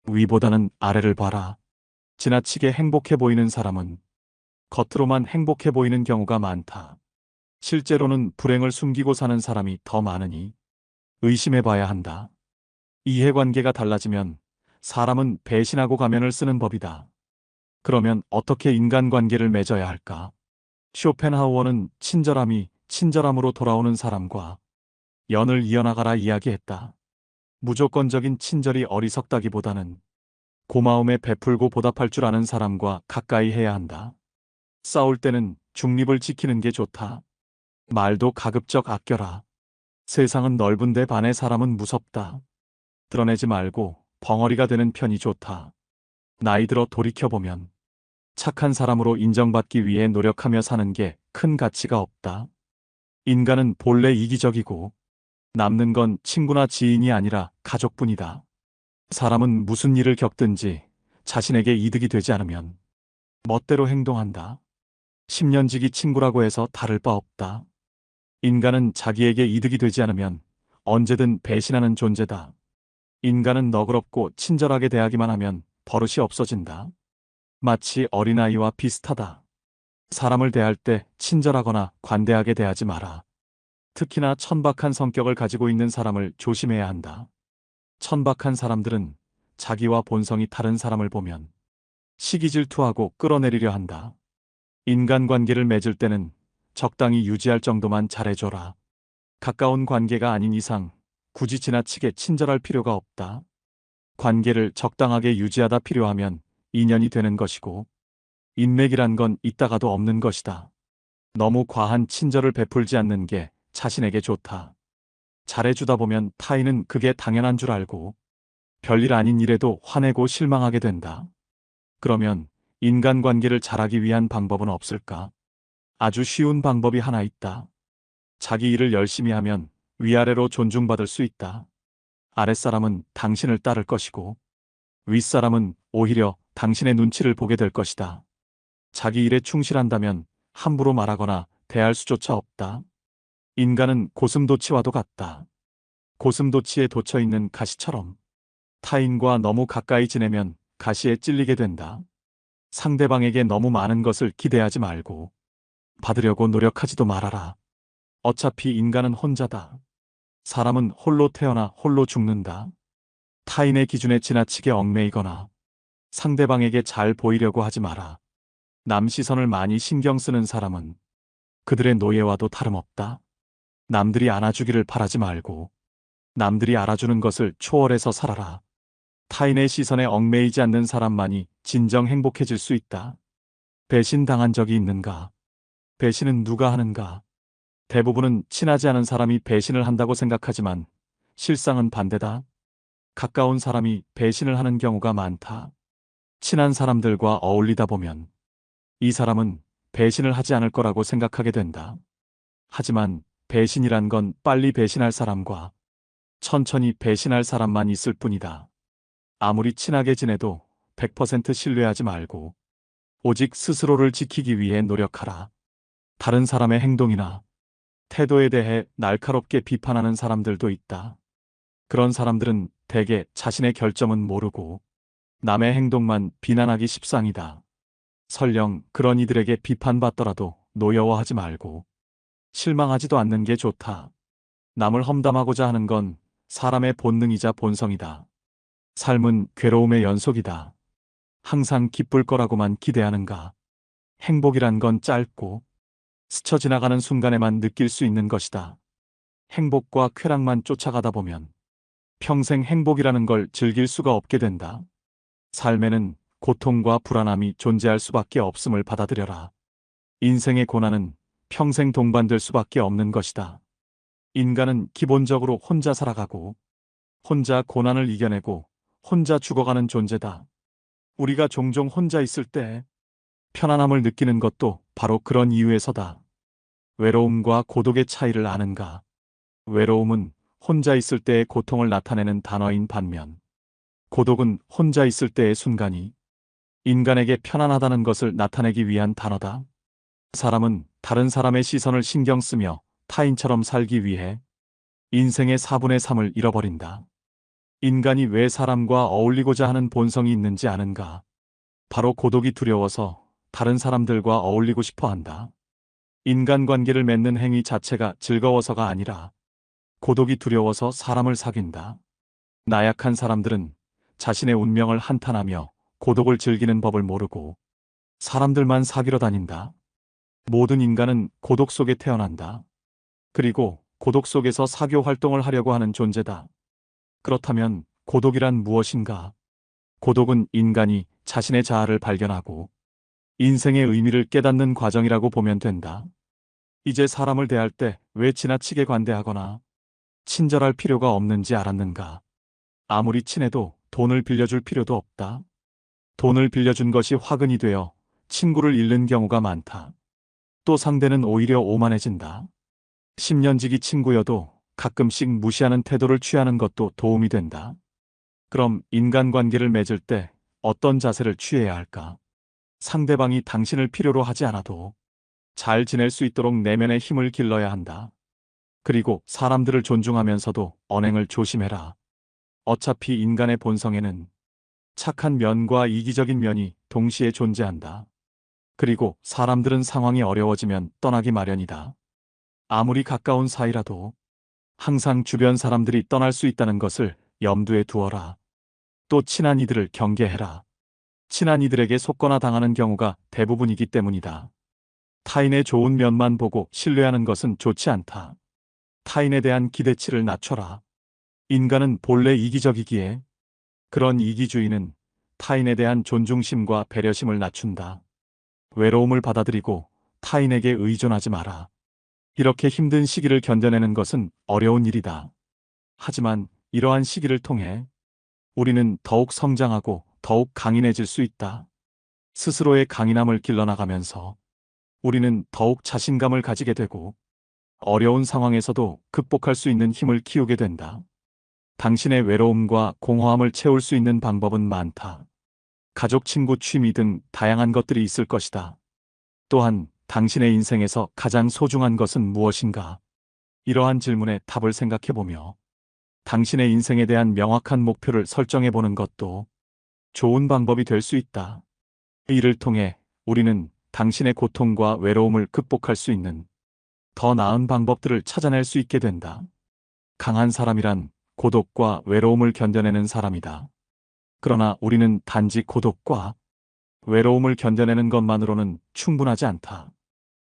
위보다는 아래를 봐라. 지나치게 행복해 보이는 사람은 겉으로만 행복해 보이는 경우가 많다. 실제로는 불행을 숨기고 사는 사람이 더 많으니 의심해 봐야 한다. 이해관계가 달라지면 사람은 배신하고 가면을 쓰는 법이다. 그러면 어떻게 인간관계를 맺어야 할까? 쇼펜하우어는 친절함이 친절함으로 돌아오는 사람과 연을 이어나가라 이야기했다. 무조건적인 친절이 어리석다기보다는 고마움에 베풀고 보답할 줄 아는 사람과 가까이 해야 한다. 싸울 때는 중립을 지키는 게 좋다. 말도 가급적 아껴라. 세상은 넓은데 반의 사람은 무섭다. 드러내지 말고 벙어리가 되는 편이 좋다. 나이 들어 돌이켜보면 착한 사람으로 인정받기 위해 노력하며 사는 게 큰 가치가 없다. 인간은 본래 이기적이고 남는 건 친구나 지인이 아니라 가족뿐이다. 사람은 무슨 일을 겪든지 자신에게 이득이 되지 않으면 멋대로 행동한다. 10년지기 친구라고 해서 다를 바 없다. 인간은 자기에게 이득이 되지 않으면 언제든 배신하는 존재다. 인간은 너그럽고 친절하게 대하기만 하면 버릇이 없어진다. 마치 어린아이와 비슷하다. 사람을 대할 때 친절하거나 관대하게 대하지 마라. 특히나 천박한 성격을 가지고 있는 사람을 조심해야 한다. 천박한 사람들은 자기와 본성이 다른 사람을 보면 시기 질투하고 끌어내리려 한다. 인간관계를 맺을 때는 적당히 유지할 정도만 잘해줘라. 가까운 관계가 아닌 이상 굳이 지나치게 친절할 필요가 없다. 관계를 적당하게 유지하다 필요하면 인연이 되는 것이고 인맥이란 건 있다가도 없는 것이다. 너무 과한 친절을 베풀지 않는 게 자신에게 좋다. 잘해주다 보면 타인은 그게 당연한 줄 알고 별일 아닌 일에도 화내고 실망하게 된다. 그러면 인간관계를 잘하기 위한 방법은 없을까? 아주 쉬운 방법이 하나 있다. 자기 일을 열심히 하면 위아래로 존중받을 수 있다. 아랫사람은 당신을 따를 것이고 윗사람은 오히려 당신의 눈치를 보게 될 것이다. 자기 일에 충실한다면 함부로 말하거나 대할 수조차 없다. 인간은 고슴도치와도 같다. 고슴도치에 돋쳐 있는 가시처럼 타인과 너무 가까이 지내면 가시에 찔리게 된다. 상대방에게 너무 많은 것을 기대하지 말고 받으려고 노력하지도 말아라. 어차피 인간은 혼자다. 사람은 홀로 태어나 홀로 죽는다. 타인의 기준에 지나치게 얽매이거나 상대방에게 잘 보이려고 하지 마라. 남 시선을 많이 신경 쓰는 사람은 그들의 노예와도 다름없다. 남들이 안아주기를 바라지 말고 남들이 알아주는 것을 초월해서 살아라. 타인의 시선에 얽매이지 않는 사람만이 진정 행복해질 수 있다. 배신당한 적이 있는가? 배신은 누가 하는가? 대부분은 친하지 않은 사람이 배신을 한다고 생각하지만 실상은 반대다. 가까운 사람이 배신을 하는 경우가 많다. 친한 사람들과 어울리다 보면 이 사람은 배신을 하지 않을 거라고 생각하게 된다. 하지만 배신이란 건 빨리 배신할 사람과 천천히 배신할 사람만 있을 뿐이다. 아무리 친하게 지내도 100% 신뢰하지 말고 오직 스스로를 지키기 위해 노력하라. 다른 사람의 행동이나 태도에 대해 날카롭게 비판하는 사람들도 있다. 그런 사람들은 대개 자신의 결점은 모르고 남의 행동만 비난하기 십상이다. 설령 그런 이들에게 비판받더라도 노여워하지 말고 실망하지도 않는 게 좋다. 남을 험담하고자 하는 건 사람의 본능이자 본성이다. 삶은 괴로움의 연속이다. 항상 기쁠 거라고만 기대하는가? 행복이란 건 짧고 스쳐 지나가는 순간에만 느낄 수 있는 것이다. 행복과 쾌락만 쫓아가다 보면 평생 행복이라는 걸 즐길 수가 없게 된다. 삶에는 고통과 불안함이 존재할 수밖에 없음을 받아들여라. 인생의 고난은 평생 동반될 수밖에 없는 것이다. 인간은 기본적으로 혼자 살아가고 혼자 고난을 이겨내고 혼자 죽어가는 존재다. 우리가 종종 혼자 있을 때 편안함을 느끼는 것도 바로 그런 이유에서다. 외로움과 고독의 차이를 아는가? 외로움은 혼자 있을 때의 고통을 나타내는 단어인 반면 고독은 혼자 있을 때의 순간이 인간에게 편안하다는 것을 나타내기 위한 단어다. 사람은 다른 사람의 시선을 신경 쓰며 타인처럼 살기 위해 인생의 4분의 3을 잃어버린다. 인간이 왜 사람과 어울리고자 하는 본성이 있는지 아는가? 바로 고독이 두려워서 다른 사람들과 어울리고 싶어 한다. 인간관계를 맺는 행위 자체가 즐거워서가 아니라 고독이 두려워서 사람을 사귄다. 나약한 사람들은 자신의 운명을 한탄하며 고독을 즐기는 법을 모르고 사람들만 사귀러 다닌다. 모든 인간은 고독 속에 태어난다. 그리고 고독 속에서 사교 활동을 하려고 하는 존재다. 그렇다면 고독이란 무엇인가? 고독은 인간이 자신의 자아를 발견하고 인생의 의미를 깨닫는 과정이라고 보면 된다. 이제 사람을 대할 때 왜 지나치게 관대하거나 친절할 필요가 없는지 알았는가? 아무리 친해도 돈을 빌려줄 필요도 없다. 돈을 빌려준 것이 화근이 되어 친구를 잃는 경우가 많다. 또 상대는 오히려 오만해진다. 10년지기 친구여도 가끔씩 무시하는 태도를 취하는 것도 도움이 된다. 그럼 인간관계를 맺을 때 어떤 자세를 취해야 할까? 상대방이 당신을 필요로 하지 않아도 잘 지낼 수 있도록 내면의 힘을 길러야 한다. 그리고 사람들을 존중하면서도 언행을 조심해라. 어차피 인간의 본성에는 착한 면과 이기적인 면이 동시에 존재한다. 그리고 사람들은 상황이 어려워지면 떠나기 마련이다. 아무리 가까운 사이라도 항상 주변 사람들이 떠날 수 있다는 것을 염두에 두어라. 또 친한 이들을 경계해라. 친한 이들에게 속거나 당하는 경우가 대부분이기 때문이다. 타인의 좋은 면만 보고 신뢰하는 것은 좋지 않다. 타인에 대한 기대치를 낮춰라. 인간은 본래 이기적이기에 그런 이기주의는 타인에 대한 존중심과 배려심을 낮춘다. 외로움을 받아들이고 타인에게 의존하지 마라. 이렇게 힘든 시기를 견뎌내는 것은 어려운 일이다. 하지만 이러한 시기를 통해 우리는 더욱 성장하고 더욱 강인해질 수 있다. 스스로의 강인함을 길러나가면서 우리는 더욱 자신감을 가지게 되고 어려운 상황에서도 극복할 수 있는 힘을 키우게 된다. 당신의 외로움과 공허함을 채울 수 있는 방법은 많다. 가족, 친구, 취미 등 다양한 것들이 있을 것이다. 또한 당신의 인생에서 가장 소중한 것은 무엇인가? 이러한 질문에 답을 생각해보며 당신의 인생에 대한 명확한 목표를 설정해보는 것도 좋은 방법이 될 수 있다. 이를 통해 우리는 당신의 고통과 외로움을 극복할 수 있는 더 나은 방법들을 찾아낼 수 있게 된다. 강한 사람이란 고독과 외로움을 견뎌내는 사람이다. 그러나 우리는 단지 고독과 외로움을 견뎌내는 것만으로는 충분하지 않다.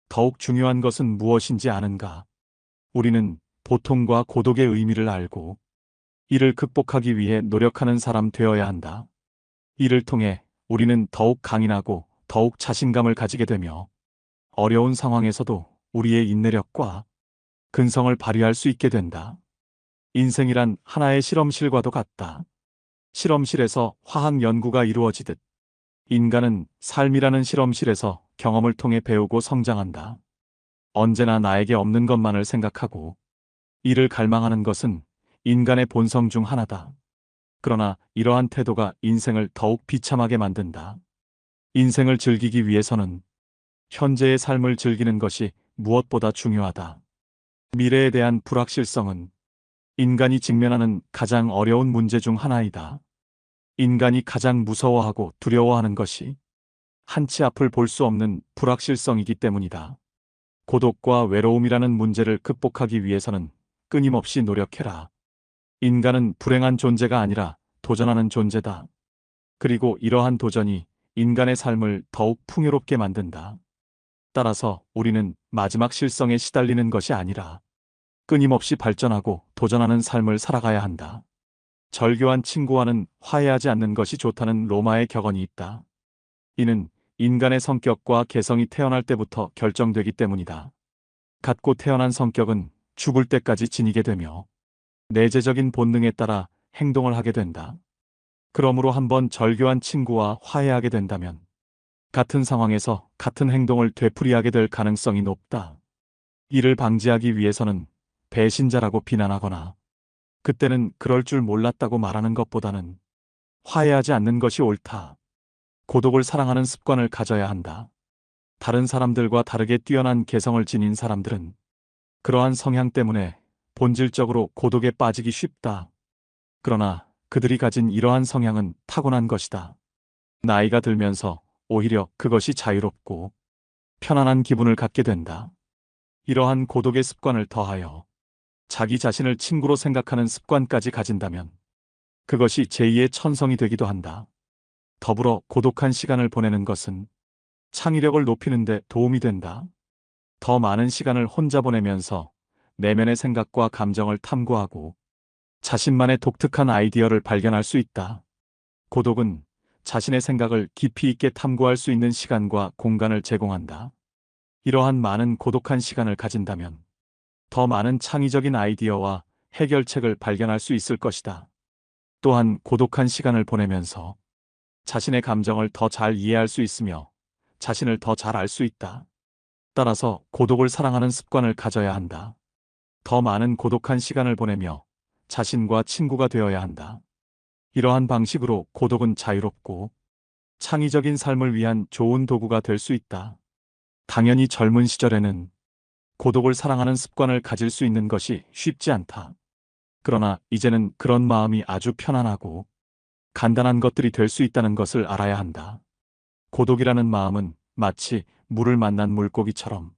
더욱 중요한 것은 무엇인지 아는가? 우리는 고통과 고독의 의미를 알고 이를 극복하기 위해 노력하는 사람 되어야 한다. 이를 통해 우리는 더욱 강인하고 더욱 자신감을 가지게 되며 어려운 상황에서도 우리의 인내력과 근성을 발휘할 수 있게 된다. 인생이란 하나의 실험실과도 같다. 실험실에서 화학 연구가 이루어지듯 인간은 삶이라는 실험실에서 경험을 통해 배우고 성장한다. 언제나 나에게 없는 것만을 생각하고 이를 갈망하는 것은 인간의 본성 중 하나다. 그러나 이러한 태도가 인생을 더욱 비참하게 만든다. 인생을 즐기기 위해서는 현재의 삶을 즐기는 것이 무엇보다 중요하다. 미래에 대한 불확실성은 인간이 직면하는 가장 어려운 문제 중 하나이다. 인간이 가장 무서워하고 두려워하는 것이 한치 앞을 볼 수 없는 불확실성이기 때문이다. 고독과 외로움이라는 문제를 극복하기 위해서는 끊임없이 노력해라. 인간은 불행한 존재가 아니라 도전하는 존재다. 그리고 이러한 도전이 인간의 삶을 더욱 풍요롭게 만든다. 따라서 우리는 마지막 실성에 시달리는 것이 아니라 끊임없이 발전하고 도전하는 삶을 살아가야 한다. 절교한 친구와는 화해하지 않는 것이 좋다는 로마의 격언이 있다. 이는 인간의 성격과 개성이 태어날 때부터 결정되기 때문이다. 갖고 태어난 성격은 죽을 때까지 지니게 되며 내재적인 본능에 따라 행동을 하게 된다. 그러므로 한번 절교한 친구와 화해하게 된다면 같은 상황에서 같은 행동을 되풀이하게 될 가능성이 높다. 이를 방지하기 위해서는 배신자라고 비난하거나 그때는 그럴 줄 몰랐다고 말하는 것보다는 화해하지 않는 것이 옳다. 고독을 사랑하는 습관을 가져야 한다. 다른 사람들과 다르게 뛰어난 개성을 지닌 사람들은 그러한 성향 때문에 본질적으로 고독에 빠지기 쉽다. 그러나 그들이 가진 이러한 성향은 타고난 것이다. 나이가 들면서 오히려 그것이 자유롭고 편안한 기분을 갖게 된다. 이러한 고독의 습관을 더하여 자기 자신을 친구로 생각하는 습관까지 가진다면 그것이 제2의 천성이 되기도 한다. 더불어 고독한 시간을 보내는 것은 창의력을 높이는 데 도움이 된다. 더 많은 시간을 혼자 보내면서 내면의 생각과 감정을 탐구하고 자신만의 독특한 아이디어를 발견할 수 있다. 고독은 자신의 생각을 깊이 있게 탐구할 수 있는 시간과 공간을 제공한다. 이러한 많은 고독한 시간을 가진다면 더 많은 창의적인 아이디어와 해결책을 발견할 수 있을 것이다. 또한 고독한 시간을 보내면서 자신의 감정을 더 잘 이해할 수 있으며 자신을 더 잘 알 수 있다. 따라서 고독을 사랑하는 습관을 가져야 한다. 더 많은 고독한 시간을 보내며 자신과 친구가 되어야 한다. 이러한 방식으로 고독은 자유롭고 창의적인 삶을 위한 좋은 도구가 될 수 있다. 당연히 젊은 시절에는 고독을 사랑하는 습관을 가질 수 있는 것이 쉽지 않다. 그러나 이제는 그런 마음이 아주 편안하고 간단한 것들이 될 수 있다는 것을 알아야 한다. 고독이라는 마음은 마치 물을 만난 물고기처럼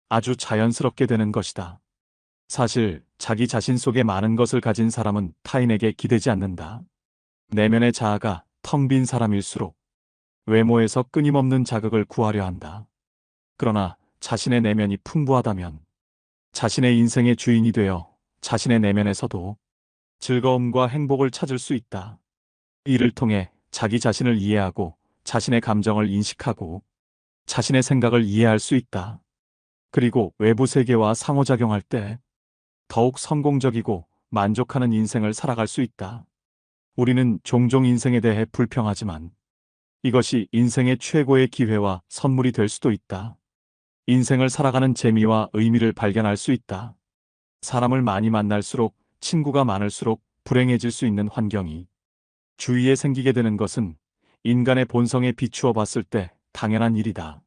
아주 자연스럽게 되는 것이다. 사실 자기 자신 속에 많은 것을 가진 사람은 타인에게 기대지 않는다. 내면의 자아가 텅 빈 사람일수록 외모에서 끊임없는 자극을 구하려 한다. 그러나 자신의 내면이 풍부하다면 자신의 인생의 주인이 되어 자신의 내면에서도 즐거움과 행복을 찾을 수 있다. 이를 통해 자기 자신을 이해하고 자신의 감정을 인식하고 자신의 생각을 이해할 수 있다. 그리고 외부 세계와 상호작용할 때 더욱 성공적이고 만족하는 인생을 살아갈 수 있다. 우리는 종종 인생에 대해 불평하지만 이것이 인생의 최고의 기회와 선물이 될 수도 있다. 인생을 살아가는 재미와 의미를 발견할 수 있다. 사람을 많이 만날수록, 친구가 많을수록 불행해질 수 있는 환경이 주위에 생기게 되는 것은 인간의 본성에 비추어 봤을 때 당연한 일이다.